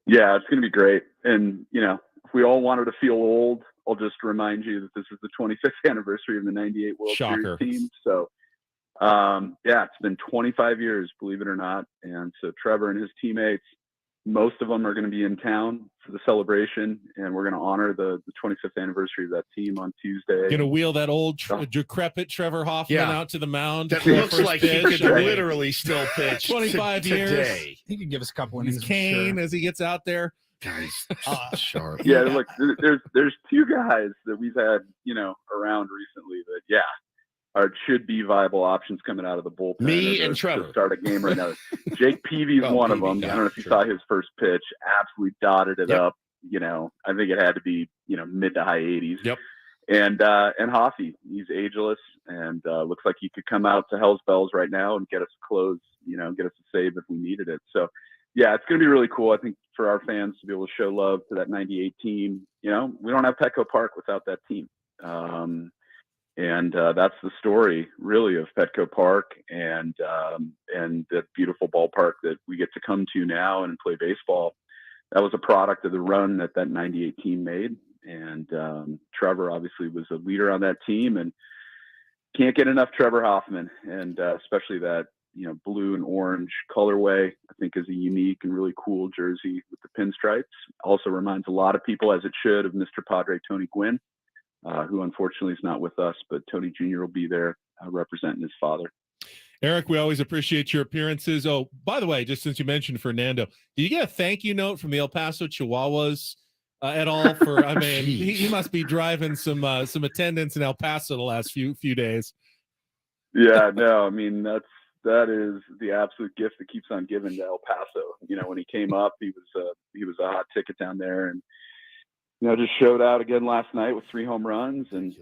Yeah, it's going to be great. And if we all wanted to feel old, I'll just remind you that this is the 25th anniversary of the '98 World Shocker. Series team. So. It's been 25 years, believe it or not. And so Trevor and his teammates, most of them are going to be in town for the celebration, and we're going to honor the 25th anniversary of that team on Tuesday. Going to wheel that old decrepit Trevor Hoffman out to the mound. That for the looks first like pitch. he could literally still pitch 25 years. today. He could give us a couple He's innings. Kane as he gets out there. Guys, sharp. Yeah, look, there's two guys that we've had, around recently that, should be viable options coming out of the bullpen. Me and to Trevor. start a game right now. Jake Peavy is one of them. Peavy, I don't know if you sure. saw his first pitch. Absolutely dotted it up. I think it had to be, mid to high 80s. Yep. And Hoffy, he's ageless and looks like he could come out to Hell's Bells right now and get us a close, get us a save if we needed it. So, yeah, it's going to be really cool. I think for our fans to be able to show love to that '98 team. We don't have Petco Park without that team. And that's the story, really, of Petco Park and that beautiful ballpark that we get to come to now and play baseball. That was a product of the run that '98 team made. And Trevor obviously was a leader on that team, and can't get enough Trevor Hoffman, and especially that blue and orange colorway, I think is a unique and really cool jersey with the pinstripes. Also reminds a lot of people, as it should, of Mr. Padre Tony Gwynn. Who unfortunately is not with us, but Tony Jr. will be there representing his father. Eric, we always appreciate your appearances. Oh, by the way, just since you mentioned Fernando, did you get a thank you note from the El Paso Chihuahuas at all? For I mean, he must be driving some attendance in El Paso the last few days. Yeah, no, I mean that is the absolute gift that keeps on giving to El Paso. You know, when he came up, he was a hot ticket down there, and just showed out again last night with 3 home runs, and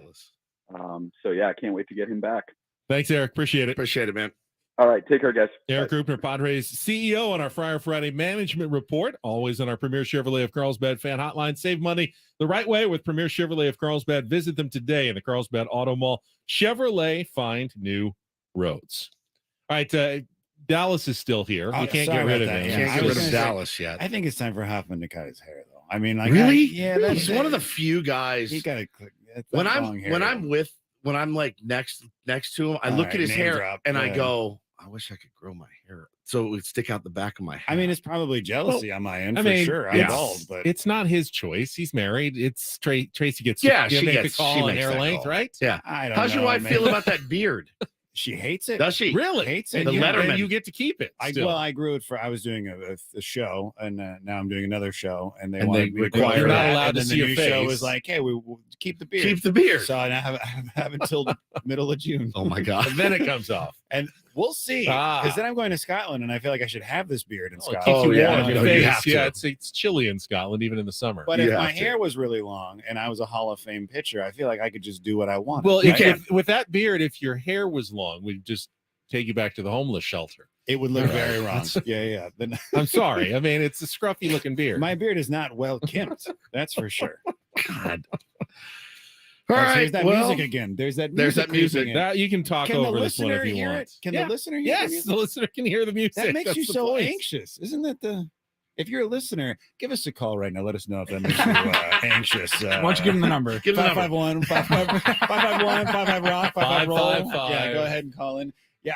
so yeah, I can't wait to get him back. Thanks, Eric. Appreciate it. Appreciate it, man. All right, take care, guys. Eric Rupner, Padres CEO, on our Friar Friday Management Report. Always on our Premier Chevrolet of Carlsbad fan hotline. Save money the right way with Premier Chevrolet of Carlsbad. Visit them today in the Carlsbad Auto Mall. Chevrolet, find new roads. All right, Dallas is still here. We can't get rid of him. Can't get rid of Dallas yet. I think it's time for Hoffman to cut his hair, though. I mean, like, really? yeah, that's he's one of the few guys. He got when I'm like next to him, I look at his hair and I go, I wish I could grow my hair so it would stick out the back of my head. I mean, it's probably jealousy on my end, sure. I'm bald, but it's not his choice. He's married. It's Tracy gets she makes the call she on makes hair that length, call. right? Yeah. I don't How's your know, wife man. feel about that beard? She hates it. Does she? Really? Hates And it. you, Letterman. and you get to keep it. Well, I grew it I was doing a show, and now I'm doing another show, and they And wanted they me to require grow You're not that, allowed and to then see the your new show face. was like, hey, we'll keep the beard. Keep the beard. So I have until the middle of June. Oh my God. And then it comes off. And we'll see, because then I'm going to Scotland, and I feel like I should have this beard in It Scotland. keeps you yeah. warm. No, Your you face. have to. Yeah, it's chilly in Scotland, even in the summer. But You if my have to. hair was really long and I was a Hall of Fame pitcher, I feel like I could just do what I want. Well, right? with that beard, if your hair was long, we'd just take you back to the homeless shelter. It would look Right. very wrong. Yeah. Then I'm sorry. I mean, it's a scruffy looking beard. my beard is not well kempt. That's for sure. God. All All right. There's that well, music again. There's that that music. creeping in. That you can talk Can the over this one listener if you hear want. it? Can the listener hear the Yes, music? the listener can hear the music. That makes That's you the so point. anxious. Isn't that if you're a listener, give us a call right now. Let us know if that makes you anxious. Why don't you give them the number? Give the number. 551 55 rock 55 roll. 555. Yeah, go ahead and call in. Yeah,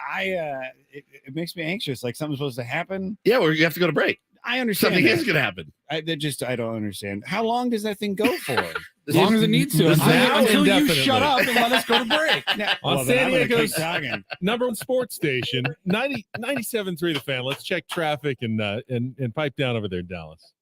it makes me anxious. Like something's supposed to happen. Yeah, you have to go to break. I understand. Something that. is going to happen. I don't understand. How long does that thing go for? As long as it needs to. Until you shut up and let us go to break. On then I'm San gonna keep Diego's talking. number one sports station, 97.3 The Fan. Let's check traffic and pipe down over there in Dallas.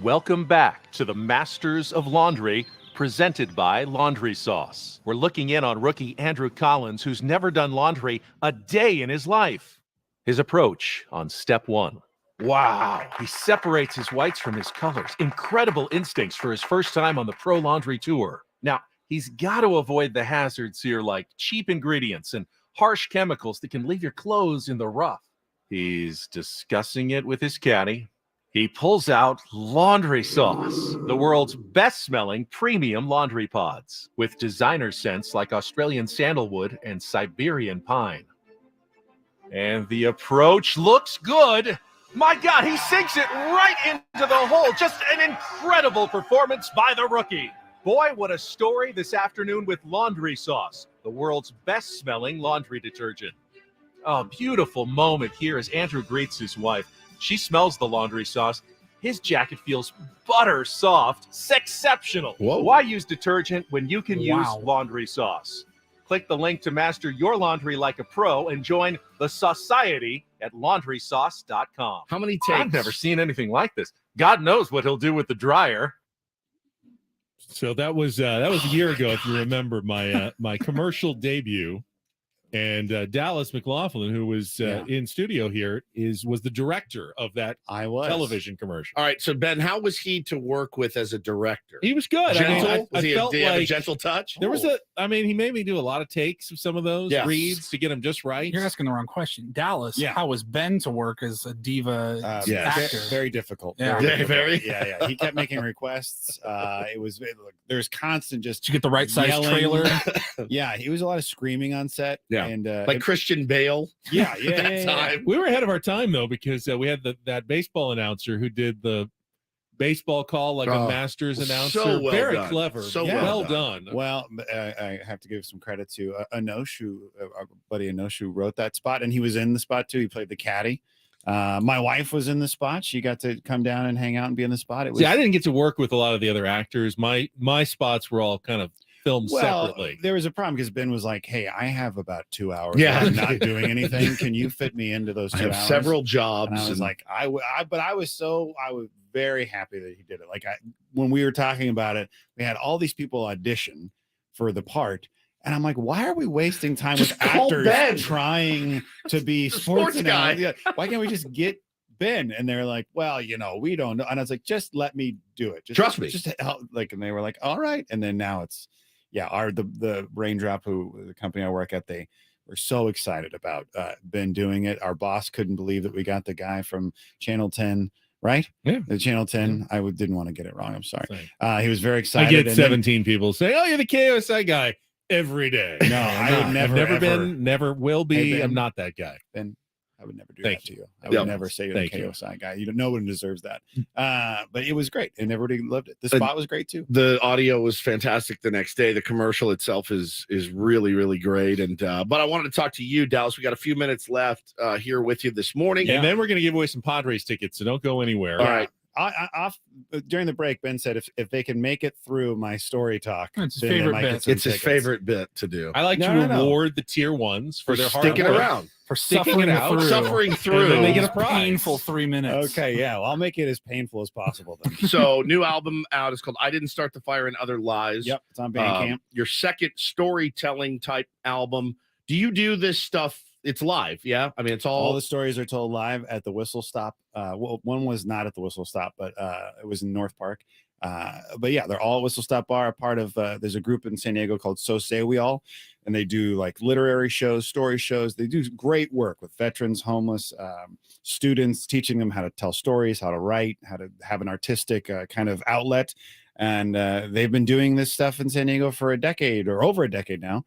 Welcome back to the Masters of Laundry, presented by Laundry Sauce. We're looking in on rookie Andrew Collins, who's never done laundry a day in his life. His approach on step one. Wow, he separates his whites from his colors. Incredible instincts for his first time on the Pro Laundry Tour. Now, he's got to avoid the hazards here like cheap ingredients and harsh chemicals that can leave your clothes in the rough. He's discussing it with his caddy. He pulls out Laundry Sauce, the world's best-smelling premium laundry pods, with designer scents like Australian sandalwood and Siberian pine. And the approach looks good. My God, he sinks it right into the hole. Just an incredible performance by the rookie. Boy, what a story this afternoon with Laundry Sauce, the world's best-smelling laundry detergent. A beautiful moment here as Andrew greets his wife. She smells the Laundry Sauce. His jacket feels butter soft. Exceptional. Whoa. Why use detergent when you can use Wow. Laundry Sauce? Click the link to master your laundry like a pro and join the Society at laundrysauce.com. How many takes? I've never seen anything like this. God knows what he'll do with the dryer. So that was a year ago, if you remember my my commercial debut, and Dallas McLaughlin, who was in studio here, was the director of that television commercial. All right, so Ben, how was he to work with as a director? He was good. Gentle? I Did he felt have a like gentle touch? There was he made me do a lot of takes of some of those Yes. reads to get them just right. You're asking the wrong question. Dallas, how was Ben to work as a diva actor? Very difficult. Yeah. difficult. Very. Yeah. He kept making requests. There's constant just. Did you get the right size yelling. trailer? Yeah, he was a lot of screaming on set. Yeah. And Like Christian Bale. Yeah, that time. We were ahead of our time though, because we had that baseball announcer who did the baseball call like a Masters announcer. so well Very done. clever. So well well done. Well, I have to give some credit to Anosh, our buddy Anosh, who wrote that spot, and he was in the spot too. He played the caddy. My wife was in the spot. She got to come down and hang out and be in the spot. It was. See, I didn't get to work with a lot of the other actors. My spots were all kind of filmed separately. There was a problem because Ben was like, "Hey, I have about 2 hours. Yeah. I'm not doing anything. Can you fit me into those 2 I have hours?" several jobs. And I was like, I was very happy that he did it. Like when we were talking about it, we had all these people audition for the part. And I'm like, why are we wasting time Just with call actors Ben. trying to be The sports sports guy. guy? Why can't we just get Ben? And they're like, well, we don't know. And I was like, just let me do it. Trust me. Just help. And they were like, all right. And then now it's, the Raindrop, the company I work at, they were so excited about Ben doing it. Our boss couldn't believe that we got the guy from Channel 10. Right? Yeah. The Channel 10. I didn't want to get it wrong. I'm sorry. He was very excited. I get and 17 people saying, "Oh, you're the KOSI guy." Every day. No, I would never, I've never ever- been, never will be. Hey, Ben. I'm not that guy. Ben, I would never do Thank that to you. I Yeah. would never say you're the Thank you. KOSI guy. No one deserves that. But it was great, and everybody loved it. The spot was great too. The audio was fantastic the next day. The commercial itself is really, really great. And but I wanted to talk to you, Dallas. We got a few minutes left here with you this morning. And then we're going to give away some Padres tickets, so don't go anywhere. All right. During the break, Ben said if they can make it through my story talk, It's his then they favorite might bit. get some It's his tickets. favorite bit to do. I like to reward the tier ones for their hard sticking work. around. For Sticking suffering it out. through. Suffering through. And then they get a Those prize. painful 3 minutes. Okay, yeah. Well, I'll make it as painful as possible then. So new album out is called I Didn't Start the Fire and Other Lies. Yep, it's on Bandcamp. Your second storytelling type album. Do you do this stuff? It's live, yeah? I mean, it's All the stories are told live at the Whistle Stop. One was not at the Whistle Stop, but it was in North Park. But yeah, they're all Whistle Stop Bar. A part of there's a group in San Diego called So Say We All, and they do like literary shows, story shows. They do great work with veterans, homeless, students, teaching them how to tell stories, how to write, how to have an artistic kind of outlet. And they've been doing this stuff in San Diego for a decade or over a decade now.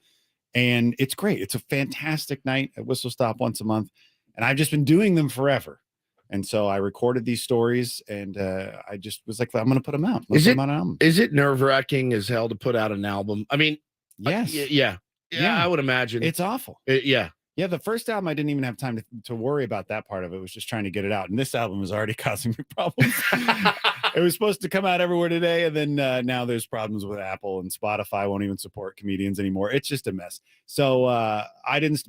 And it's great. It's a fantastic night at Whistle Stop once a month. And I've just been doing them forever. And so I recorded these stories and I just was like, I'm going to put them out. Is Put it, 'em on an album. is it nerve-wracking as hell to put out an album? I mean, Yes. yeah, I would imagine. It's awful. Yeah. Yeah, the first album, I didn't even have time to worry about that part of it. It was just trying to get it out. And this album is already causing me problems. It was supposed to come out everywhere today. And then now there's problems with Apple, and Spotify won't even support comedians anymore. It's just a mess. So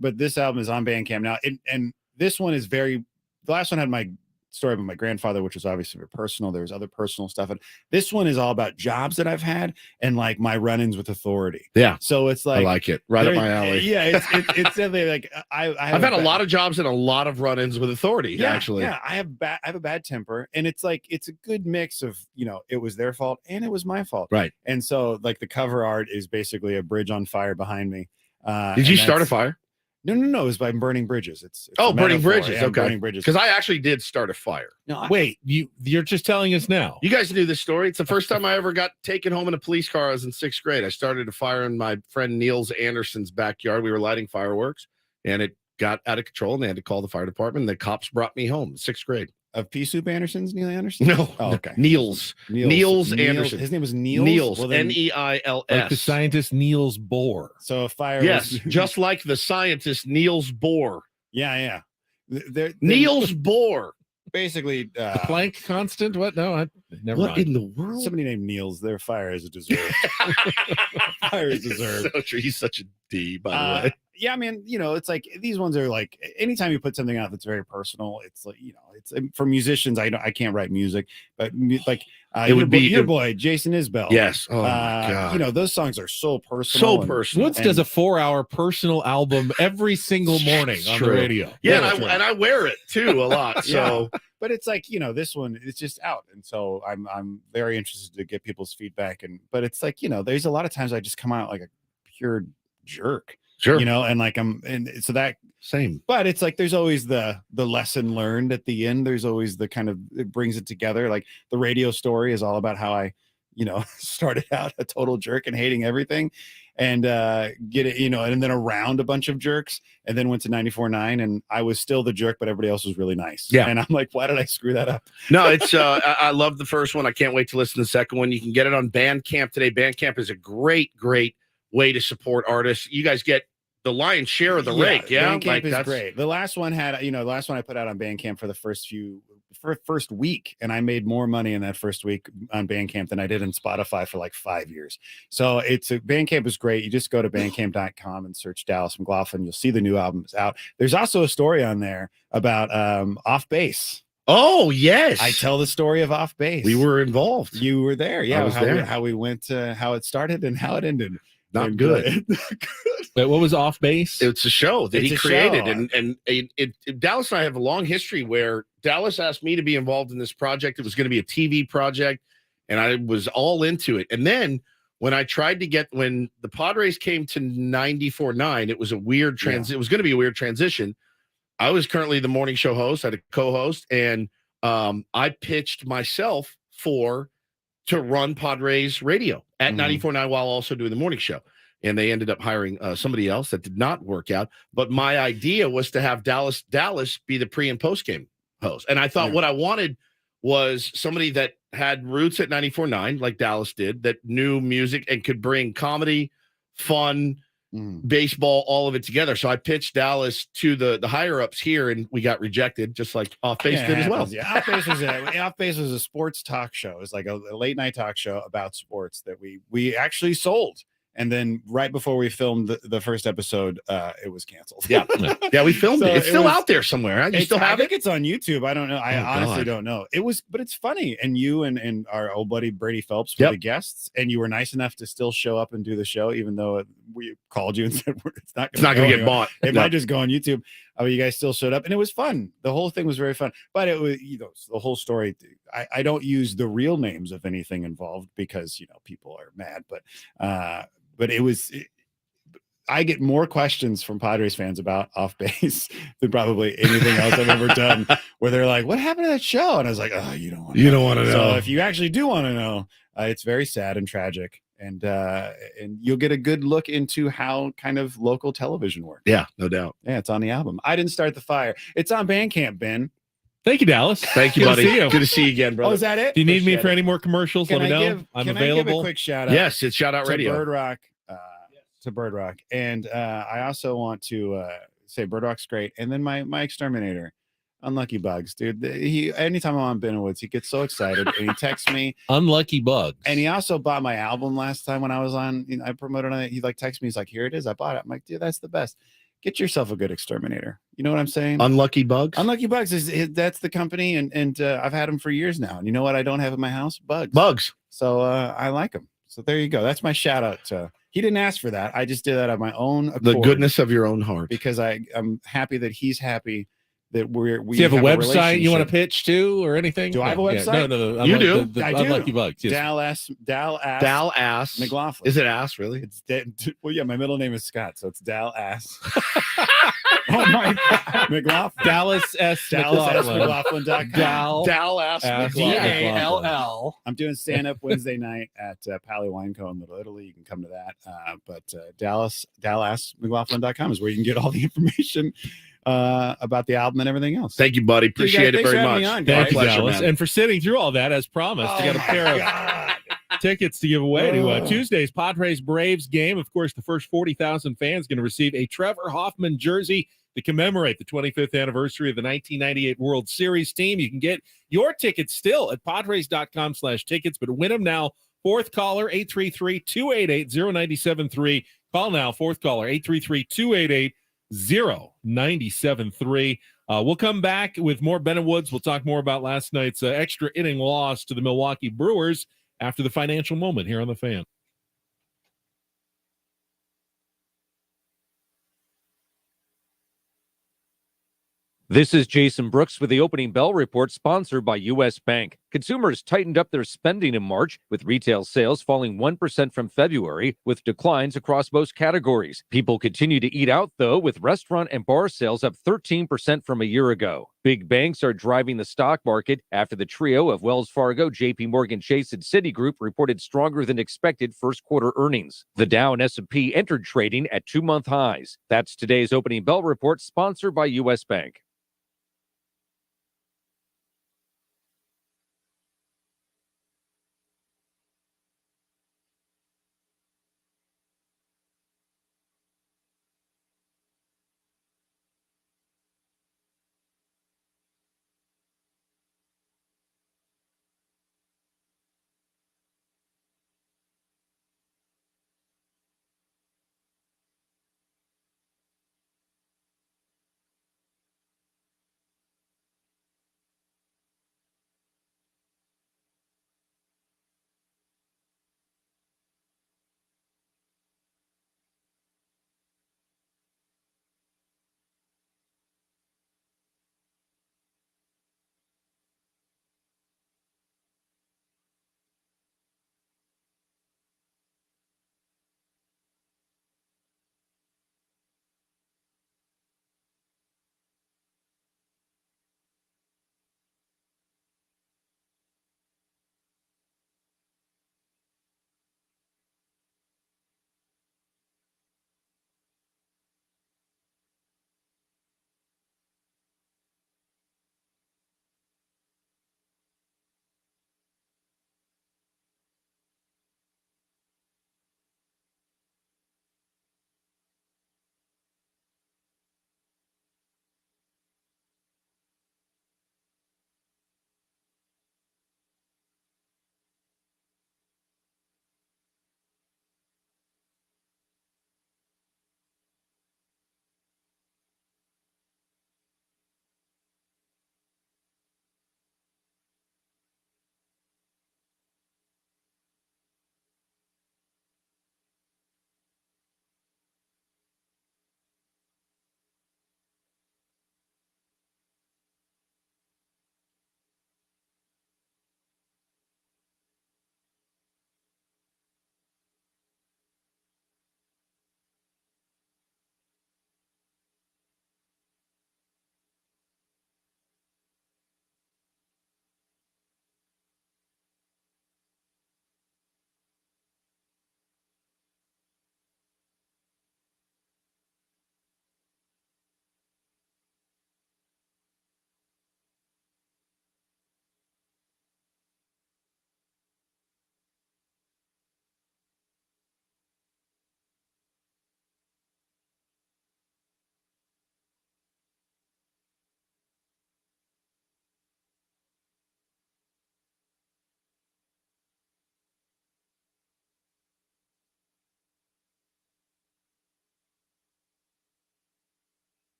but this album is on Bandcamp now. And this one is the last one had my story about my grandfather, which was obviously very personal. There was other personal stuff, and this one is all about jobs that I've had and like my run-ins with authority. Yeah. So it's I like like it. Right up my alley. Yeah, it's definitely like I've had a lot of jobs and a lot of run-ins with authority. Actually, yeah, I have a bad temper, and it's like it's a good mix of it was their fault and it was my fault. Right. And so like the cover art is basically a bridge on fire behind me. Did you start a fire? No, it was by burning bridges. It's oh, a burning metaphor. bridges. Yeah, Okay. burning bridges. Because I actually did start a fire. No, Wait, you're just telling us now. You guys knew this story. It's the first time I ever got taken home in a police car. I was in 6th grade. I started a fire in my friend Niels Anderson's backyard. We were lighting fireworks, and it got out of control, and they had to call the fire department. The cops brought me home in 6th grade. Of Pea Soup Anderson's Neil Anderson? No. Oh, okay. Niels Anderson. His name was Niels? Niels. Well, then- Neils. Like the scientist Niels Bohr. So a fire Yes, was just like the scientist Niels Bohr. yeah. Niels Bohr. Basically The Planck constant? What? No, never What mind. in the world? somebody named Niels, their fire is deserved. Fire is deserved. So true. He's such a D, by the way. Yeah, I mean, it's like these ones are like anytime you put something out that's very personal, it's like it's for musicians. I can't write music, but like It would be- your boy Jason Isbell. Yes. Oh my God. those songs are so personal. So and- personal. Woods does a 4-hour personal album every single morning on the True. radio. Yeah, true. and I wear it too a lot. So But it's like this one it's just out, and so I'm very interested to get people's feedback. But it's like there's a lot of times I just come out like a pure jerk. sure. And like and so that Same. but it's like there's always the lesson learned at the end. There's always the kind of it brings it together. Like the radio story is all about how I started out a total jerk and hating everything, and get it and then around a bunch of jerks, and then went to 94.9 and I was still the jerk, but everybody else was really nice. Yeah. And I'm like, why did I screw that up? No, it's I love the first one. I can't wait to listen to the second one. You can get it on Bandcamp today. Bandcamp is a great way to support artists. You guys get the lion's share of the rake. Yeah, Bandcamp is great. The last one had the last one I put out on Bandcamp for the first week, and I made more money in that first week on Bandcamp than I did in Spotify for like 5 years. So Bandcamp is great. You just go to bandcamp.com and search Dallas McLaughlin. You'll see the new album is out. There's also a story on there about Off Base. Oh yes, I tell the story of Off Base. We were involved. You were there. Yeah, I was there. How we went, how it started and how it ended. Not And, good. Wait, what was Off Base? It's a show that It's he a created, show. and Dallas and I have a long history where Dallas asked me to be involved in this project. It was going to be a TV project, and I was all into it. And then when I tried to when the Padres came to 94.9, it was a weird It was going to be a weird transition. I was currently the morning show host. I had a co-host, and I pitched myself to run Padres radio at 94.9 while also doing the morning show. And they ended up hiring somebody else that did not work out. But my idea was to have Dallas be the pre and post game host. And I thought what I wanted was somebody that had roots at 94.9, like Dallas did, that knew music and could bring comedy, fun, baseball, all of it together. So I pitched Dallas to the higher ups here, and we got rejected, just like Off Base did as well. Yeah, Off Base was a sports talk show. It's like a late night talk show about sports that we actually sold. And then right before we filmed the first episode, it was canceled. Yeah, we filmed So it. It's it still was- out there somewhere. You still have I think it? it's on YouTube. I don't know. I honestly God. don't know. But it's funny. And you and our old buddy Brady Phelps were the guests, and you were nice enough to still show up and do the show, even though we called you and said it's not going to get bought. It No. might just go on YouTube. You guys still showed up, and it was fun. The whole thing was very fun. But it was the whole story. I don't use the real names of anything involved because people are mad. But it was. I get more questions from Padres fans about Off Base than probably anything else I've ever done, where they're like, "What happened to that show?" And I was like, "Oh, you don't want to. You don't want to know." So if you actually do want to know, it's very sad and tragic, and you'll get a good look into how kind of local television works. Yeah, no doubt. Yeah, it's on the album. I didn't start the fire. It's on Bandcamp, Ben. Thank you, Dallas. Thank you, Good buddy. to see you. Good to see you again, brother. Oh, is that it? Do you need me Appreciate for it. any more commercials? Let me know. I'm Can I give available. a quick shout out? Yes, it's Shout Out to Radio. Bird Rock. To Bird Rock, and I also want to say Bird Rock's great, and then my exterminator, Unlucky Bugs, dude. Anytime I'm on Ben and Woods, he gets so excited and he texts me. Unlucky Bugs, and he also bought my album last time when I was on. I promoted on it. He texted me. He's like, "Here it is. I bought it." I'm like, "Dude, that's the best." get yourself a good exterminator. You know what I'm saying? Unlucky Bugs. Unlucky Bugs that's the company, and I've had them for years now. And you know what? I don't have in my house bugs. Bugs. So I like them. So there you go. That's my shout out. He didn't ask for that. I just did that on my own accord. The goodness of your own heart. Because I'm happy that he's happy that we Do you have a website you want to pitch to or anything? Do I have a website? No. You do? I do. Unlucky Bugs. Yes. Dal Ass McLaughlin. Is it ass really? It's well, yeah. My middle name is Scott, so it's Dal Ass. Oh my God, McLaughlin. Dallas S. McLaughlin.com. Dal Ass DALL. I'm doing stand up Wednesday night at Pally Wine Co. in Little Italy. You can come to that. But DallasMcLaughlin.com is where you can get all the information about the album and everything else. Thank you, buddy. Appreciate it very much. Thank you, pleasure, Dallas. man. And for sitting through all that as promised. I got a pair of tickets to give away to Tuesday's Padres Braves game. Of course, the first 40,000 fans going to receive a Trevor Hoffman jersey to commemorate the 25th anniversary of the 1998 World Series team. You can get your tickets still at padres.com/tickets, but win them now. Fourth caller, 833-288-0973. Call now, fourth caller, 833-288-0973. We'll come back with more Ben and Woods. We'll talk more about last night's extra inning loss to the Milwaukee Brewers after the financial moment here on The Fan. This is Jason Brooks with the Opening Bell Report, sponsored by U.S. Bank. Consumers tightened up their spending in March, with retail sales falling 1% from February, with declines across most categories. People continue to eat out, though, with restaurant and bar sales up 13% from a year ago. Big banks are driving the stock market after the trio of Wells Fargo, JP Morgan Chase, and Citigroup reported stronger than expected first quarter earnings. The Dow and S&P entered trading at 2-month highs. That's today's Opening Bell Report, sponsored by U.S. Bank.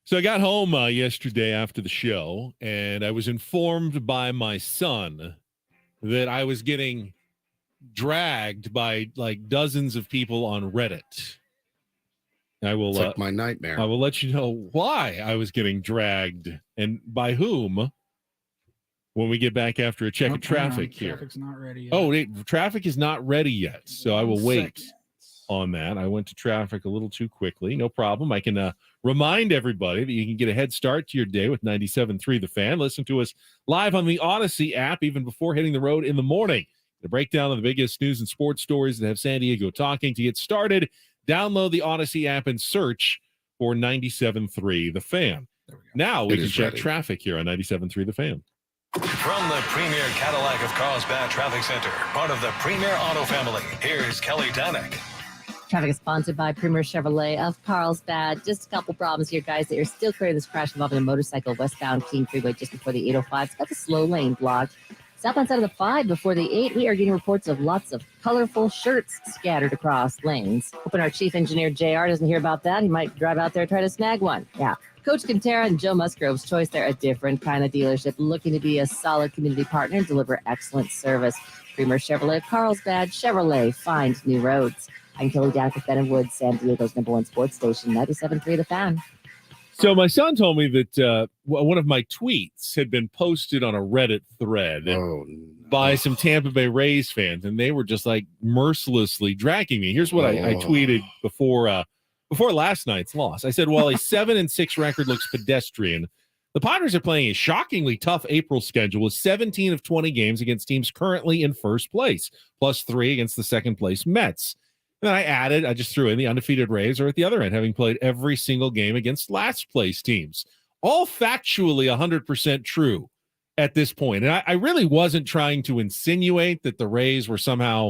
So I got home yesterday after the show, and I was informed by my son that I was getting dragged by like dozens of people on Reddit. I will It's like my nightmare. I will let you know why I was getting dragged and by whom when we get back after a check of traffic here. Traffic's not ready yet. Oh, traffic is not ready yet, so I will 1 wait second. on that. I went to traffic a little too quickly. No problem. I can remind everybody that you can get a head start to your day with 97.3 The Fan. Listen to us live on the Odyssey app even before hitting the road in the morning. The breakdown of the biggest news and sports stories that have San Diego talking. To get started, download the Odyssey app and search for 97.3 The Fan. Now we can check traffic here on 97.3 The Fan. From the Premier Cadillac of Carlsbad Traffic Center, part of the Premier Auto family, here's Kelly Danick. Traffic is sponsored by Premier Chevrolet of Carlsbad. Just a couple problems here, guys. That you're still clear of this crash involving a motorcycle westbound King Freeway just before the 805. It's got the slow lane blocked. Southbound side of the 5 before the 8, we are getting reports of lots of colorful shirts scattered across lanes. Hoping our chief engineer, JR, doesn't hear about that. He might drive out there and try to snag one. Yeah. Coach Quintera and Joe Musgrove's choice. They're a different kind of dealership, looking to be a solid community partner and deliver excellent service. Premier Chevrolet of Carlsbad. Chevrolet, find new roads. I'm Kelly Danick with Ben & Woods, San Diego's #1 sports station, 97.3 The Fan. So my son told me that one of my tweets had been posted on a Reddit thread by some Tampa Bay Rays fans, and they were just like mercilessly dragging me. Here's what I tweeted before last night's loss. I said, while a 7-6 record looks pedestrian, the Padres are playing a shockingly tough April schedule with 17 of 20 games against teams currently in first place, plus 3 against the second place Mets. And then I just threw in the undefeated Rays are at the other end, having played every single game against last place teams. All factually 100% true at this point. And I really wasn't trying to insinuate that the Rays were somehow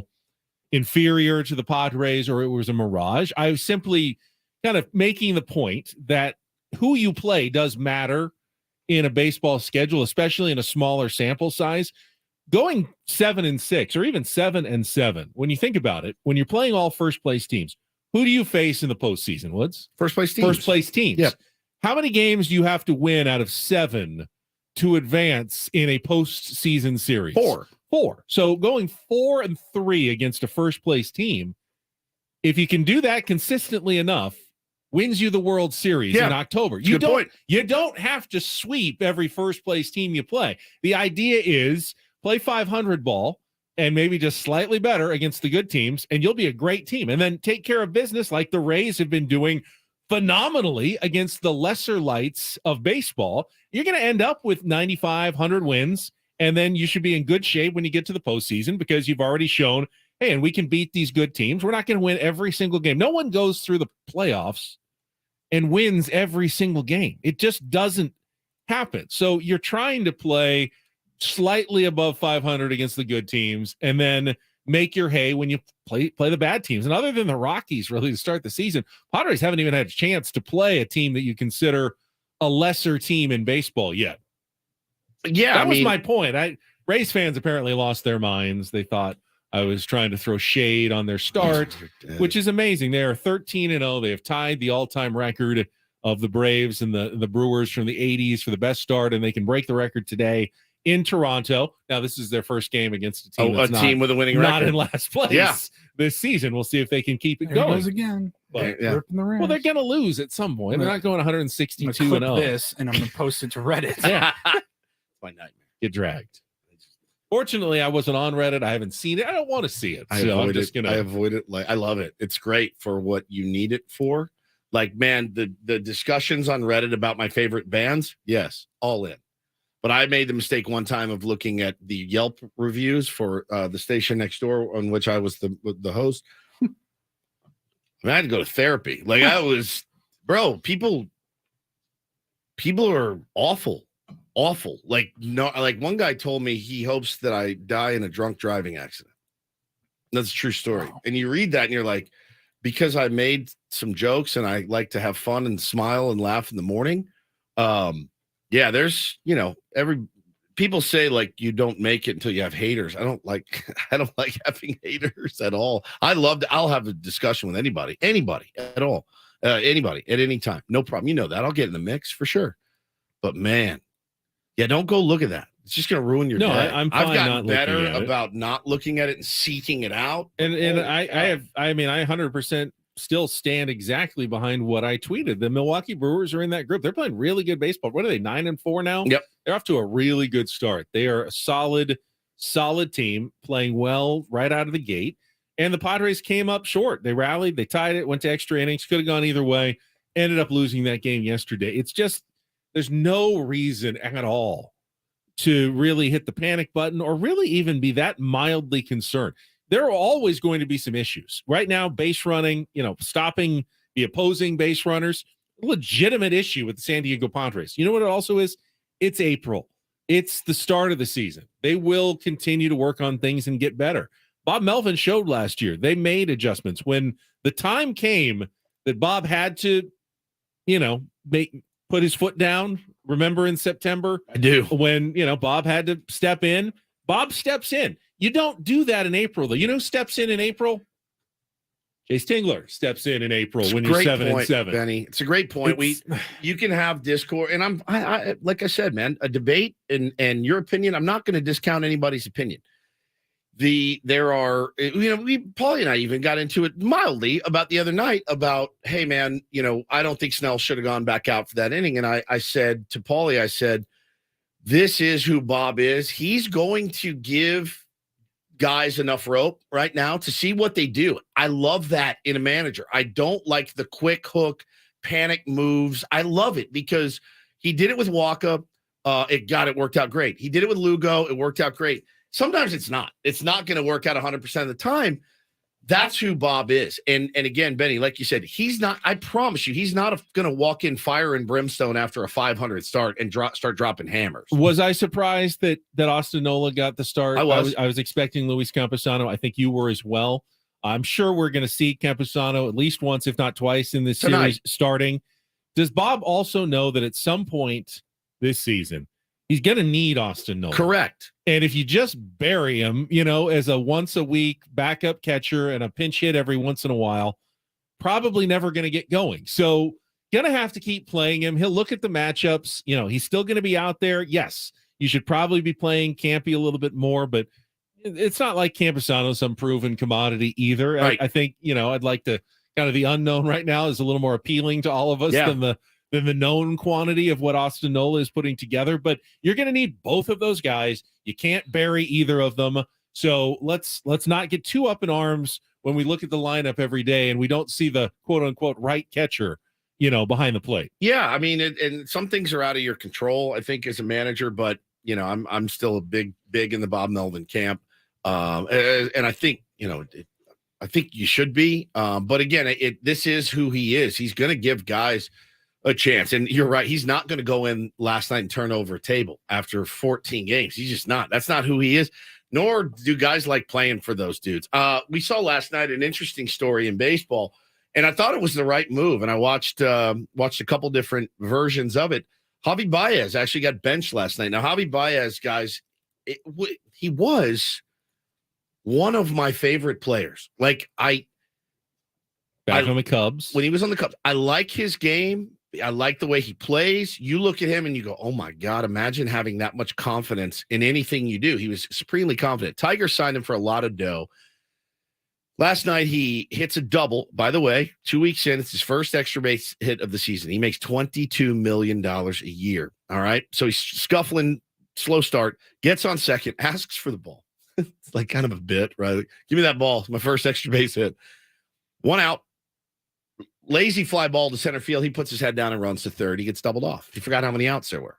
inferior to the Padres or it was a mirage. I was simply kind of making the point that who you play does matter in a baseball schedule, especially in a smaller sample size. Going 7-6 or even 7-7, when you think about it, when you're playing all first place teams, who do you face in the postseason, Woods? First place teams. First place teams. Yep. How many games do you have to win out of 7 to advance in a postseason series? 4. So going 4-3 against a first place team, if you can do that consistently enough, wins you the World Series in October. You don't have to sweep every first place team you play. The idea is play 500 ball and maybe just slightly better against the good teams, and you'll be a great team. And then take care of business like the Rays have been doing phenomenally against the lesser lights of baseball. You're going to end up with 95, 100 wins, and then you should be in good shape when you get to the postseason because you've already shown, hey, and we can beat these good teams. We're not going to win every single game. No one goes through the playoffs and wins every single game. It just doesn't happen. So you're trying to play slightly above 500 against the good teams and then make your hay when you play the bad teams. And other than the Rockies really to start the season, Padres haven't even had a chance to play a team that you consider a lesser team in baseball yet. Yeah, that was my point. Rays fans apparently lost their minds. They thought I was trying to throw shade on their start, which is amazing. They are 13-0. They have tied the all-time record of the Braves and the Brewers from the 80s for the best start, and they can break the record today in Toronto. Now, this is their first game against a team that's team with a winning record. Not in last place this season. We'll see if they can keep it going. Goes again. But, well, they're going to lose at some point. They're not going 162-0. This, and I'm going to post it to Reddit. Yeah. My nightmare. Get dragged. Fortunately, I wasn't on Reddit. I haven't seen it. I don't want to see it. I avoid it. Like, I love it. It's great for what you need it for. Like, man, the discussions on Reddit about my favorite bands, yes, all in. But I made the mistake one time of looking at the Yelp reviews for the station next door on which I was the host. I had to go to therapy. Like, I was, bro, people are awful. Like, no, like one guy told me he hopes that I die in a drunk driving accident. That's a true story. Wow. And you read that and you're like, because I made some jokes and I like to have fun and smile and laugh in the morning. Yeah, there's, people say like you don't make it until you have haters. I don't like having haters at all. I'll have a discussion with anybody at all. Anybody at any time, no problem. You know that. I'll get in the mix for sure. But man, yeah, don't go look at that. It's just going to ruin your day. I'm fine I've gotten not better looking at it. about not looking at it and seeking it out. And I 100% still stand exactly behind what I tweeted. The Milwaukee Brewers are in that group. They're playing really good baseball. What are they, 9-4 now? Yep. They're off to a really good start. They are a solid team, playing well right out of the gate. And the Padres came up short. They rallied, they tied it, went to extra innings, could have gone either way, ended up losing that game yesterday. It's just, there's no reason at all to really hit the panic button or really even be that mildly concerned. There are always going to be some issues. Right now, base running, stopping the opposing base runners, legitimate issue with the San Diego Padres. You know what it also is? It's April. It's the start of the season. They will continue to work on things and get better. Bob Melvin showed last year. They made adjustments. When the time came that Bob had to, put his foot down, remember in September? I do. When, Bob had to step in. Bob steps in. You don't do that in April, though. You know who steps in April? Chase Tingler steps in April when you're 7-7. Benny. It's a great point. You can have discord, and I like I said, man, a debate and your opinion. I'm not going to discount anybody's opinion. There are, Paulie and I even got into it mildly about the other night about, hey man, I don't think Snell should have gone back out for that inning. And I said to Paulie, this is who Bob is. He's going to give guys enough rope right now to see what they do. I love that in a manager. I don't like the quick hook panic moves. I love it because he did it with Waka. It worked out great. He did it with Lugo. It worked out great. Sometimes it's not going to work out 100% of the time. That's who Bob is. And again, Benny, like you said, he's not, I promise you, he's not going to walk in fire and brimstone after a 500 start and start dropping hammers. Was I surprised that Austin Nola got the start? I was expecting Luis Campusano. I think you were as well. I'm sure we're going to see Campusano at least once, if not twice, in this series starting. Does Bob also know that at some point this season, he's going to need Austin Nola? Correct. And if you just bury him, as a once-a-week backup catcher and a pinch hit every once in a while, probably never going to get going. So going to have to keep playing him. He'll look at the matchups. He's still going to be out there. Yes, you should probably be playing Campy a little bit more, but it's not like Campusano's some proven commodity either. Right. I think, I'd like to kind of the unknown right now is a little more appealing to all of us than the known quantity of what Austin Nola is putting together. But you're going to need both of those guys. You can't bury either of them. So let's not get too up in arms when we look at the lineup every day and we don't see the quote unquote right catcher, behind the plate. Yeah. I mean, and some things are out of your control, I think, as a manager, but I'm still a big in the Bob Melvin camp. And I think, I think you should be. But again, this is who he is. He's going to give guys a chance. And you're right. He's not going to go in last night and turn over a table after 14 games. He's just not. That's not who he is, nor do guys like playing for those dudes. We saw last night an interesting story in baseball, and I thought it was the right move. And I watched a couple different versions of it. Javi Baez actually got benched last night. Now, Javi Baez, guys, he was one of my favorite players. Back on the Cubs. When he was on the Cubs, I like his game. I like the way he plays. You look at him and you go, oh my God, imagine having that much confidence in anything you do. He was supremely confident. Tiger signed him for a lot of dough. Last night, he hits a double. By the way, 2 weeks in, it's his first extra base hit of the season. He makes $22 million a year. All right. So he's scuffling, slow start, gets on second, asks for the ball. It's like kind of a bit, right? Give me that ball. It's my first extra base hit. 1 out. Lazy fly ball to center field. He puts his head down and runs to third. He gets doubled off. He forgot how many outs there were.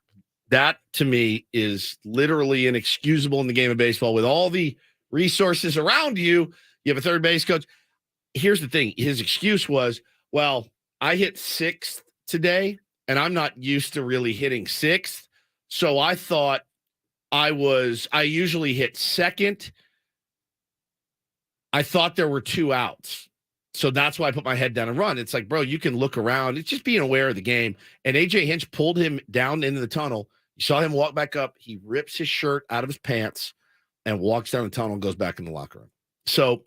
That, to me, is literally inexcusable in the game of baseball. With all the resources around you, you have a third base coach. Here's the thing. His excuse was, well, I hit 6th today, and I'm not used to really hitting 6th. So I thought I usually hit 2nd. I thought there were 2 outs. So that's why I put my head down and run. It's like, bro, you can look around. It's just being aware of the game. And AJ Hinch pulled him down into the tunnel. You saw him walk back up. He rips his shirt out of his pants and walks down the tunnel and goes back in the locker room. So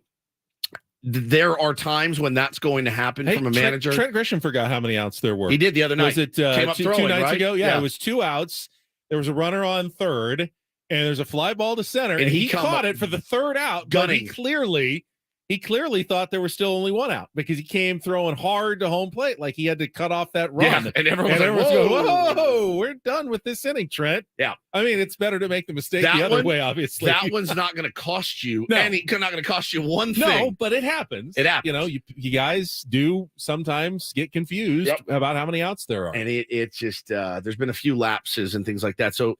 there are times when that's going to happen from a manager. Trent Grisham forgot how many outs there were. He did the other night. Was it Came up two throwing, nights right? ago? Yeah, it was 2 outs. There was a runner on third, and there's a fly ball to center, and he caught it for the third out. Gunning. But he clearly thought there was still only 1 out because he came throwing hard to home plate, like he had to cut off that run. Yeah, and everyone's like, going, "Whoa, we're done with this inning, Trent." Yeah, I mean, it's better to make the mistake the other way, obviously. That one's not going to cost you. Not going to cost you one thing. No, but it happens. It happens. You know, you guys do sometimes get confused about how many outs there are, and it's just there's been a few lapses and things like that. So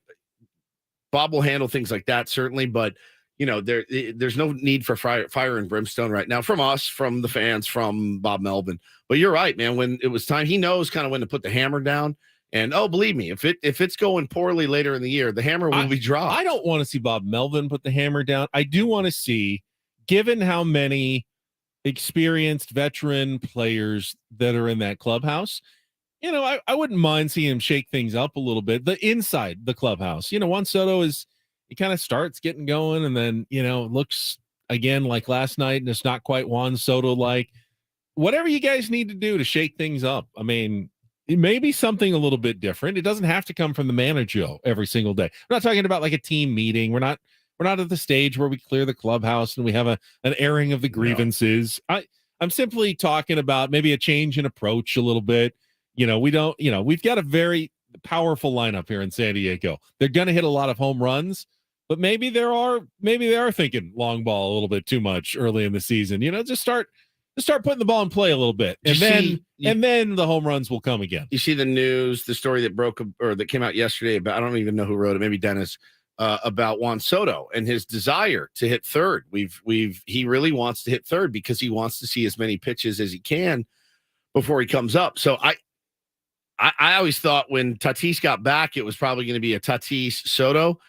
Bob will handle things like that certainly, but there's no need for fire and brimstone right now from us, from the fans, from Bob Melvin. But you're right, man. When it was time, he knows kind of when to put the hammer down. And believe me, if it's going poorly later in the year, the hammer will be dropped. I don't want to see Bob Melvin put the hammer down. I do want to see, given how many experienced veteran players that are in that clubhouse, I wouldn't mind seeing him shake things up a little bit. The inside the clubhouse, Juan Soto he kind of starts getting going, and then looks again like last night, and it's not quite Juan Soto like. Whatever you guys need to do to shake things up. I mean, it may be something a little bit different. It doesn't have to come from the manager every single day. We're not talking about like a team meeting. We're not at the stage where we clear the clubhouse and we have an airing of the grievances. No. I'm simply talking about maybe a change in approach a little bit. We've got a very powerful lineup here in San Diego. They're going to hit a lot of home runs, but maybe they are thinking long ball a little bit too much early in the season. Just start putting the ball in play a little bit, and then the home runs will come again. You see the news, the story that broke or that came out yesterday about, I don't even know who wrote it, maybe Dennis, about Juan Soto and his desire to hit third. He really wants to hit third because he wants to see as many pitches as he can before he comes up. So I always thought when Tatis got back, it was probably going to be a Tatis Soto.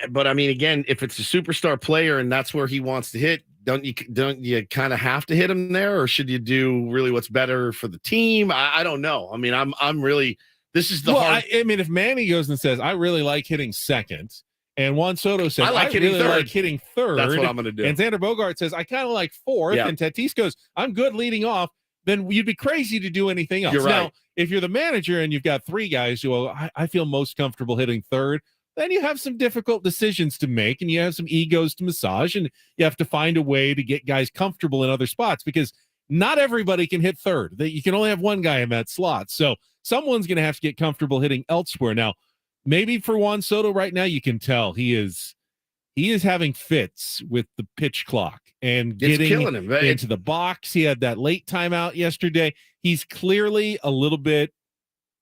But I mean, again, if it's a superstar player and that's where he wants to hit, don't you kind of have to hit him there, or should you do really what's better for the team? I don't know. I mean, I'm really, this is the hard. I mean, if Manny goes and says, I really like hitting second, and Juan Soto says, I really like hitting third, that's what I'm going to do. And Xander Bogart says, I kind of like fourth, and Tatis goes, I'm good leading off, then you'd be crazy to do anything else. You're right. Now, if you're the manager and you've got 3 guys who I feel most comfortable hitting third, then you have some difficult decisions to make, and you have some egos to massage, and you have to find a way to get guys comfortable in other spots, because not everybody can hit third. You can only have one guy in that slot. So someone's going to have to get comfortable hitting elsewhere. Now, maybe for Juan Soto right now, you can tell he is having fits with the pitch clock and getting killing him, right? into the box. He had that late timeout yesterday. He's clearly a little bit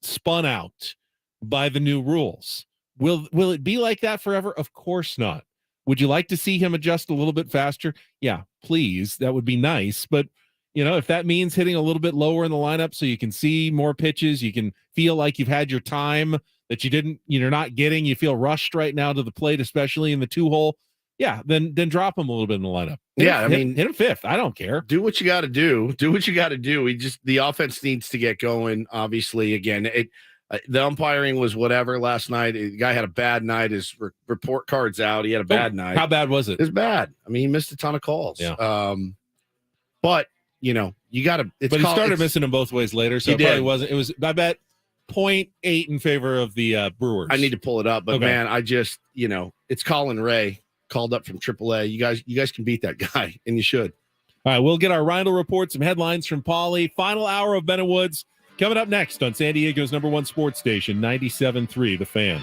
spun out by the new rules. Will it be like that forever? Of course not. Would you like to see him adjust a little bit faster? Yeah, please. That would be nice. But, if that means hitting a little bit lower in the lineup so you can see more pitches, you can feel like you've had your time that you're not getting, you feel rushed right now to the plate, especially in the 2-hole. Yeah, then drop him a little bit in the lineup. Hit him fifth. I don't care. Do what you got to do. Do what you got to do. The offense needs to get going. Obviously, again, the umpiring was whatever last night. The guy had a bad night. His report card's out. He had a bad night. How bad was it? It was bad. I mean, he missed a ton of calls. Yeah. But you got to. But he started missing them both ways later, so it probably wasn't. It was, I bet, 0.8 in favor of the Brewers. I need to pull it up, but man, I just it's Colin Ray called up from AAA. You guys can beat that guy, and you should. All right, we'll get our Rindle report, some headlines from Paulie. Final hour of Ben and Woods coming up next on San Diego's #1 sports station, 97.3 The Fan.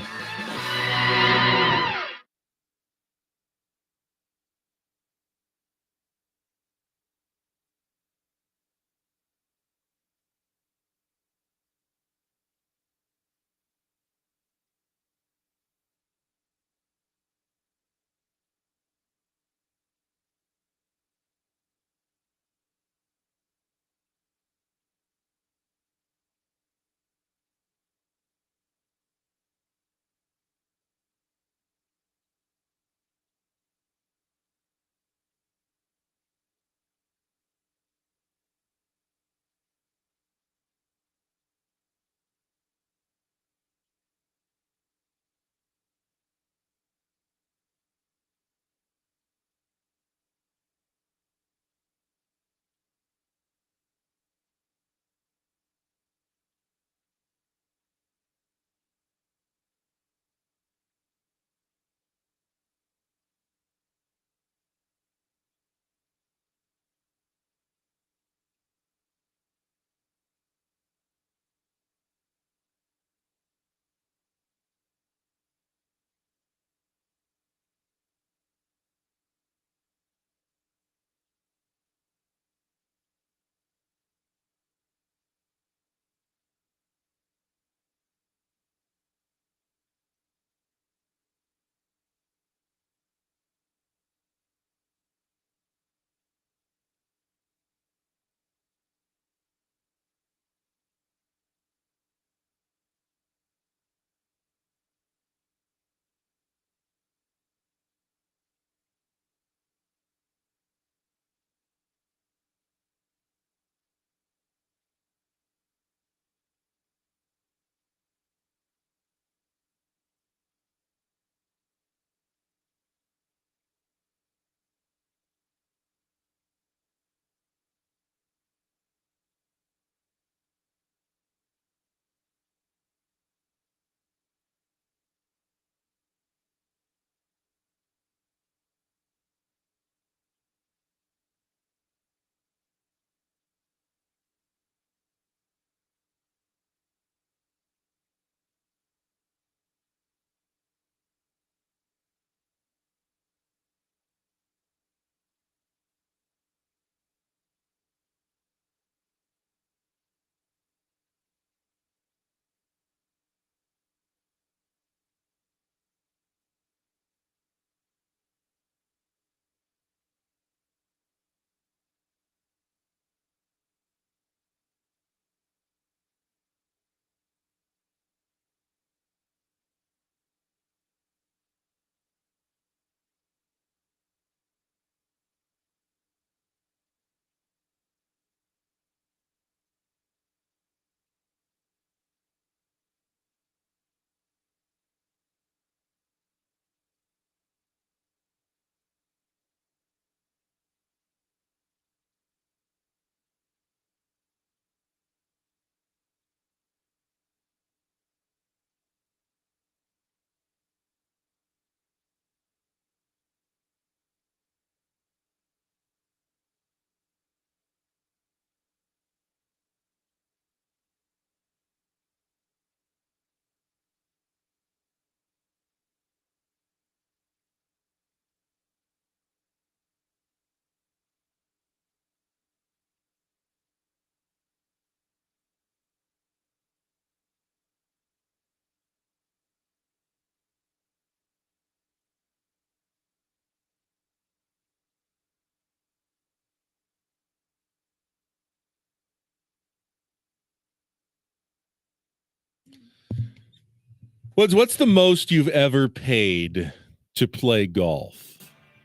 What's the most you've ever paid to play golf?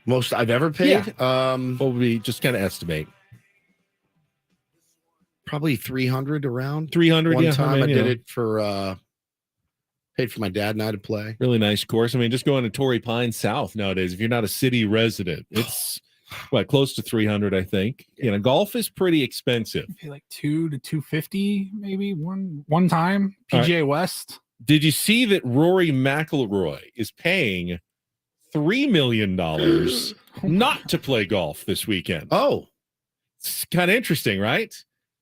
Most I've ever paid? What would be, just kind of estimate? Probably 300 around. 300. One Yeah, time I you did know, it for paid for my dad and I to play. really nice course. I mean, just going to Torrey Pines South nowadays, if you're not a city resident, it's close to 300, I think. You know, golf is pretty expensive. Pay like 2 to 250, maybe one time. PGA West. Did you see that Rory McIlroy is paying $3 million not to play golf this weekend? Oh, it's kind of interesting, right?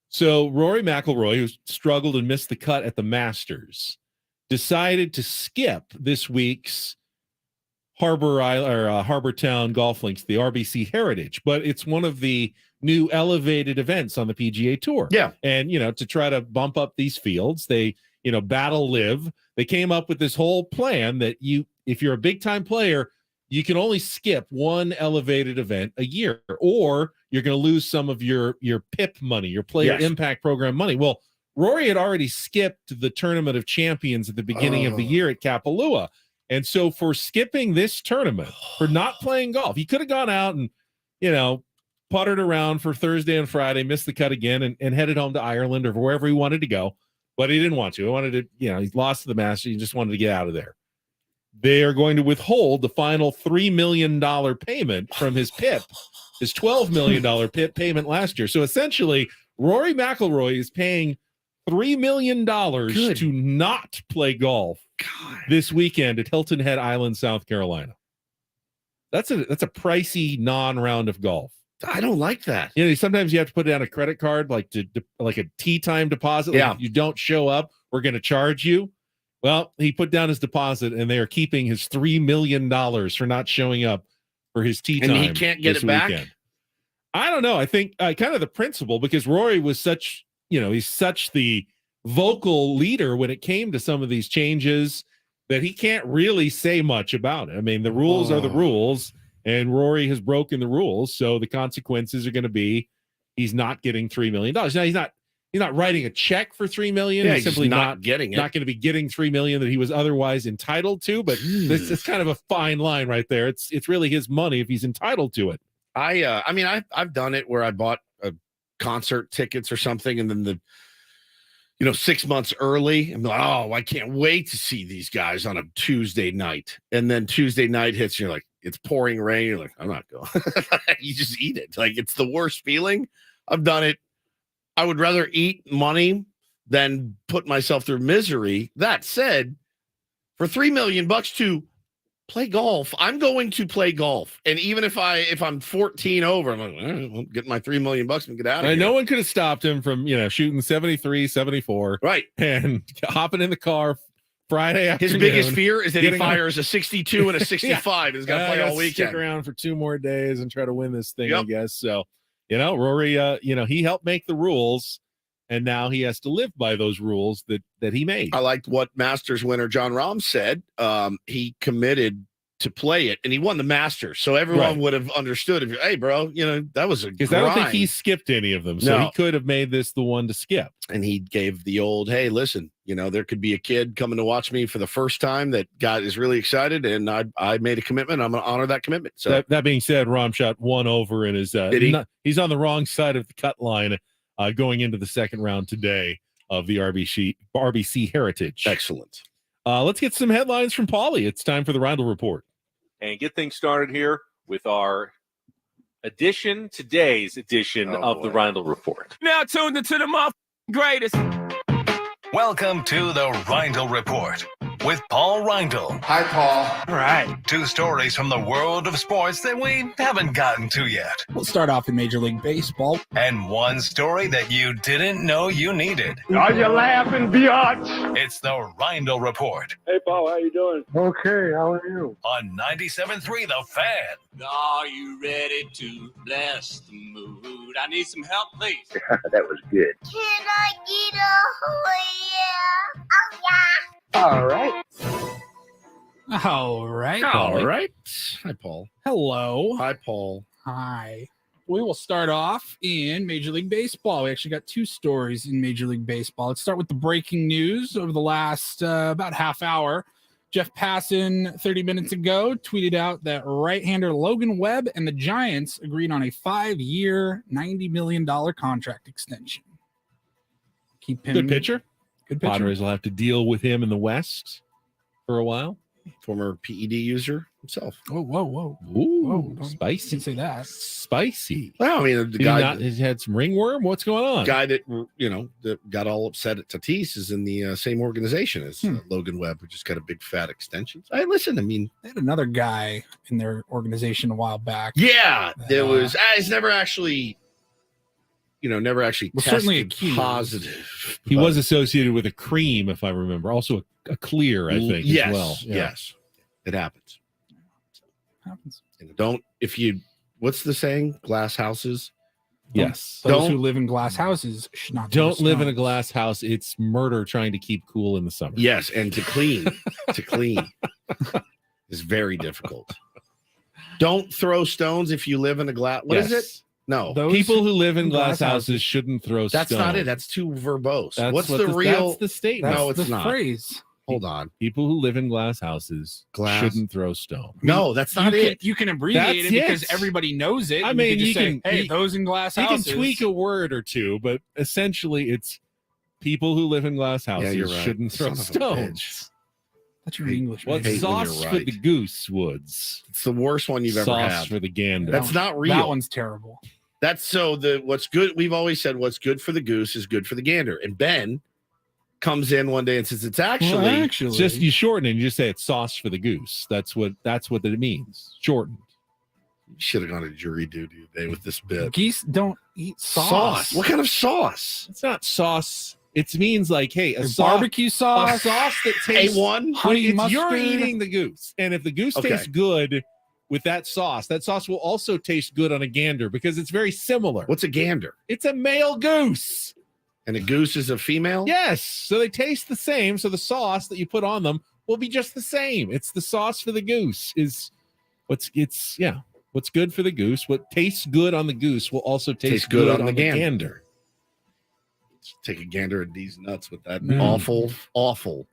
So Rory McIlroy, who struggled and missed the cut at the Masters, decided to skip this week's Harbor Town Golf Links, the RBC Heritage, but it's one of the new elevated events on the PGA Tour. Yeah. And, to try to bump up these fields, they, battle live. They came up with this whole plan that if you're a big time player, you can only skip one elevated event a year, or you're going to lose some of your PIP money, your player impact program money. Well, Rory had already skipped the Tournament of Champions at the beginning of the year at Kapalua. And so for skipping this tournament, for not playing golf, he could have gone out and, puttered around for Thursday and Friday, missed the cut again, and headed home to Ireland or wherever he wanted to go. But he didn't want to. He wanted to, he lost to the Masters. He just wanted to get out of there. They are going to withhold the final $3 million payment from his PIP, his $12 million PIP payment last year. So essentially, Rory McIlroy is paying $3 million to not play golf this weekend at Hilton Head Island, South Carolina. That's a pricey non-round of golf. I don't like that. Sometimes you have to put down a credit card, like a tee time deposit. Like if you don't show up, we're going to charge you. Well, he put down his deposit, and they are keeping his $3 million for not showing up for his tee time. And he can't get it back? Weekend. I don't know. I think kind of the principle, because Rory was such, he's such the vocal leader when it came to some of these changes that he can't really say much about it. I mean, the rules are the rules, and Rory has broken the rules. So the consequences are going to be he's not getting $3 million. Now, he's not writing a check for $3 million. Yeah, he's simply not getting it. Not going to be getting $3 million that he was otherwise entitled to. But it's kind of a fine line right there. It's really his money if he's entitled to it. I've done it where I bought concert tickets or something, and then 6 months early, I'm like, oh, I can't wait to see these guys on a Tuesday night. And then Tuesday night hits, and you're like, it's pouring rain. You're like, I'm not going. You just eat it. Like, it's the worst feeling. I've done it. I would rather eat money than put myself through misery. That said, for $3 million to play golf, I'm going to play golf. And even if I'm 14 over, I'm like, I'll get my $3 million and get out of here. No one could have stopped him from, shooting 73, 74. Right. And hopping in the car Friday afternoon. His biggest fear is that he fires a 62 and a 65 and he's got to play all weekend. Stick around for 2 more days and try to win this thing, I guess. So, Rory, he helped make the rules, and now he has to live by those rules that he made. I liked what Masters winner John Rahm said. He committed to play it, and he won the Masters, so everyone would have understood. If hey, bro, that was a because I don't think he skipped any of them, so he could have made this the one to skip. And he gave the old, hey, listen, there could be a kid coming to watch me for the first time that is really excited, and I made a commitment. I'm going to honor that commitment. So that being said, Rahm shot 1 over and is he's on the wrong side of the cut line going into the second round today of the RBC Heritage. Excellent. Let's get some headlines from Paulie. It's time for the Reindl Report. And get things started here with our today's edition of the Reindl Report. Now tuned into the greatest. Welcome to the Reindl Report with Paul Reindl. Hi, Paul. All right. 2 stories from the world of sports that we haven't gotten to yet. We'll start off in Major League Baseball. And 1 story that you didn't know you needed. Are you laughing, biatch? It's the Reindl Report Hey, Paul, how you doing? Okay, how are you? on 97.3 The Fan. Are you ready to bless the mood? I need some help, please. That was good. Can I get a oh yeah? All right. All right. All right. Hi, Paul. Hello. Hi, Paul. Hi. We will start off in Major League Baseball. We actually got 2 stories in Major League Baseball. Let's start with the breaking news over the last about half hour. Jeff Passan 30 minutes ago tweeted out that right-hander Logan Webb and the Giants agreed on a 5-year, $90 million contract extension. Keep him Good pitcher. Good pitcher. Padres will have to deal with him in the West for a while. Former PED user himself. Whoa, whoa, whoa. Ooh, don't spicy. say that. Spicy. Well, I mean, the guy has had some ringworm. What's going on? Guy that that got all upset at Tatis is in the same organization as Logan Webb, who just got a big fat extension. Hey, listen, I mean, They had another guy in their organization a while back. yeah, there was. He's never actually, never actually Was tested certainly accused. positive. He was associated with a cream, if I remember. Also a clear, I think, Yes, as well. Yeah. yes, it happens. Happens. What's the saying? Glass houses. Yes. Those who live in glass houses should not Don't live in a glass house. It's murder trying to keep cool in the summer. Yes, and to clean is very difficult. Don't throw stones if you live in a glass. What is Yes. it? No. People who live in glass houses shouldn't throw That's stones. not it. That's too verbose. That's What's what the real? That's the statement. No, it's the not. phrase. Hold on. People who live in glass houses shouldn't throw stones. No, that's not it. You can abbreviate That's it because it. everybody knows it. I and mean, you you can just can- say, hey, you- those in glass You houses. can tweak a word or two, but essentially it's people who live in glass houses you're right. shouldn't throw Son of a stones. That's your English. Well, man. hate when sauce you're for right. the goose woods. It's the worst one you've ever Sauce had. for the gander. That's not real. That one's terrible. That's so what's good. We've always said what's good for the goose is good for the gander. And Ben comes in one day and says it's actually, It's just you shorten it and you just say it's sauce for the goose. That's what it means. Shortened. should have gone to jury duty today with this bit. Geese don't eat sauce. What kind of sauce? It's not sauce. It means like, hey, a barbecue sauce, a sauce that tastes A1? honey You're mustard. eating the goose, and if the goose tastes good with that sauce will also taste good on a gander because it's very similar. What's a gander? It's a male goose. And a goose is a female? Yes. So they taste the same. So the sauce that you put on them will be just the same. It's the sauce for the goose is what's good for the goose. What tastes good on the goose will also taste good on the gander. Take a gander at these nuts with that Mm. awful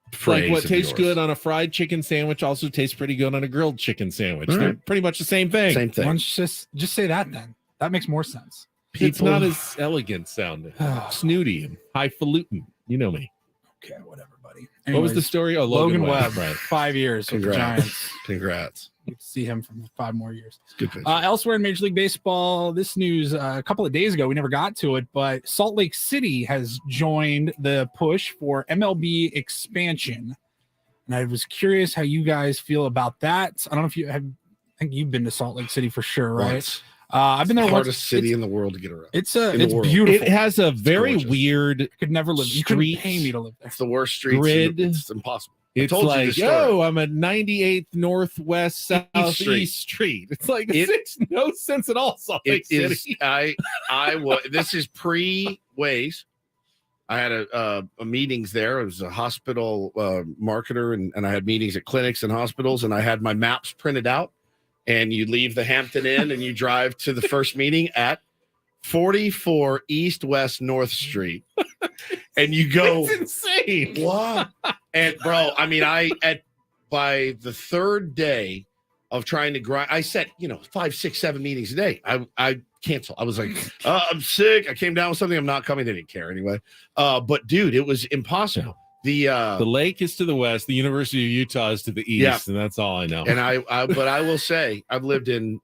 It's like phrase what of tastes yours. good on a fried chicken sandwich also tastes pretty good on a grilled chicken sandwich. All They're right. pretty much the same thing. Same thing. Why don't you just say that then? That makes more sense. It's not as elegant sounding. Snooty and highfalutin. You know me. Okay, whatever, buddy. What was the Anyways, story? Oh, Logan Webb. Webb, Right. 5 years with the Congrats. Giants. Congrats. You can see him for 5 more years. Good pitch. Elsewhere in Major League Baseball, this news a couple of days ago, we never got to it, but Salt Lake City has joined the push for MLB expansion. And I was curious how you guys feel about that. I don't know if you have, I think you've been to Salt Lake City for sure, right? Once. I've been there once. Hardest city in the world to get around. It's in the world. beautiful. It has a very gorgeous. weird I could never live. You couldn't pay me to live there. It's the worst streets. Grid. It's impossible. I It's told you like, this story. oh, I'm at 98th Northwest Southeast Street. Street. It's like It- this makes no sense at all. Salt Lake It is. City. I was. This is pre-Waze. I had a meetings there. I was a hospital marketer, and I had meetings at clinics and hospitals, and I had my maps printed out. And you leave the Hampton Inn, and you drive to the first meeting at 44 East West North Street, and you go. It's insane. What? And bro, I mean, by the third day of trying to grind, I set 5, 6, 7 meetings a day. I cancel. I was like, I'm sick. I came down with something. I'm not coming. They didn't care anyway. But dude, it was impossible. The lake is to the west. The University of Utah is to the east, Yeah. and that's all I know. and but I will say, I've lived in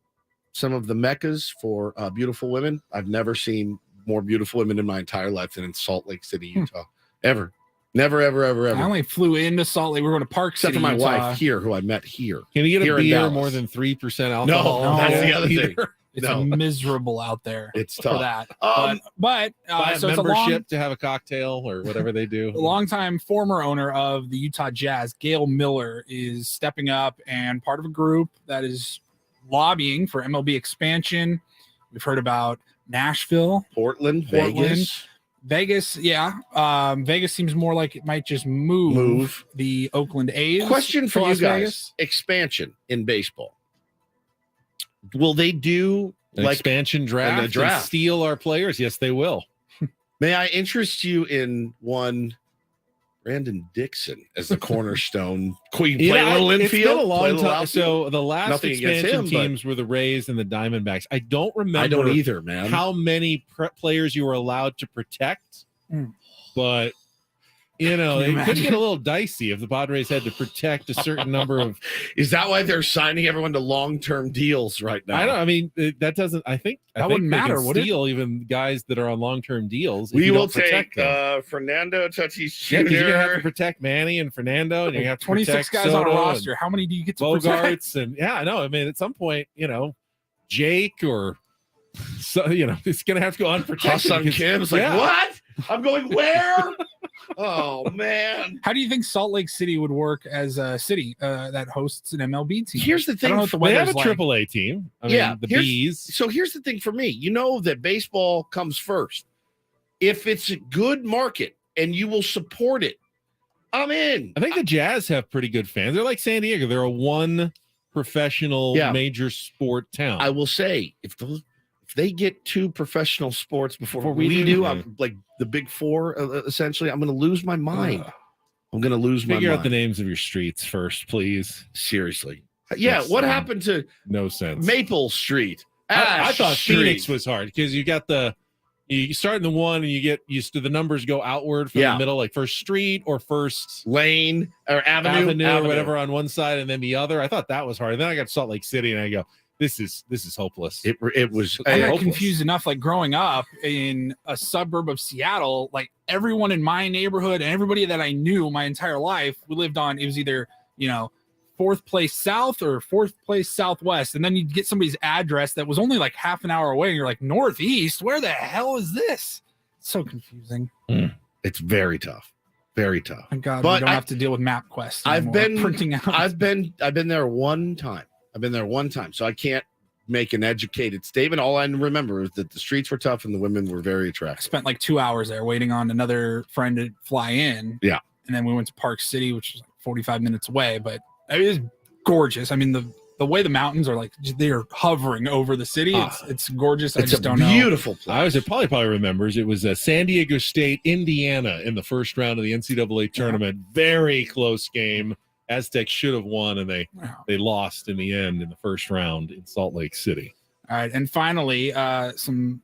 some of the meccas for beautiful women. I've never seen more beautiful women in my entire life than in Salt Lake City, Utah. Ever. Never, ever, ever, ever. I only flew into Salt Lake. We're going to Park Except City, for my Utah. wife here, who I met here. Can you get Here a in beer Dallas. more than 3% alcohol? No, that's the No, other thing. It's No. miserable out there. It's for tough. that. Um, but Buy a so it's a membership to have a cocktail or whatever they do. longtime former owner of the Utah Jazz, Gail Miller, is stepping up and part of a group that is lobbying for MLB expansion. We've heard about Nashville, Portland, Vegas. Vegas. Yeah. Vegas seems more like it might just move the Oakland A's. Question to for you Las guys: Vegas. expansion in baseball. Will they do An expansion draft, and the draft? and steal our players? Yes, they will. May I interest you in one Brandon Dixon as the cornerstone. Can you Yeah, play a little it's infield? been a Play long little time. outfield? So the last Nothing against expansion him, but- teams were the Rays and the Diamondbacks. I don't remember. I don't either, man. How many players you were allowed to protect, but you know Can you it could imagine? get a little dicey if the Padres had to protect a certain number of. Is that why they're signing everyone to long-term deals right now? I don't. I mean, that doesn't. I think That wouldn't they can matter, would it? steal even guys that are on long-term deals. if We you will don't protect take them. Fernando Tatis Jr. Yeah, because you're gonna have to protect Manny and Fernando, and you have to 26 protect guys on a Soto roster. and How many do you get to protect? Bogarts, and yeah, I know. I mean, at some point, you know, Jake or so, you know, it's gonna have to go unprotected. Hassan because- Kim's like, yeah. what? I'm going where? Oh man. How do you think Salt Lake City would work as a city that hosts an MLB team? Here's the I thing. don't know what the They have a weather's like. AAA team. I mean, the Bees. So here's the thing for me. You know that baseball comes first. If it's a good market and you will support it, I'm in. I think the Jazz have pretty good fans. They're like San Diego. They're a one professional Yeah. major sport town. I will say if they get 2 professional sports before we do, I'm like the big 4 essentially. I'm going to lose my mind. I'm going to lose my Figure mind. out the names of your streets first, please. Seriously. Yeah. That's, What happened to No sense. Maple Street? I Ash thought Street. Phoenix was hard because you got you start in the one and you get used to the numbers go outward from Yeah. the middle, like first street or first Lane or Avenue or whatever on one side and then the other. I thought that was hard. And then I got Salt Lake City and I go, this is hopeless. It was. I got hopeless. confused enough. Like growing up in a suburb of Seattle, like everyone in my neighborhood and everybody that I knew my entire life, we lived on. It was either 4th place south or 4th place southwest, and then you'd get somebody's address that was only like half an hour away, and you're like northeast. Where the hell is this? It's so confusing. It's very tough. Very tough. Thank God But we don't I- have to deal with MapQuest. I've anymore. been printing out. I've been there one time. So I can't make an educated statement. All I remember is that the streets were tough and the women were very attractive. spent like 2 hours there waiting on another friend to fly in. Yeah. And then we went to Park City, which was like 45 minutes away, but it is gorgeous. I mean, the way the mountains are like, they're hovering over the city. It's gorgeous. I It's just a don't know. beautiful place. I was at probably remembers it was San Diego State, Indiana in the first round of the NCAA tournament. Very close game. Aztecs should have won, and they lost in the end in the first round in Salt Lake City. All right. And finally, some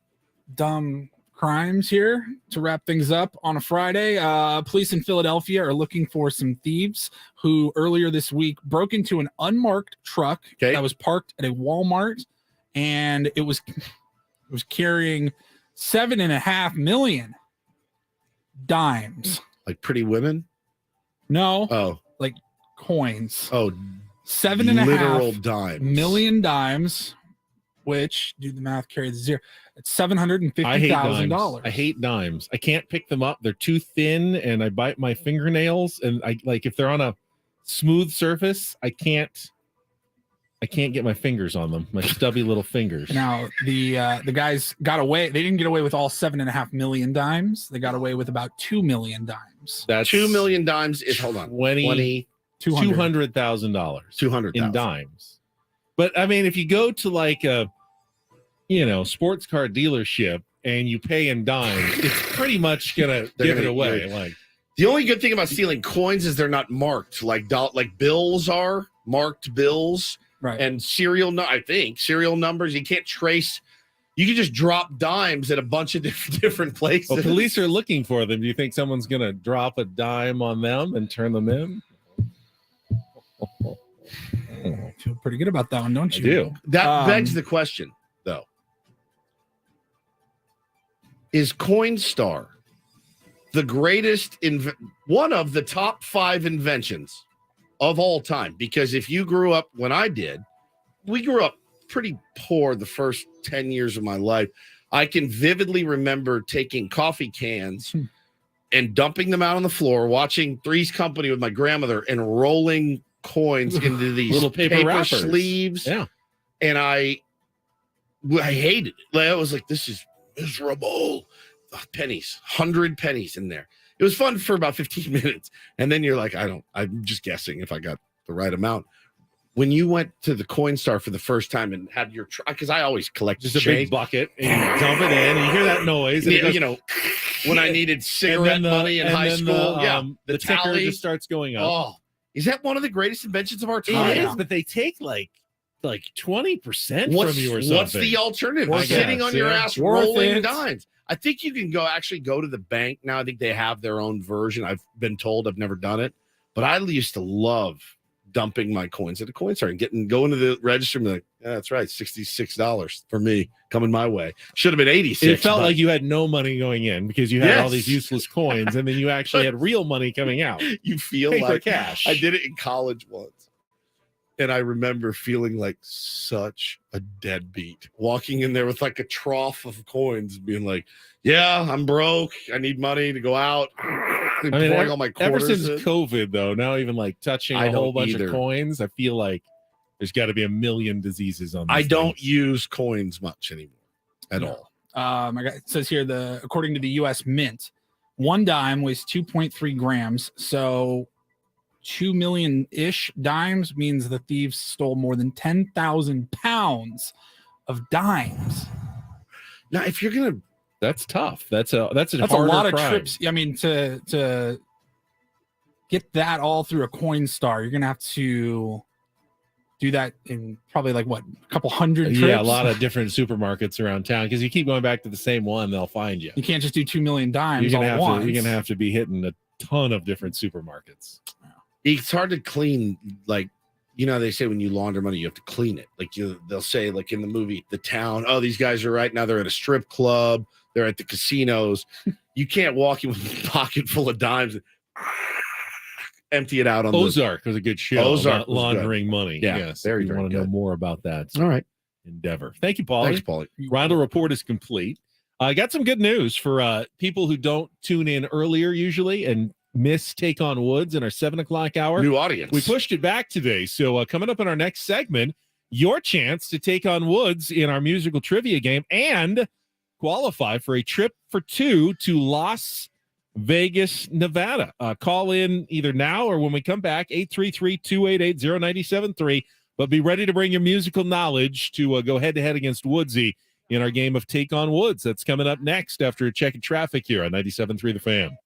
dumb crimes here to wrap things up on a Friday. Police in Philadelphia are looking for some thieves who earlier this week broke into an unmarked truck that was parked at a Walmart, and it was carrying 7.5 million dimes. Like Pretty Women? No. Oh. Like coins. Oh. 7.5 literal dimes. million dimes, which do the math, carry the zero. It's I hate $750,000. dimes. I hate dimes. I can't pick them up. They're too thin, and I bite my fingernails. And I like if they're on a smooth surface, I can't get my fingers on them. My stubby little fingers. Now the guys got away. They didn't get away with all 7.5 million dimes. They got away with about 2 million dimes. That's 2 million dimes is hold on. 20 $200,000. $200,000 in dimes. But I mean, if you go to like a sports car dealership and you pay in dimes, it's pretty much gonna give it away. Like the only good thing about stealing coins is they're not marked like bills are marked bills, right? And serial numbers. You can't trace. You can just drop dimes at a bunch of different places. well, police are looking for them. Do you think someone's gonna drop a dime on them and turn them in? Feel pretty good about that one, don't you? I do. That begs the question, though. Is Coinstar the greatest one of the top 5 inventions of all time? Because if you grew up when I did, we grew up pretty poor the first 10 years of my life. I can vividly remember taking coffee cans and dumping them out on the floor, watching Three's Company with my grandmother and rolling coins into these little paper wrappers. sleeves. Yeah. And I hated it. I was like, this is miserable. Pennies, 100 pennies in there. It was fun for about 15 minutes. And then you're like, I'm just guessing if I got the right amount. when you went to the Coinstar for the first time and had your because I always collect Just a change. big bucket, and you dump it in, and you hear that noise. And it goes, When I needed cigarette money in high school, the ticker tally. just starts going up. Oh, is that one of the greatest inventions of our time? It is, but they take like 20% from you or something. What's the alternative? I Sitting guess, on your ass Worth rolling it. dimes. I think you can actually go to the bank now. I think they have their own version. I've been told, I've never done it, but I used to love dumping my coins at a Coinstar and going to the register and be like, yeah, that's right, $66 for me coming my way. Should have been 86. It felt like you had no money going in because you had all these useless coins, and then you actually had real money coming out. You feel Paper like cash. I did it in college once. And I remember feeling like such a deadbeat, walking in there with like a trough of coins, being like, yeah, I'm broke. I need money to go out. And pouring all my ever quarters since in. COVID, though, now even like touching I a whole don't bunch either. of coins, I feel like there's got to be a million diseases on. I these don't things. use coins much anymore at all. It says here according to the U.S. Mint, 1 dime weighs 2.3 grams. So 2 million-ish dimes means the thieves stole more than 10,000 pounds of dimes. Now, if you're gonna, that's tough. That's a That's a harder lot of crime. trips. I mean, to get that all through a Coinstar, you're gonna have to do that in probably like what, a couple hundred trips? Yeah, a lot of different supermarkets around town because you keep going back to the same one, they'll find you. You can't just do 2 million dimes You're all gonna at have once. to. You're gonna have to be hitting a ton of different supermarkets. it's hard to clean. Like, they say when you launder money, you have to clean it. Like they'll say, like in the movie The Town, oh, these guys are right now. They're at a strip club. They're at the casinos. You can't walk in with a pocket full of dimes. And empty it out on Ozark was a good show. Ozark about was laundering good. money. Yeah, Yes, very, you very want to know good. more about that. All right. Endeavor. Thank you, Paulie. Thanks, Paulie. Roundel report is complete. I got some good news for people who don't tune in earlier usually and miss Take on Woods in our 7 o'clock hour. New audience. We pushed it back today. So coming up in our next segment, your chance to take on Woods in our musical trivia game and qualify for a trip for 2 to Las Vegas, Nevada. Call in either now or when we come back, 833-288-0973. But be ready to bring your musical knowledge to go head-to-head against Woodsy in our game of Take on Woods. That's coming up next after a check of traffic here on 97.3 The Fan.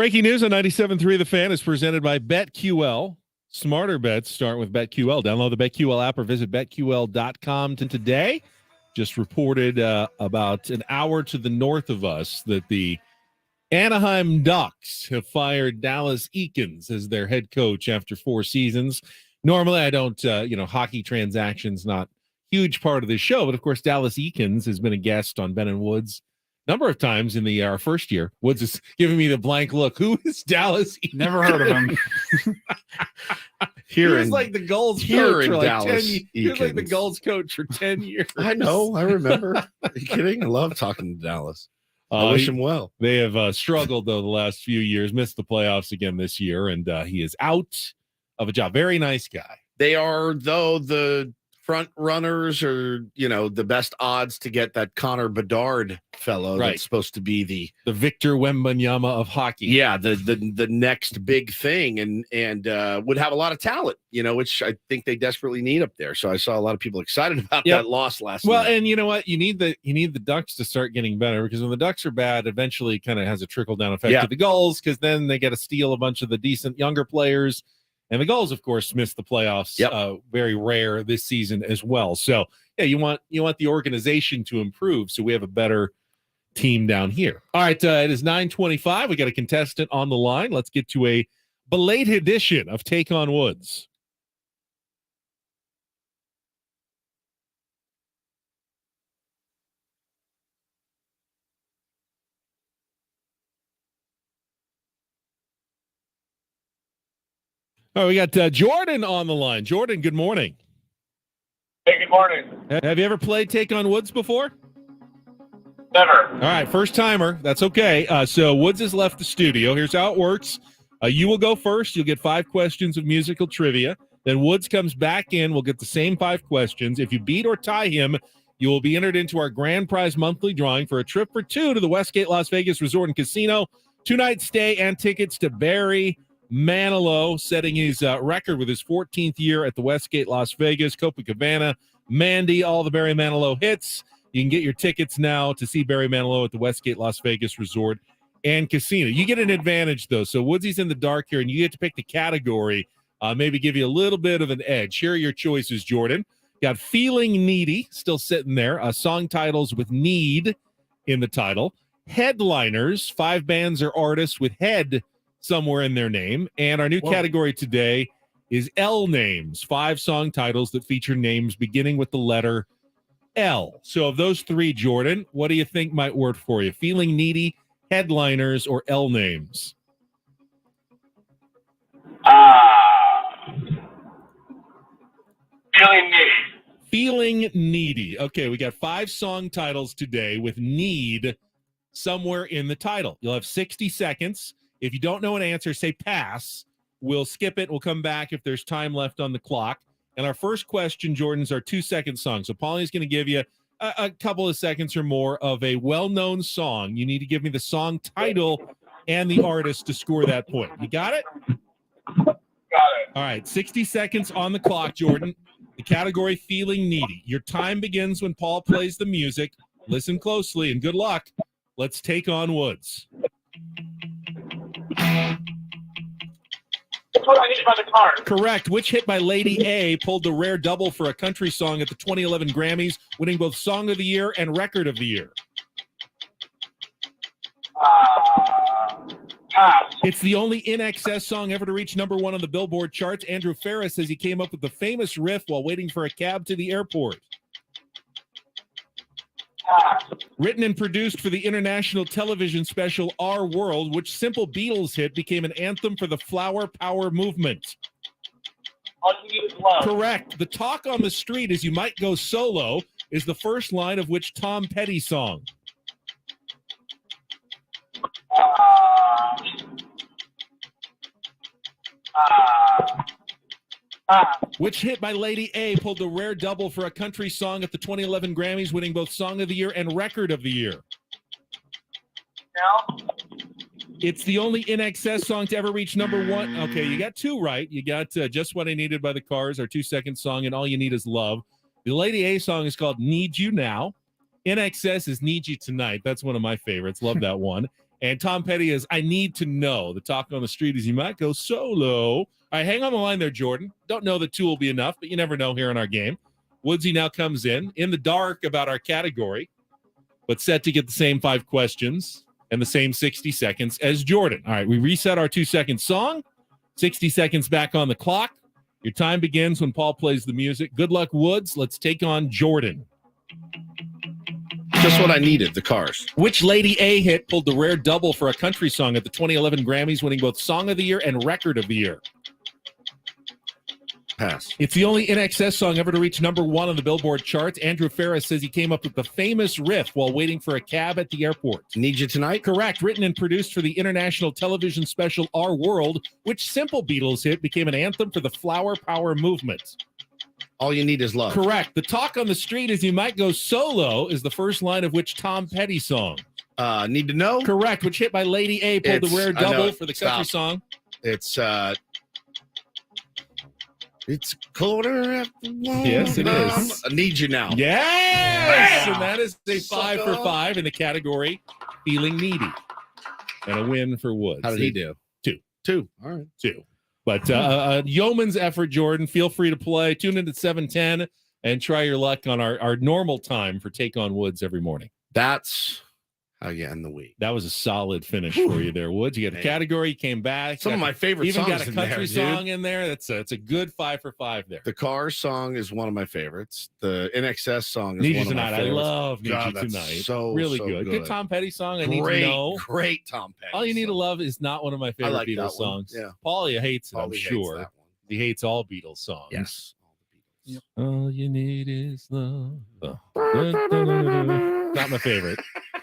Breaking news on 97.3 The Fan is presented by BetQL. Smarter bets start with BetQL. Download the BetQL app or visit BetQL.com today. Just reported about an hour to the north of us that the Anaheim Ducks have fired Dallas Eakins as their head coach after 4 seasons. Normally, I don't, hockey transactions, not huge part of this show. But, of course, Dallas Eakins has been a guest on Ben and Woods a number of times in our first year. Woods is giving me the blank look. Who is Dallas Eakins? Never heard of him. He was like the Gulls coach for like Dallas 10 years. He was like the Gulls coach for 10 years. I know. I remember. Are you kidding? I love talking to Dallas. I wish him well. They have struggled, though, the last few years, missed the playoffs again this year, and he is out of a job. Very nice guy. They are, though, the front runners or, the best odds to get that Connor Bedard fellow that's supposed to be the Victor Wembanyama of hockey. Yeah, the next big thing and would have a lot of talent, which I think they desperately need up there. So I saw a lot of people excited about that loss last night. Well, and you know what? You need the Ducks to start getting better, because when the Ducks are bad, eventually kind of has a trickle-down effect to the Gulls, because then they get to steal a bunch of the decent younger players. And the Gulls, of course, missed the playoffs. Very rare this season as well. So, yeah, you want the organization to improve, so we have a better team down here. All right, it is 9:25. We got a contestant on the line. Let's get to a belated edition of Take on Woods. Oh, we got Jordan on the line. Jordan, good morning. Hey, good morning. Have you ever played Take on Woods before? Never. All right, first timer. That's okay. So Woods has left the studio. Here's how it works. You will go first. You'll get 5 questions of musical trivia. Then Woods comes back in. We'll get the same 5 questions. If you beat or tie him, you will be entered into our grand prize monthly drawing for a trip for 2 to the Westgate Las Vegas Resort and Casino, 2-night stay and tickets to Barry Manilow, setting his record with his 14th year at the Westgate Las Vegas, Copacabana, Mandy, all the Barry Manilow hits. You can get your tickets now to see Barry Manilow at the Westgate Las Vegas Resort and Casino. You get an advantage, though. So Woodsy's in the dark here, and you get to pick the category, maybe give you a little bit of an edge. Here are your choices, Jordan. Got Feeling Needy, still sitting there. Song titles with need in the title. Headliners, 5 bands or artists with head somewhere in their name. And our new category today is L names, 5 song titles that feature names beginning with the letter L. So of those 3, Jordan, what do you think might work for you? Feeling Needy, Headliners, or L names? Feeling Needy. Feeling Needy. Okay, we got 5 song titles today with need somewhere in the title. You'll have 60 seconds. If you don't know an answer, say pass. We'll skip it. We'll come back if there's time left on the clock. And our first question, Jordan's our 2-second song. So Paulie's going to give you a couple of seconds or more of a well-known song. You need to give me the song title and the artist to score that point. You got it? Got it. All right, 60 seconds on the clock, Jordan. The category Feeling Needy. Your time begins when Paul plays the music. Listen closely and good luck. Let's take on Woods. Put I Need by the Cars. Correct. Which hit by Lady A pulled the rare double for a country song at the 2011 Grammys, winning both Song of the Year and Record of the Year? Pass. It's the only In Excess song ever to reach #1 on the Billboard charts. Andrew Farris says he came up with the famous riff while waiting for a cab to the airport. Written and produced for the international television special Our World, which simple Beatles hit became an anthem for the Flower Power movement? All You Need Is Love. Correct. The talk on the street is you might go solo is the first line of which Tom Petty song? Which hit by Lady A pulled the rare double for a country song at the 2011 Grammys, winning both Song of the Year and Record of the Year? Now? It's the only In Excess song to ever reach #1. Okay, you got 2 right. You got Just What I Needed by the Cars, our 2-second song, and All You Need Is Love. The Lady A song is called Need You Now. In Excess is Need You Tonight. That's one of my favorites. Love that one. And Tom Petty is, I need to know. The talk on the street is you might go solo. All right, hang on the line there, Jordan. Don't know that 2 will be enough, but you never know here in our game. Woodsy now comes in the dark about our category, but set to get the same 5 questions and the same 60 seconds as Jordan. All right, we reset our 2-second song. 60 seconds back on the clock. Your time begins when Paul plays the music. Good luck, Woods. Let's take on Jordan. Just what I needed, the Cars. Which Lady A hit pulled the rare double for a country song at the 2011 Grammys, winning both Song of the Year and Record of the Year? Pass. It's the only INXS song ever to reach number 1 on the Billboard charts. Andrew Ferris says he came up with the famous riff while waiting for a cab at the airport. Need You Tonight? Correct. Written and produced for the international television special Our World, which simple Beatles hit became an anthem for the Flower Power movement. All You Need Is Love. Correct. The talk on the street is you might go solo is the first line of which Tom Petty song? Need to Know? Correct. Which hit by Lady A pulled the rare double for the country song? It's quarter after 1. Yes, it is. I Need You Now. Yes! Wow. And that is a 5 for 5 in the category Feeling Needy. And a win for Woods. How did he do? 2. All right. 2. But a yeoman's effort, Jordan. Feel free to play. Tune in at 7:10 and try your luck on our normal time for Take on Woods every morning. That's how you end the week. That was a solid finish for you there, Woods. You got a category, you came back. Some of my favorite even songs got a in country there, song in there. That's a good 5 for 5 there. The Cars song is one of my favorites. The NXS song is Need one You of my Tonight. I favorites. love Need God, You that's Tonight. So really so good. Good Tom Petty song. I Need to Know. Great Tom Petty. All You Need to Love is not one of my favorite like that Beatles one. songs. Yeah. Paulie hates it, Paulie I'm hates sure. that one. He hates all Beatles songs. Yes. All you need is love. Not my favorite.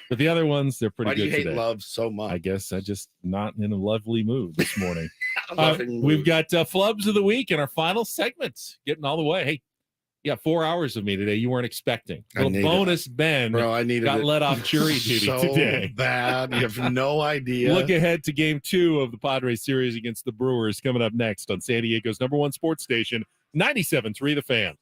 But the other ones, they're pretty Why do good you hate today. love so much? I guess I just not in a lovely mood this morning. Loving We've mood. got Flubs of the Week in our final segment. Getting all the way. Hey, you got 4 hours of me today. You weren't expecting. I Little needed bonus Ben Bro, I needed got it let off jury duty so today. bad. You have no idea. Look ahead to Game 2 of the Padres series against the Brewers coming up next on San Diego's #1 sports station, 97.3 The Fan.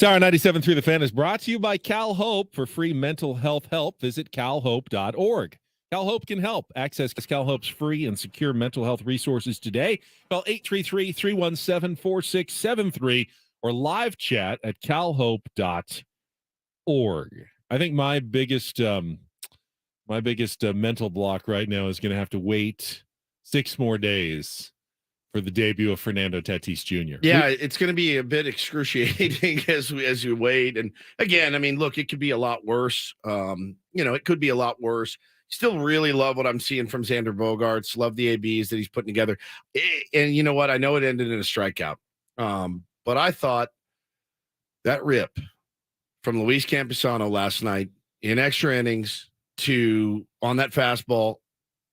Sour 97.3 The Fan is brought to you by Cal Hope. For free mental health help, visit calhope.org. Cal Hope can help. Access Cal Hope's free and secure mental health resources today. Call 833-317-4673 or live chat at calhope.org. I think my biggest mental block right now is going to have to wait 6 more days for the debut of Fernando Tatis Jr. Yeah, it's going to be a bit excruciating as you wait. And again, I mean, look, it could be a lot worse. It could be a lot worse. Still really love what I'm seeing from Xander Bogaerts. Love the ABs that he's putting together. And you know what? I know it ended in a strikeout. But I thought that rip from Luis Campusano last night in extra innings on that fastball,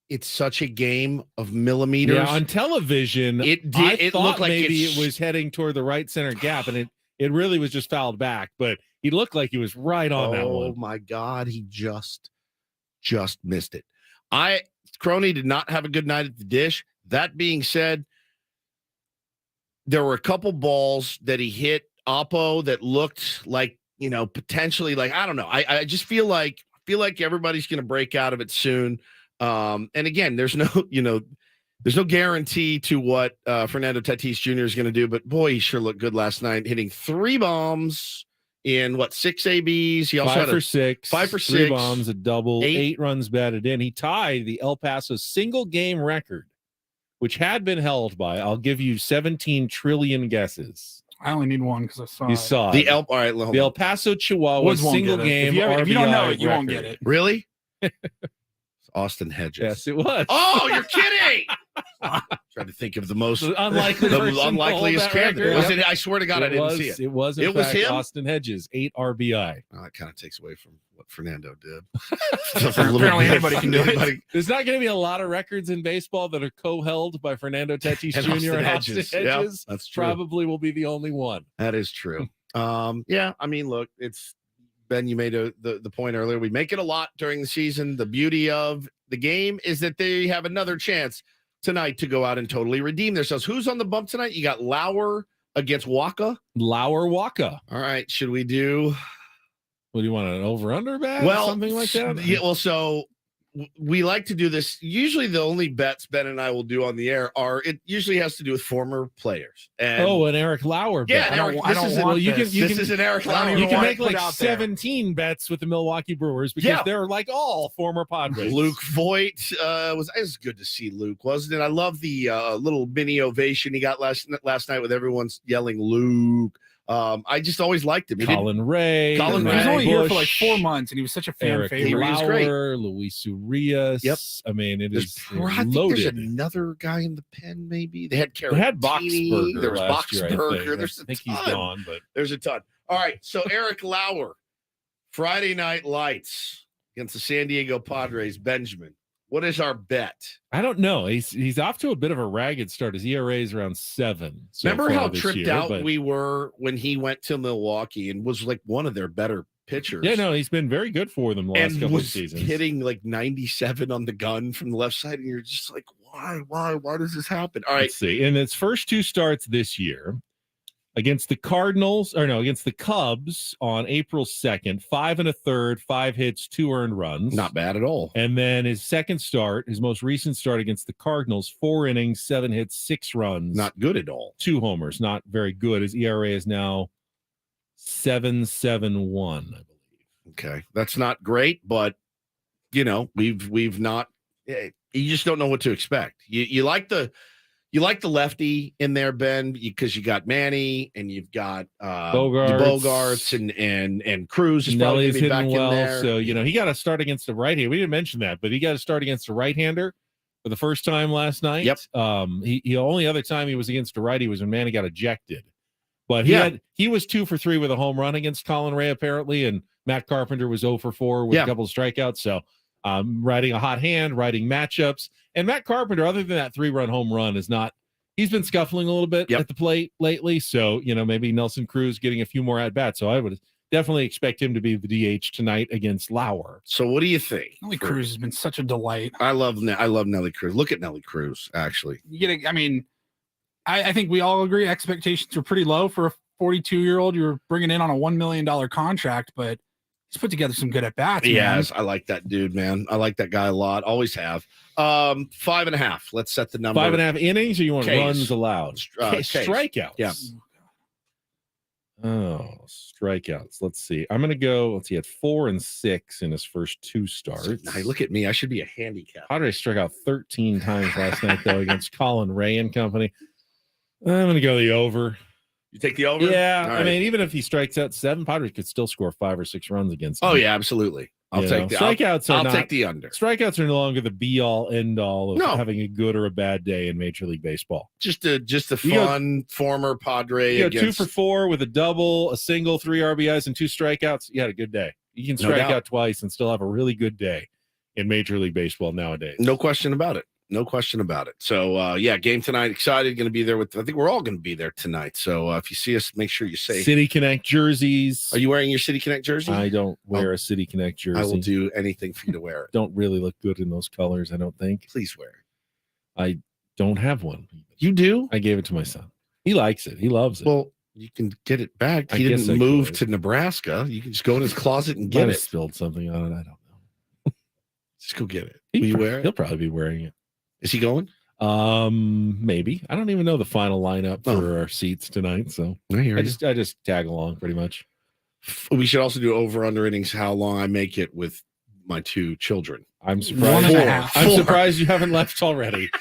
it's such a game of millimeters. Yeah, on television, it thought looked like maybe it was heading toward the right center gap, and it really was just fouled back. But he looked like he was right on that one. Oh my God, he just missed it. Crony did not have a good night at the dish. That being said, there were a couple balls that he hit Oppo that looked like, potentially like, I don't know. I just feel like everybody's going to break out of it soon. And again, there's no guarantee to what Fernando Tatis Jr. is going to do, but boy, he sure looked good last night, hitting 3 bombs in 6 ABs. He also 5 had for 6, 5 for 6, 3 bombs, a double, 8 8 runs batted in. He tied the El Paso single game record, which had been held by, I'll give you 17 trillion guesses. I only need one because I saw You it. saw the it. all right. The El Paso Chihuahua Woods won't single get it. game. If you don't know it, you won't record. get it. Really? Austin Hedges. Yes, it was. Oh, you're kidding! Trying to think of the most unlikely unlikeliest candidate. Was it? I swear to God, I didn't see it. It was. It was him. Austin Hedges, 8 RBI. Oh, that kind of takes away from what Fernando did. Apparently, anybody can do it. There's not going to be a lot of records in baseball that are co-held by Fernando Tatis And Jr. Austin and Hedges. Austin Hedges. Yeah, that's true. Probably will be the only one. That is true. Yeah, I mean, look, it's Ben. You made the point earlier. We make it a lot during the season. The beauty of the game is that they have another chance tonight to go out and totally redeem themselves. Who's on the bump tonight? You got Lauer against Waka. Waka. All right. Should we do? What do you want? An over/under bet? Well, Something like that. Yeah. Well, so we like to do this. Usually, the only bets Ben and I will do on the air are it usually has to do with former players. And an Eric Lauer bet. yeah, this is an Eric Lauer. You can make put like out there. 17 bets with the Milwaukee Brewers because they're like all former Padres. Luke Voigt it was good to see Luke, wasn't it? I love the little mini ovation he got last night with everyone yelling Luke. I just always liked him. Colin Ray. He was only here for like 4 months, and he was such a fan Eric favorite. He was great. Lauer, Luis Urias. Yep. I mean, it is I think loaded. there's another guy in the pen, maybe. They had They had Caratini. Boxberger. There was last year, I Boxberger. There's a think ton. he's gone, but There's a ton. All right. So Eric Lauer, Friday Night Lights against the San Diego Padres. Benjamin, what is our bet? I don't know. He's off to a bit of a ragged start. His ERA is around 7. Remember how tripped year, out but... we were when he went to Milwaukee and was like one of their better pitchers. Yeah, no, he's been very good for them the last and couple of was seasons. hitting like 97 on the gun from the left side, and you're just like, why does this happen? All right. Let's see. In its first 2 starts this year, against the Cubs on April 2nd, 5 1/3, 5 hits, 2 earned runs. Not bad at all. And then his second start, his most recent start against the Cardinals, 4 innings, 7 hits, 6 runs. Not good at all. 2 homers. Not very good. His ERA is now 7.71, I believe. Okay. That's not great, but we've not you just don't know what to expect. You like the lefty in there, Ben, because you got Manny and you've got Bogarts and Cruz is probably Nelly's going to be back hitting well, in there. so he got to start against a right-hander. We didn't mention that, but he got to start against a right-hander for the first time last night. Yep. He only other time he was against a righty was when Manny got ejected. But he was 2 for 3 with a home run against Colin Ray apparently, and Matt Carpenter was 0 for 4 with a couple of strikeouts. So riding a hot hand, riding matchups, and Matt Carpenter, other than that 3-run home run, he's been scuffling a little bit at the plate lately. So, maybe Nelson Cruz getting a few more at bats. So I would definitely expect him to be the DH tonight against Lauer. So what do you think? Nelly Cruz has been such a delight. I love Nelly Cruz. Look at Nelly Cruz, actually. I think we all agree expectations are pretty low for 42-year-old you're bringing in on a $1 million contract, but he's put together some good at bats. Yes, I like that dude, man. I like that guy a lot. Always have. 5.5. Let's set the number. 5.5 innings, or you want Ks. runs allowed? Ks. Strikeouts. Yeah. Oh, strikeouts. Let's see. I'm going to go. Let's see. At 4 and 6 in his first 2 starts. Now, look at me. I should be a handicap. Padres struck out 13 times last night, though, against Colin Ray and company. I'm going to go the over. You take the over? Yeah. All I right. mean, even if he strikes out 7, Padres could still score 5 or 6 runs against him. Oh, yeah, absolutely. I'll take the strikeouts. I'll take the under. Strikeouts are no longer the be all end all of No. having a good or a bad day in Major League Baseball. Just a You go- fun former Padre. You go 2 against, for 4 with a double, a single, 3 RBIs, and 2 strikeouts. You had a good day. You can No strike doubt. out twice and still have a really good day in Major League Baseball nowadays. No question about it. No question about it. So, game tonight. Excited. Going to be there with. I think we're all going to be there tonight. So, if you see us, make sure you say. City Connect jerseys. Are you wearing your City Connect jersey? I don't wear a City Connect jersey. I will do anything for you to wear it. Don't really look good in those colors, I don't think. Please wear it. I don't have one. You do? I gave it to my son. He likes it. He loves it. Well, you can get it back. I He guess didn't I move could. to Nebraska. You can just go in his closet and Might get have it. spilled something on it. I don't know. Just go get it. Will you wear it? He'll probably be wearing it. Is he going? Maybe. I don't even know the final lineup for our seats tonight, so I hear I you. just tag along pretty much. We should also do over under innings. How long I make it with my 2 children? I'm surprised. I'm surprised you haven't left already.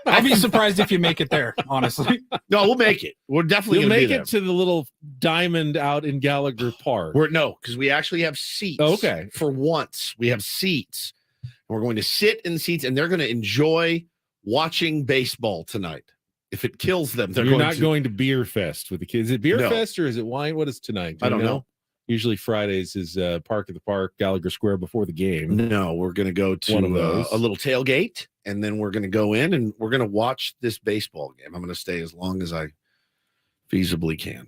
I'd be surprised if you make it there, honestly. No, we'll make it. We're definitely You'll going to be make there. it to the little diamond out in Gallagher Park. Because we actually have seats. Okay. For once, we have seats. And we're going to sit in seats, and they're going to enjoy watching baseball tonight. If it kills them, they're You're going not to. going to Beer Fest with the kids. Is it Beer No. Fest or is it wine? What is tonight? Do I you don't know. Usually Fridays is Park of the Park, Gallagher Square before the game. No, we're going to go One of to those. a little tailgate, and then we're going to go in, and we're going to watch this baseball game. I'm going to stay as long as I feasibly can.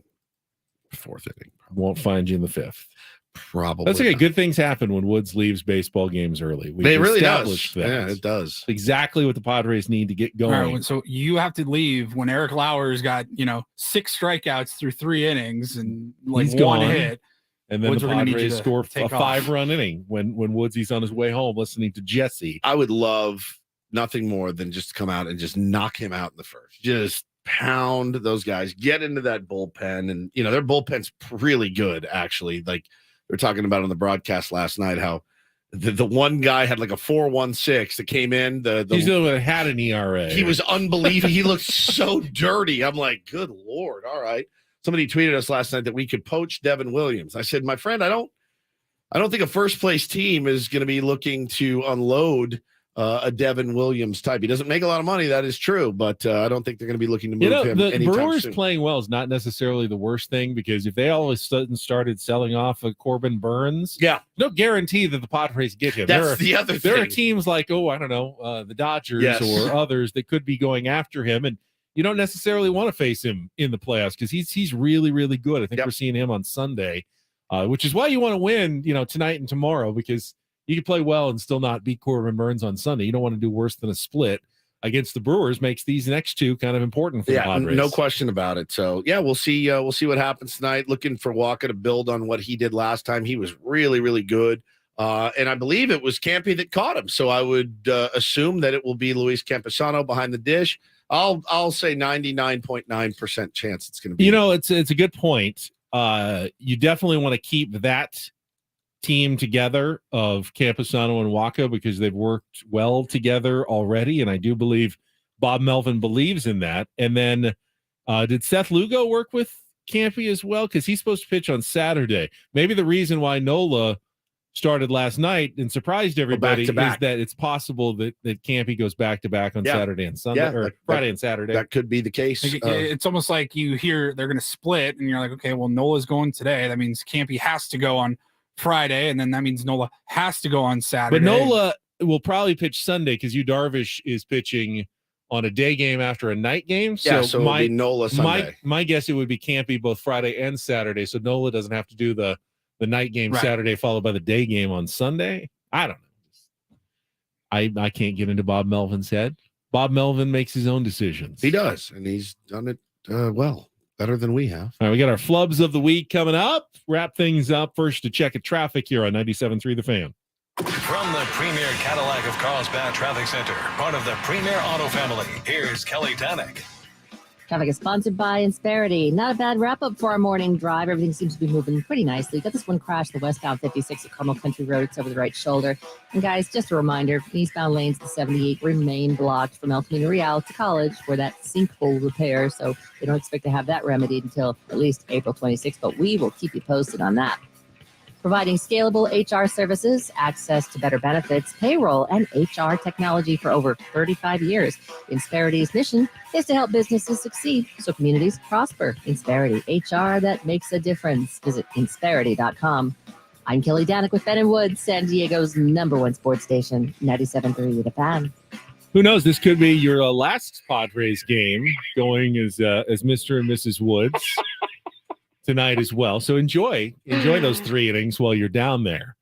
4th inning. Won't find you in the 5th. Probably. That's okay. not. Good things happen when Woods leaves baseball games early. It really does. established that. Yeah, it does. Exactly what the Padres need to get All going. right, so you have to leave when Eric Lauer's got 6 strikeouts through 3 innings and like He's 1 gone. hit. And then Woods, the we're gonna need you Padres to score a take off. 5-run inning when Woodsy's on his way home listening to Jesse. I would love nothing more than just to come out and just knock him out in the first. Just pound those guys, get into that bullpen. And, their bullpen's really good, actually. Like they were talking about on the broadcast last night, how the one guy had like a 4.16 that came in. He's the one that had an ERA. He was unbelievable. He looked so dirty. I'm like, good Lord. All right. Somebody tweeted us last night that we could poach Devin Williams. I said, my friend, I don't think a first place team is going to be looking to unload a Devin Williams type. He doesn't make a lot of money. That is true, but I don't think they're going to be looking to move him the anytime Brewers soon. playing well is not necessarily the worst thing, because if they all of a sudden started selling off of Corbin Burns, no guarantee that the Padres get him. That's the other There are thing. teams like, the Dodgers Yes. or others that could be going after him, and you don't necessarily want to face him in the playoffs because he's really, really good. I think we're seeing him on Sunday, which is why you want to win, tonight and tomorrow, because you can play well and still not beat Corbin Burns on Sunday. You don't want to do worse than a split against the Brewers. Makes these next 2 kind of important for the Padres. No question about it. So we'll see. We'll see what happens tonight. Looking for Walker to build on what he did last time. He was really, really good. And I believe it was Campy that caught him. So I would assume that it will be Luis Campusano behind the dish. I'll say 99.9% chance it's going to be. It's a good point. You definitely want to keep that team together of Campusano and Waka because they've worked well together already, and I do believe Bob Melvin believes in that. And then did Seth Lugo work with Campy as well? Because he's supposed to pitch on Saturday. Maybe the reason why Nola started last night and surprised everybody is back-to-back. that it's possible that Campy goes back-to-back on Saturday and Sunday, or Friday and Saturday. That could be the case. It's almost like you hear they're going to split, and you're like, okay, well, Nola's going today. That means Campy has to go on Friday, and then that means Nola has to go on Saturday. But Nola will probably pitch Sunday because Darvish is pitching on a day game after a night game. So it'll be Nola Sunday. My guess it would be Campy both Friday and Saturday, so Nola doesn't have to do the night game Saturday followed by the day game on Sunday. I don't know. I can't get into Bob Melvin's head. Bob Melvin makes his own decisions. He does, and he's done it well. Better than we have. All right, we got our flubs of the week coming up. Wrap things up first to check of traffic here on 97.3 The Fan. From the Premier Cadillac of Carlsbad Traffic Center, part of the Premier Auto family, here's Kelly Danick. Traffic is sponsored by Insperity. Not a bad wrap-up for our morning drive. Everything seems to be moving pretty nicely. Got this one crash, the westbound 56 at Carmel Country Road. It's over the right shoulder. And guys, just a reminder, eastbound lanes to 78 remain blocked from El Camino Real to College for that sinkhole repair. So they don't expect to have that remedied until at least April 26th, but we will keep you posted on that. Providing scalable HR services, access to better benefits, payroll, and HR technology for over 35 years. Insperity's mission is to help businesses succeed so communities prosper. Insperity, HR that makes a difference. Visit Insperity.com. I'm Kelly Danick with Ben & Woods, San Diego's #1 sports station, 97.3 The Fan. Who knows? This could be your last Padres game going as Mr. and Mrs. Woods. Tonight as well. So enjoy those 3 innings while you're down there,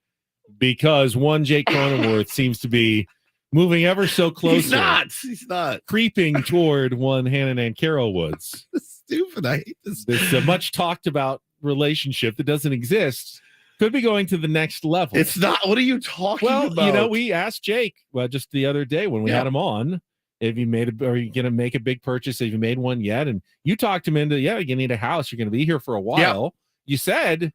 because one Jake Cronenworth seems to be moving ever so closer. He's not creeping toward one Hannah Nancaro Woods. Stupid. I hate this. This much talked about relationship that doesn't exist could be going to the next level. It's not. What are you talking about? Well, you know, we asked Jake just the other day when we had him on. Have you made are you going to make a big purchase? Have you made one yet? And you talked him into, you need a house. You're going to be here for a while. Yeah. You said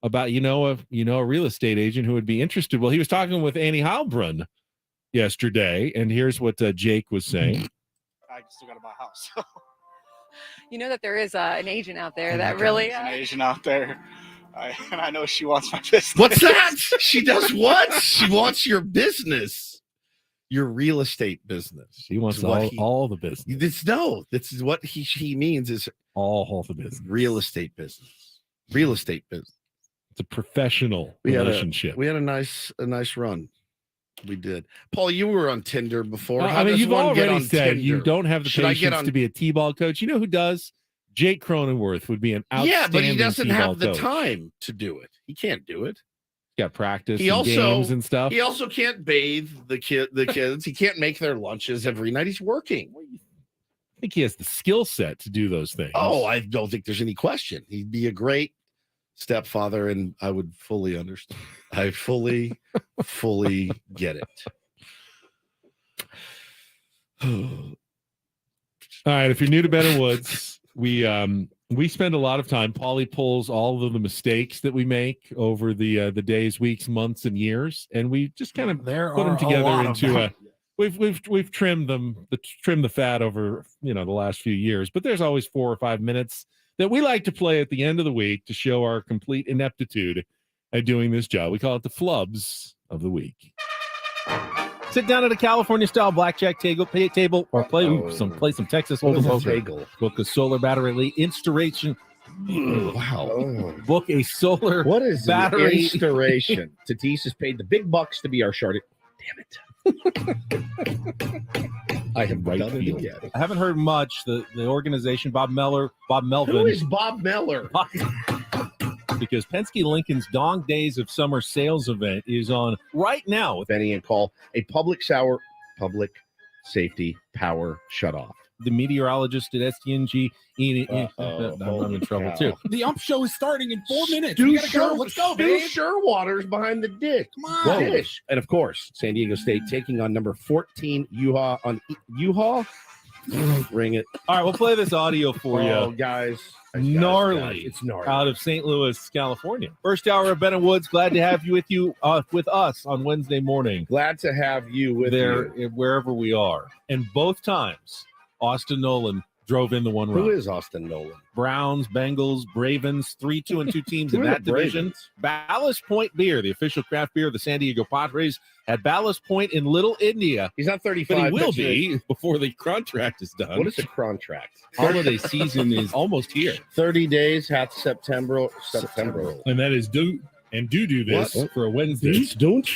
about, a real estate agent who would be interested. Well, he was talking with Annie Heilbrunn yesterday, and here's what Jake was saying. I still got to buy a house. You know that there is an agent out there that really... There's an agent out there. And I know she wants my business. What's that? She does what? She wants your business. Your real estate business. He wants all the business. This is what he means is all the business. Real estate business. Real estate business. It's a professional relationship. We had a nice run. We did. Paul, you were on Tinder before. You've already said Tinder? You don't have the patience to be a T-ball coach. You know who does? Jake Cronenworth would be an outstanding Yeah, but he doesn't T-ball have the coach. time to do it. He can't do it. Got practice and games and stuff. He also can't bathe the kids. He can't make their lunches every night. He's working. I think he has the skill set to do those things. Oh, I don't think there's any question. He'd be a great stepfather, and I would fully understand. I fully get it. All right, if you're new to Ben & Woods, we spend a lot of time. Paulie pulls all of the mistakes that we make over the days, weeks, months, and years, and we just kind of put them together into a. We've trimmed the fat over the last few years, but there's always 4 or 5 minutes that we like to play at the end of the week to show our complete ineptitude at doing this job. We call it the flubs of the week. Sit down at a California-style blackjack table or play some Texas Hold'em. Book a solar battery installation. Wow. Book a solar What is battery installation? Tatis has paid the big bucks to be our shard. Damn it. I have done it again. I haven't heard much. The organization, Bob Melvin. Who is Bob Meller? Because Penske Lincoln's Dong Days of Summer sales event is on right now. Benny and Call, a public safety power shutoff. The meteorologist at STNG, I'm in trouble too. The ump show is starting in 4 minutes. Stu We gotta go. Let's go, babe. Sherwater's behind the dish. Come on. Dish. And of course, San Diego State taking on number 14 Yuha on Yuha. Ring it. All right, we'll play this audio for you. Guys. Gnarly. It's gnarly. Out of St. Louis, California. First hour of Ben & Woods. Glad to have you with us on Wednesday morning. Glad to have you with you. Wherever we are. And both times, Austin Nolan drove in the one run. Who is Austin Nolan? Browns, Bengals, Ravens, 3-2-2 teams in that division. Ballast Point Beer, the official craft beer of the San Diego Padres, at Ballast Point in Little India. He's not 35. But he will be before the contract is done. What is the contract? Holiday season is almost here. 30 days, half September. And that is do this for a Wednesday. Don't.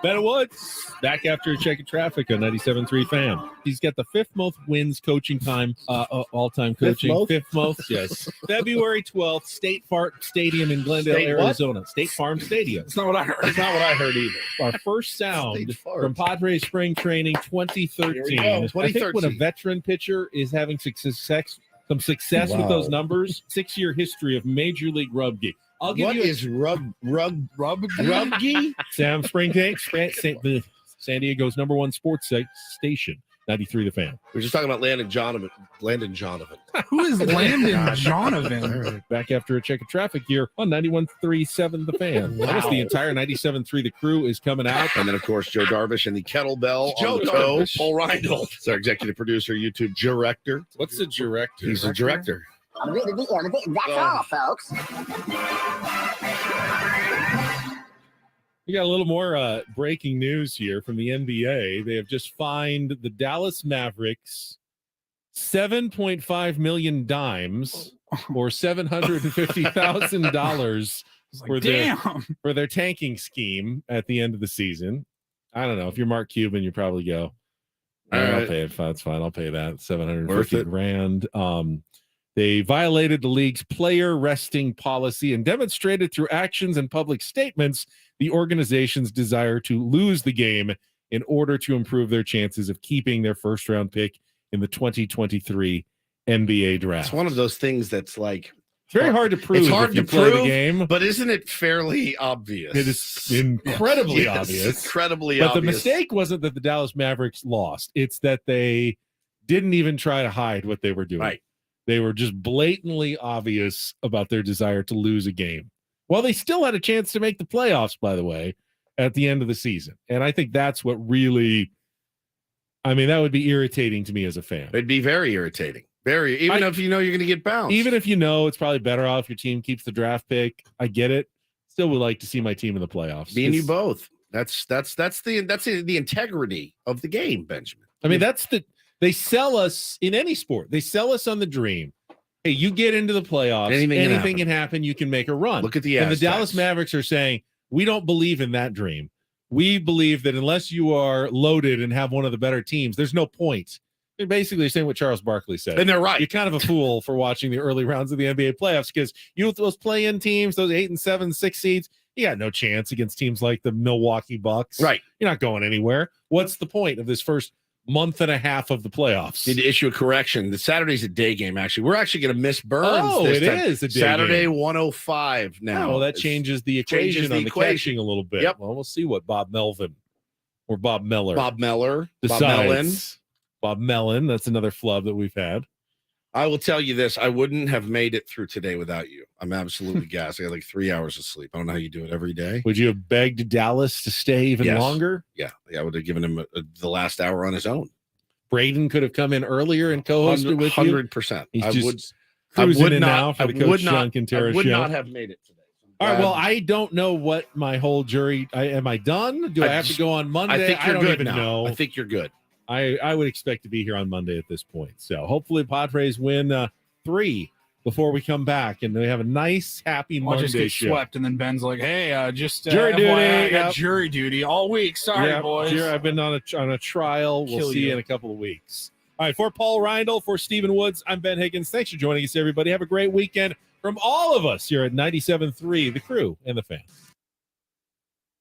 Ben & Woods, back after a check of traffic on 97.3 Fan. He's got the 5th most wins coaching time, all-time coaching. Fifth most, yes. February 12th, State Farm Stadium in Glendale, Arizona. State Farm Stadium. That's not what I heard. That's not what I heard either. Our first sound from Padres Spring Training 2013. Here we go, 2013. I think when a veteran pitcher is having some success with Wow. those numbers. 6-year history of Major League Rugby. I'll give What you is rugby? Sam Springtake, San Diego's #1 sports station, 93 The Fan. We're just talking about Landon Jonovan. Who is Landon God. Jonovan? All right, back after a check of traffic here on 91.37 The Fan. Wow. Almost the entire 97.3 The Crew is coming out. And then, of course, Joe Darvish and the kettlebell Joe on the toe. Darvish. Paul Reindl. It's our executive producer, YouTube director. What's the director? He's a director. That's all, folks. We got a little more breaking news here from the NBA. They have just fined the Dallas Mavericks $7.5 million dimes or $750,000 for their tanking scheme at the end of the season. I don't know. If you're Mark Cuban, you probably go, all right, I'll pay it. That's fine. I'll pay that. $750,000. They violated the league's player resting policy and demonstrated through actions and public statements the organization's desire to lose the game in order to improve their chances of keeping their first-round pick in the 2023 NBA draft. It's one of those things that's like It's very hard to prove. It's hard if you to play prove, the game, but isn't it fairly obvious? It is incredibly Yes, obvious. incredibly but obvious. the mistake wasn't that the Dallas Mavericks lost; it's that they didn't even try to hide what they were doing. Right. They were just blatantly obvious about their desire to lose a game. Well, they still had a chance to make the playoffs, by the way, at the end of the season. And I think that's what really, I mean, that would be irritating to me as a fan. It'd be very irritating. Even if you know you're going to get bounced. Even if you know it's probably better off your team keeps the draft pick. I get it. Still would like to see my team in the playoffs. Me and you both. That's the integrity of the game, Benjamin. I mean, they sell us in any sport. They sell us on the dream. Hey, you get into the playoffs. Anything can happen. You can make a run. Look at the And the Aztecs. Dallas Mavericks are saying, we don't believe in that dream. We believe that unless you are loaded and have one of the better teams, there's no point. They're basically saying what Charles Barkley said. And they're right. You're kind of a fool for watching the early rounds of the NBA playoffs because you with those play-in teams, those 8 and 7, 6 seeds, you got no chance against teams like the Milwaukee Bucks. Right. You're not going anywhere. What's the point of this first month and a half of the playoffs? Need to issue a correction. The Saturday's a day game, actually. We're actually going to miss Burns. Oh, this it time. is a day Saturday, game. 105 now. Oh, that changes the equation on the catching a little bit. Yep. Well, we'll see what Bob Melvin or Bob Meller. Bob Mellon. Bob Mellon. That's another flub that we've had. I will tell you this. I wouldn't have made it through today without you. I'm absolutely gassed. I got like 3 hours of sleep. I don't know how you do it every day. Would you have begged Dallas to stay even Yes. longer? Yeah. I would have given him the last hour on his own. Braden could have come in earlier and co-hosted with you. 100%. He's I just would cruising in not- now for the I Coach would not- Shunk and Tara I would show. not have made it today. All right. glad- Well, I don't know what my whole jury. Am I done? Do I have to go on Monday? I think you're don't good even now. know. I think you're good. I would expect to be here on Monday at this point. So hopefully Padres win 3 before we come back, and we have a nice, happy I'll Monday just get show. swept, and then Ben's like, "Hey, just Jury FYI, duty, I got yep. jury duty all week. Sorry, Yeah, boys." Jerry, I've been on a trial. We'll Kill see you you. in a couple of weeks. All right, for Paul Reindl, for Stephen Woods, I'm Ben Higgins. Thanks for joining us, everybody. Have a great weekend from all of us here at 97.3, The Crew and The Fan.